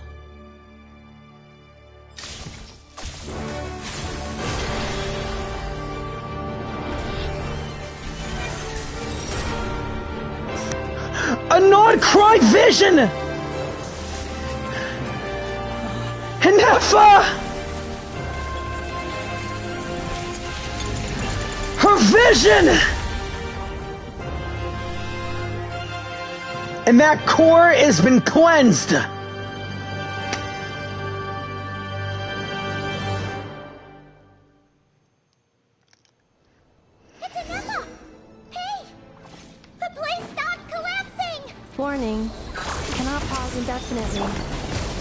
S1: a Nod-Krai vision! Ineffa! Her vision! And that core has been cleansed.
S4: It's Ineffa! Hey! The place stopped collapsing!
S5: Warning. Cannot pause indefinitely.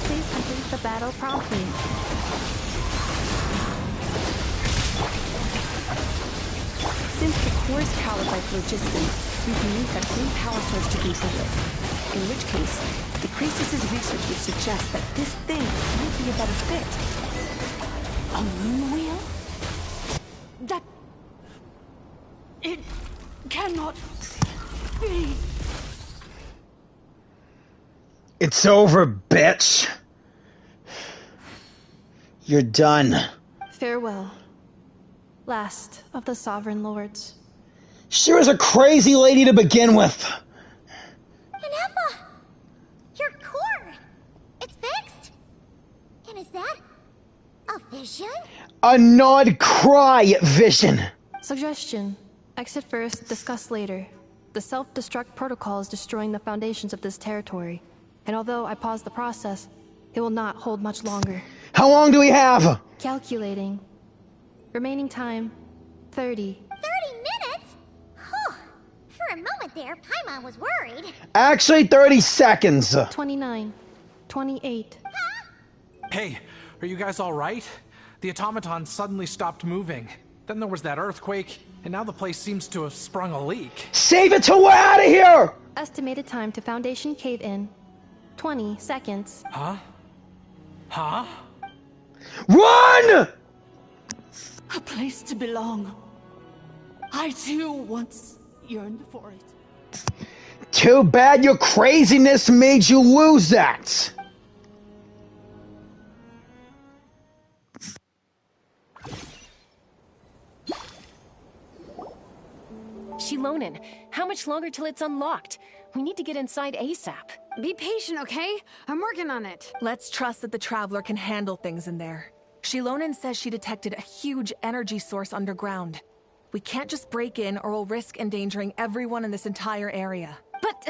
S5: Please complete the battle promptly.
S12: Since the core is powered by phlogiston, we can use that same power source to control it. In which case, the Priestess's research would suggest that this thing might be a better fit. A moon wheel? That... It cannot be.
S1: It's over, bitch. You're done.
S5: Farewell. last of the Sovereign Lords.
S1: She was a crazy lady to begin with.
S4: Ineffa! Your core! It's fixed? And is that a vision?
S1: A Nod-Krai vision.
S5: Suggestion. Exit first, discuss later. The self-destruct protocol is destroying the foundations of this territory. And although I paused the process, it will not hold much longer.
S1: How long do we have?
S5: Calculating. Remaining time, 30.
S4: 30 minutes? Whew. For a moment there, Paimon was worried.
S1: Actually, 30 seconds.
S5: 29. 28.
S10: Hey, are you guys all right? The automaton suddenly stopped moving. Then there was that earthquake, and now the place seems to have sprung a leak.
S1: Save it till we're out of here!
S5: Estimated time to Foundation cave-in, 20 seconds.
S10: Huh? Huh?
S1: Run!
S2: A place to belong. I too once yearned for it.
S1: Too bad your craziness made you lose that.
S3: Shilonen, how much longer till it's unlocked? We need to get inside ASAP.
S8: Be patient, okay? I'm working on it.
S7: Let's trust that the Traveler can handle things in there. Shilonen says she detected a huge energy source underground. We can't just break in or we'll risk endangering everyone in this entire area.
S3: But...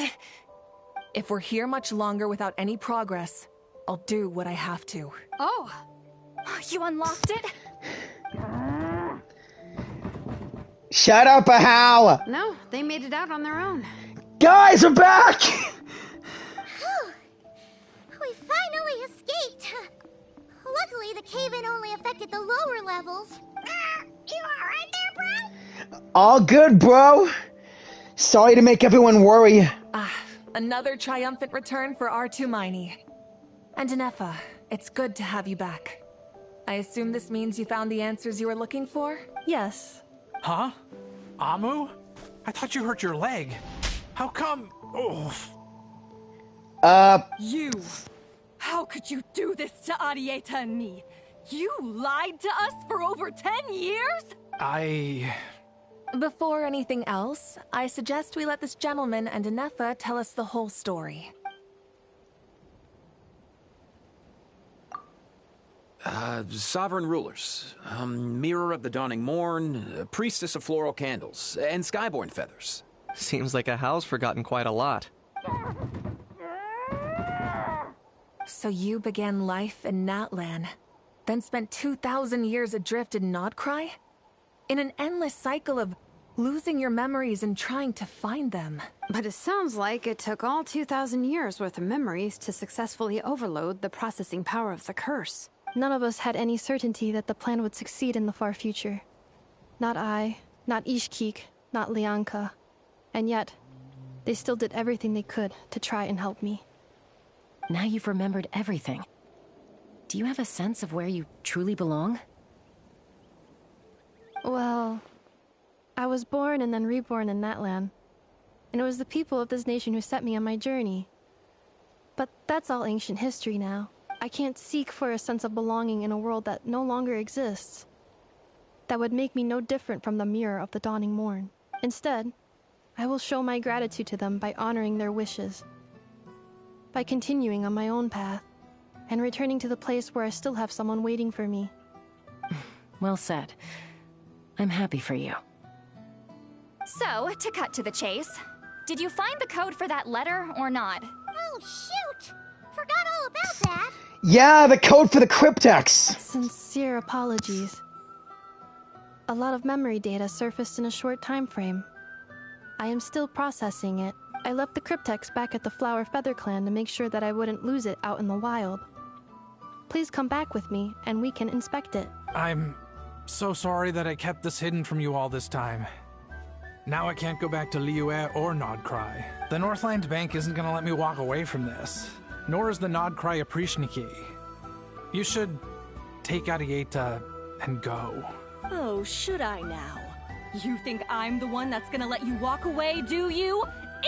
S7: if we're here much longer without any progress, I'll do what I have to.
S3: Oh! You unlocked it?
S1: Shut up, Ahau!
S8: No, they made it out on their own.
S1: Guys, we're back!
S4: We finally escaped. Luckily, the cave-in only affected the lower levels. You alright there, bro?
S1: All good, bro. Sorry to make everyone worry.
S7: Another triumphant return for R2 Miney. And Ineffa, it's good to have you back. I assume this means you found the answers you were looking for?
S5: Yes.
S10: Huh? Amu? I thought you hurt your leg. How come? Oh.
S7: You! How could you do this to Arieta and me? You lied to us for over 10 years? Before anything else, I suggest we let this gentleman and Ineffa tell us the whole story.
S6: Sovereign rulers, Mirror of the Dawning Morn, Priestess of Floral Candles, and Skyborn Feathers.
S22: Seems like Ahau's forgotten quite a lot.
S7: So you began life in Natlan, then spent 2,000 years adrift in Nod-Krai? In an endless cycle of losing your memories and trying to find them.
S8: But it sounds like it took all 2,000 years worth of memories to successfully overload the processing power of the curse.
S5: None of us had any certainty that the plan would succeed in the far future. Not I, not Ishkik, not Lianka. And yet, they still did everything they could to try and help me.
S3: Now you've remembered everything. Do you have a sense of where you truly belong?
S5: Well, I was born and then reborn in Natlan. And it was the people of this nation who set me on my journey. But that's all ancient history now. I can't seek for a sense of belonging in a world that no longer exists. That would make me no different from the Mirror of the Dawning Morn. Instead, I will show my gratitude to them by honoring their wishes. By continuing on my own path, and returning to the place where I still have someone waiting for me.
S3: Well said. I'm happy for you.
S15: So, to cut to the chase, did you find the code for that letter or not?
S4: Oh, shoot! Forgot all about that.
S1: Yeah, the code for the cryptex.
S5: Sincere apologies. A lot of memory data surfaced in a short time frame. I am still processing it. I left the cryptex back at the Flower Feather Clan to make sure that I wouldn't lose it out in the wild. Please come back with me, and we can inspect it.
S10: I'm so sorry that I kept this hidden from you all this time. Now I can't go back to Liyue or Nod-Krai. The Northland Bank isn't gonna let me walk away from this. Nor is the Nod-Krai Aprishniki. You should take Arieta and go.
S7: Oh, should I now? You think I'm the one that's gonna let you walk away, do you?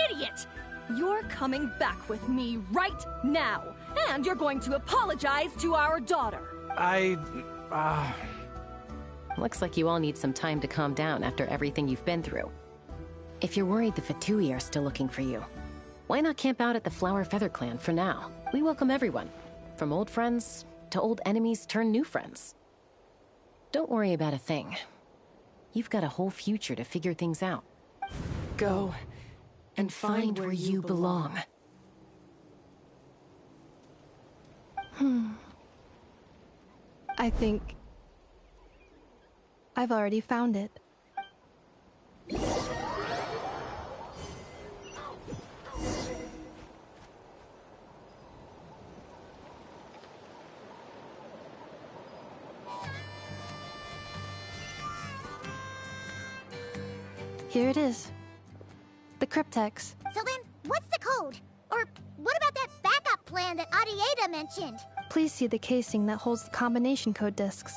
S7: Idiot! You're coming back with me right now, and you're going to apologize to our daughter.
S3: Looks like you all need some time to calm down after everything you've been through. If you're worried the Fatui are still looking for you, why not camp out at the Flower Feather Clan for now? We welcome everyone, from old friends to old enemies turned new friends. Don't worry about a thing. You've got a whole future to figure things out. Go and find where you belong.
S5: I think I've already found it. Here it is. The cryptex.
S4: So then, what's the code? Or what about that backup plan that Arieta mentioned?
S5: Please see the casing that holds the combination code discs.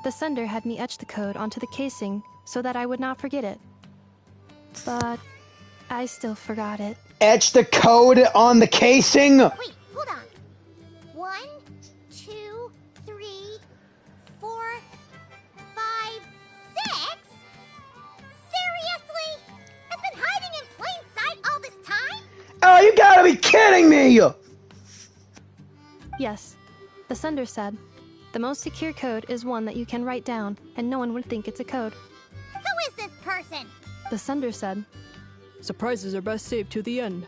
S5: The sender had me etch the code onto the casing so that I would not forget it. But I still forgot it.
S1: Etch the code on the casing?
S4: Wait, hold on. 1, 2, 3, 4, 5, 6? Seriously? It's been hiding in plain sight all this time?
S1: Oh, you gotta be kidding me!
S5: Yes. The sender said, the most secure code is one that you can write down, and no one would think it's a code.
S4: Who is this person?
S5: The sender said, surprises are best saved to the end.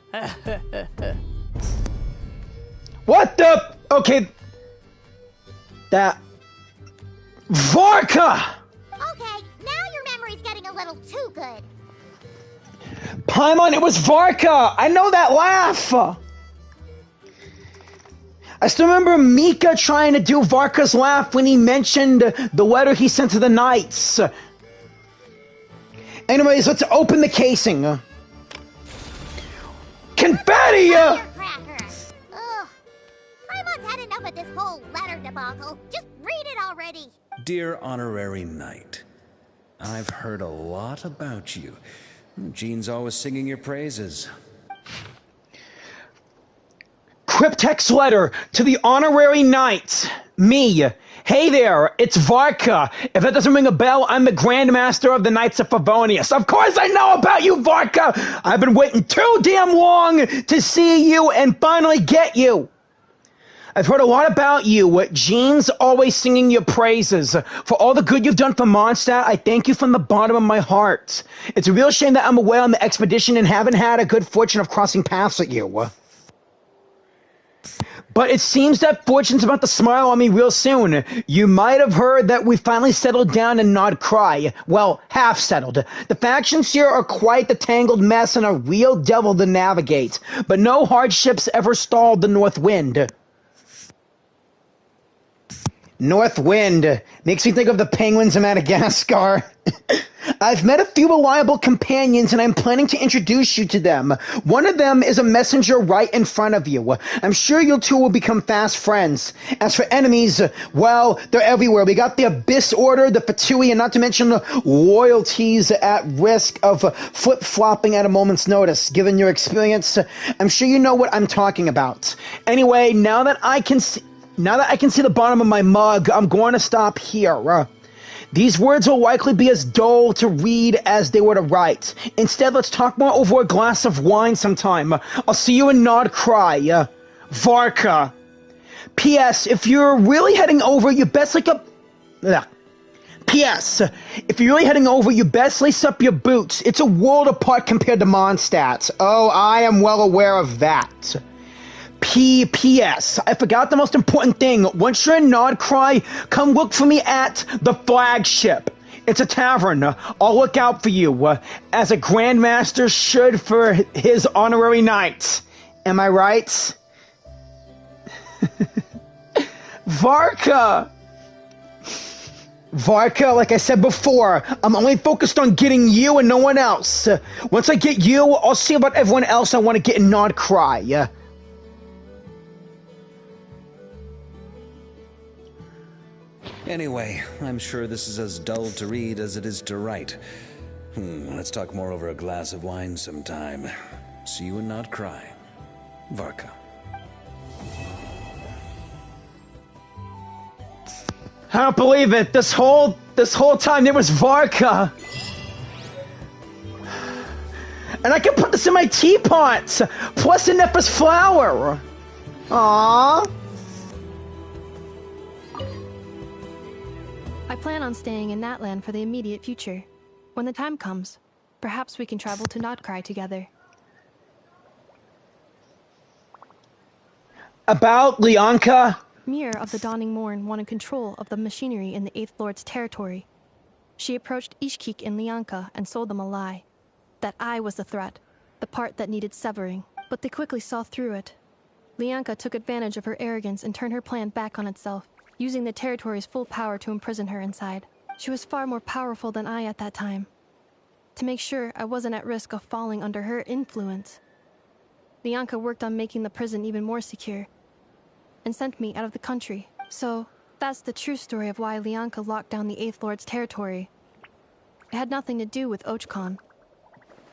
S1: What the? Okay. That. Varka!
S4: Okay, now your memory's getting a little too good.
S1: Paimon, it was Varka! I know that laugh! I still remember Mika trying to do Varka's laugh when he mentioned the letter he sent to the Knights. Anyways, let's open the casing. Confetti!
S4: Firecracker! Ugh. Paimon's had enough of this whole letter debacle. Just read it already.
S13: Dear Honorary Knight, I've heard a lot about you. Jean's always singing your praises.
S1: Cryptex letter to the Honorary Knight. Me. Hey there, it's Varka. If that doesn't ring a bell, I'm the Grandmaster of the Knights of Favonius. Of course I know about you, Varka! I've been waiting too damn long to see you and finally get you. I've heard a lot about you. Jean's always singing your praises. For all the good you've done for Mondstadt, I thank you from the bottom of my heart. It's a real shame that I'm away on the expedition and haven't had a good fortune of crossing paths with you. But it seems that fortune's about to smile on me real soon. You might have heard that we finally settled down in Nod-Krai. Well, half settled. The factions here are quite the tangled mess and a real devil to navigate. But no hardships ever stalled the North Wind. North Wind. Makes me think of the penguins in Madagascar. I've met a few reliable companions and I'm planning to introduce you to them. One of them is a messenger right in front of you. I'm sure you two will become fast friends. As for enemies, well, they're everywhere. We got the Abyss Order, the Fatui, and not to mention loyalties at risk of flip-flopping at a moment's notice. Given your experience, I'm sure you know what I'm talking about. Anyway, now that I can see the bottom of my mug, I'm going to stop here. These words will likely be as dull to read as they were to write. Instead, let's talk more over a glass of wine sometime. I'll see you in Nod-Krai. Varka. P.S. If you're really heading over, you best P.S. If you're really heading over, you best lace up your boots. It's a world apart compared to Mondstadt. Oh, I am well aware of that. P.S. I forgot the most important thing. Once you're in Nod-Krai, come look for me at the flagship. It's a tavern. I'll look out for you, as a Grandmaster should for his honorary knights. Am I right? Varka! Varka, like I said before, I'm only focused on getting you and no one else. Once I get you, I'll see about everyone else I want to get in Nod-Krai.
S13: Anyway, I'm sure this is as dull to read as it is to write. Let's talk more over a glass of wine sometime. See you in Nod-Krai. Varka.
S1: I don't believe it. This whole This whole time there was vodka. And I can put this in my teapot, plus Ineffa's flower. Aww.
S5: I plan on staying in Natlan for the immediate future. When the time comes, perhaps we can travel to Nod-Krai together.
S1: About Lyanka?
S5: Mirror of the Dawning Morn wanted control of the machinery in the Eighth Lord's territory. She approached Ishkik and Lyanka and sold them a lie. That I was the threat, the part that needed severing, but they quickly saw through it. Lyanka took advantage of her arrogance and turned her plan back on itself, using the territory's full power to imprison her inside. She was far more powerful than I at that time. To make sure I wasn't at risk of falling under her influence, Lyanka worked on making the prison even more secure, and sent me out of the country. So, that's the true story of why Lyanka locked down the Eighth Lord's territory. It had nothing to do with Ochkon.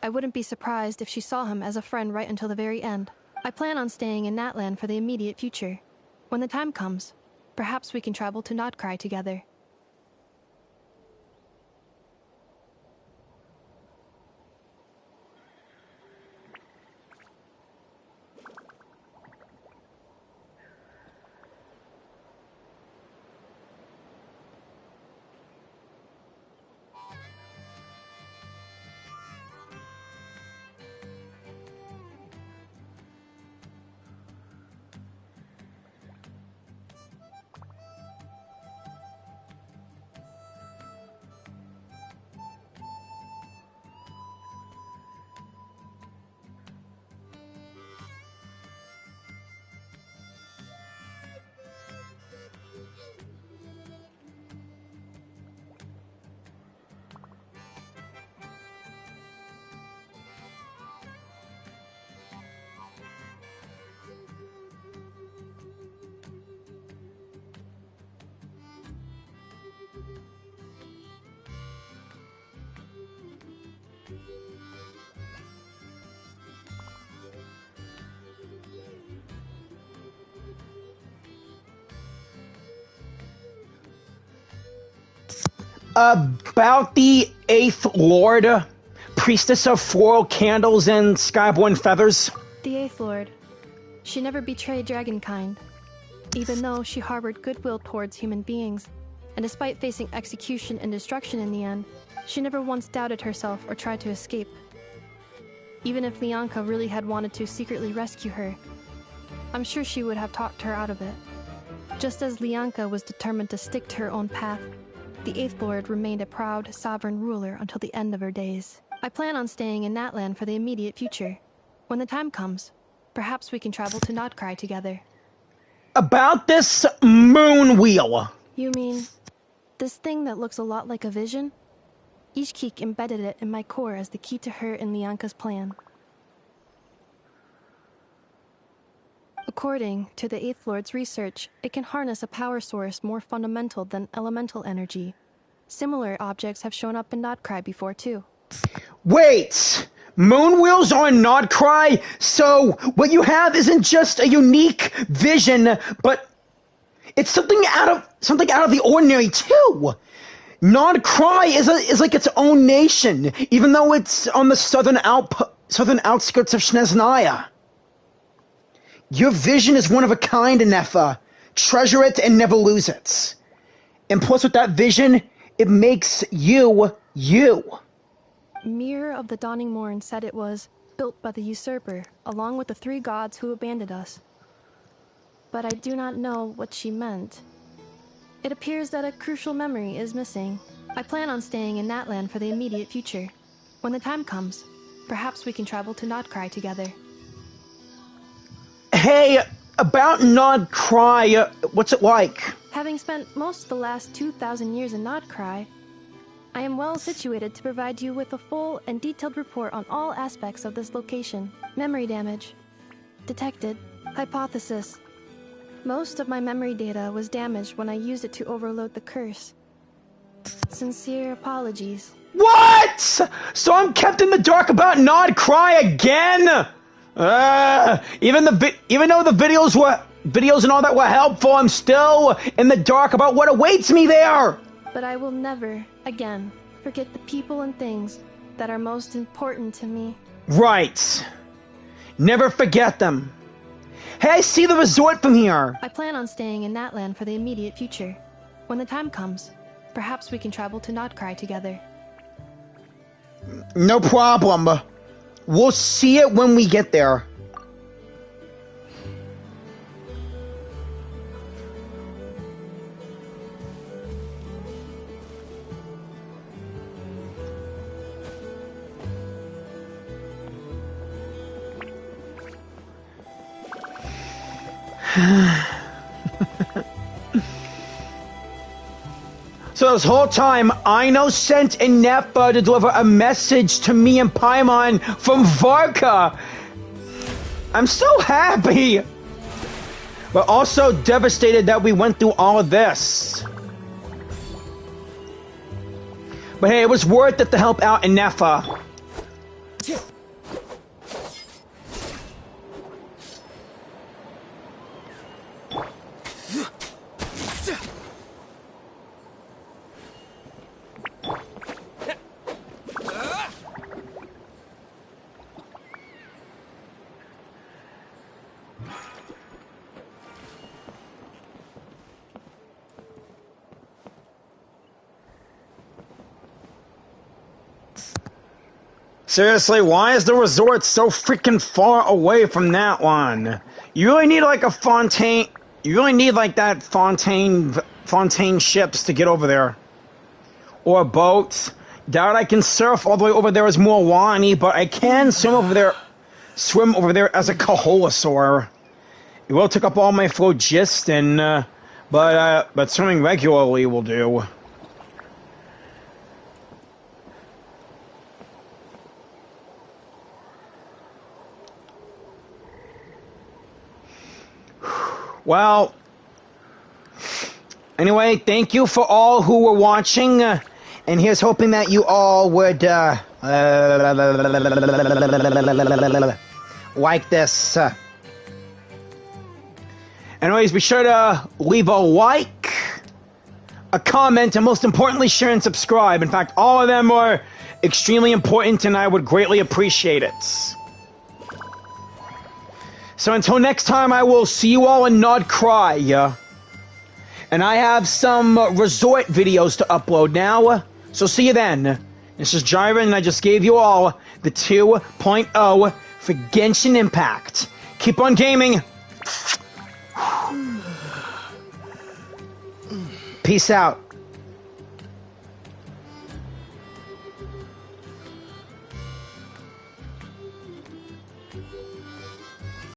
S5: I wouldn't be surprised if she saw him as a friend right until the very end. I plan on staying in Natlan for the immediate future. When the time comes, perhaps we can travel to Nod-Krai together.
S1: About the Eighth Lord, Priestess of Floral Candles and Skyborn Feathers.
S5: The Eighth Lord. She never betrayed Dragonkind, even though she harbored goodwill towards human beings. And despite facing execution and destruction in the end, she never once doubted herself or tried to escape. Even if Lyanka really had wanted to secretly rescue her, I'm sure she would have talked her out of it. Just as Lyanka was determined to stick to her own path, the Eighth Lord remained a proud, sovereign ruler until the end of her days. I plan on staying in Natlan for the immediate future. When the time comes, perhaps we can travel to Nod-Krai together.
S1: About this moon wheel.
S5: You mean, this thing that looks a lot like a vision? Ishkik embedded it in my core as the key to her and Lyanka's plan. According to the Eighth Lord's research, it can harness a power source more fundamental than elemental energy. Similar objects have shown up in Nod-Krai before, too.
S1: Wait! Moon wheels on Nod-Krai? So, what you have isn't just a unique vision, but it's something out of the ordinary, too! Nod-Krai is like its own nation, even though it's on the southern outskirts of Snezhnaya. Your vision is one of a kind, Ineffa. Treasure it and never lose it. And plus with that vision, it makes you, you.
S5: Mirror of the Dawning Morn said it was built by the usurper, along with the three gods who abandoned us. But I do not know what she meant. It appears that a crucial memory is missing. I plan on staying in Natlan for the immediate future. When the time comes, perhaps we can travel to Nod-Krai together.
S1: Hey, about Nod-Krai, what's it like?
S5: Having spent most of the last 2,000 years in Nod-Krai, I am well situated to provide you with a full and detailed report on all aspects of this location. Memory damage. Detected. Hypothesis. Most of my memory data was damaged when I used it to overload the curse. Sincere apologies.
S1: What? So I'm kept in the dark about Nod-Krai again? Even though the videos and all that were helpful, I'm still in the dark about what awaits me there.
S5: But I will never, again, forget the people and things that are most important to me.
S1: Right. Never forget them. Hey, I see the resort from here.
S5: I plan on staying in Natlan for the immediate future. When the time comes, perhaps we can travel to Nod-Krai together.
S1: No problem. We'll see it when we get there. So this whole time, Ino sent Ineffa to deliver a message to me and Paimon from Varka. I'm so happy, but also devastated that we went through all of this. But hey, it was worth it to help out Ineffa. Seriously, why is the resort so freaking far away from that one? You really need like a fontaine. You really need like that fontaine ships to get over there, or boats. Doubt I can surf all the way over there as Moawani, but I can swim over there as a Kaholosaur. It will take up all my phlogiston, but swimming regularly will do. Well, anyway, thank you for all who were watching, and here's hoping that you all would like this. Anyways, be sure to leave a like, a comment, and most importantly, share and subscribe. In fact, all of them are extremely important, and I would greatly appreciate it. So until next time, I will see you all in Nod-Krai. And I have some resort videos to upload now. So see you then. This is Jyran, and I just gave you all the 2.0 for Genshin Impact. Keep on gaming. Peace out.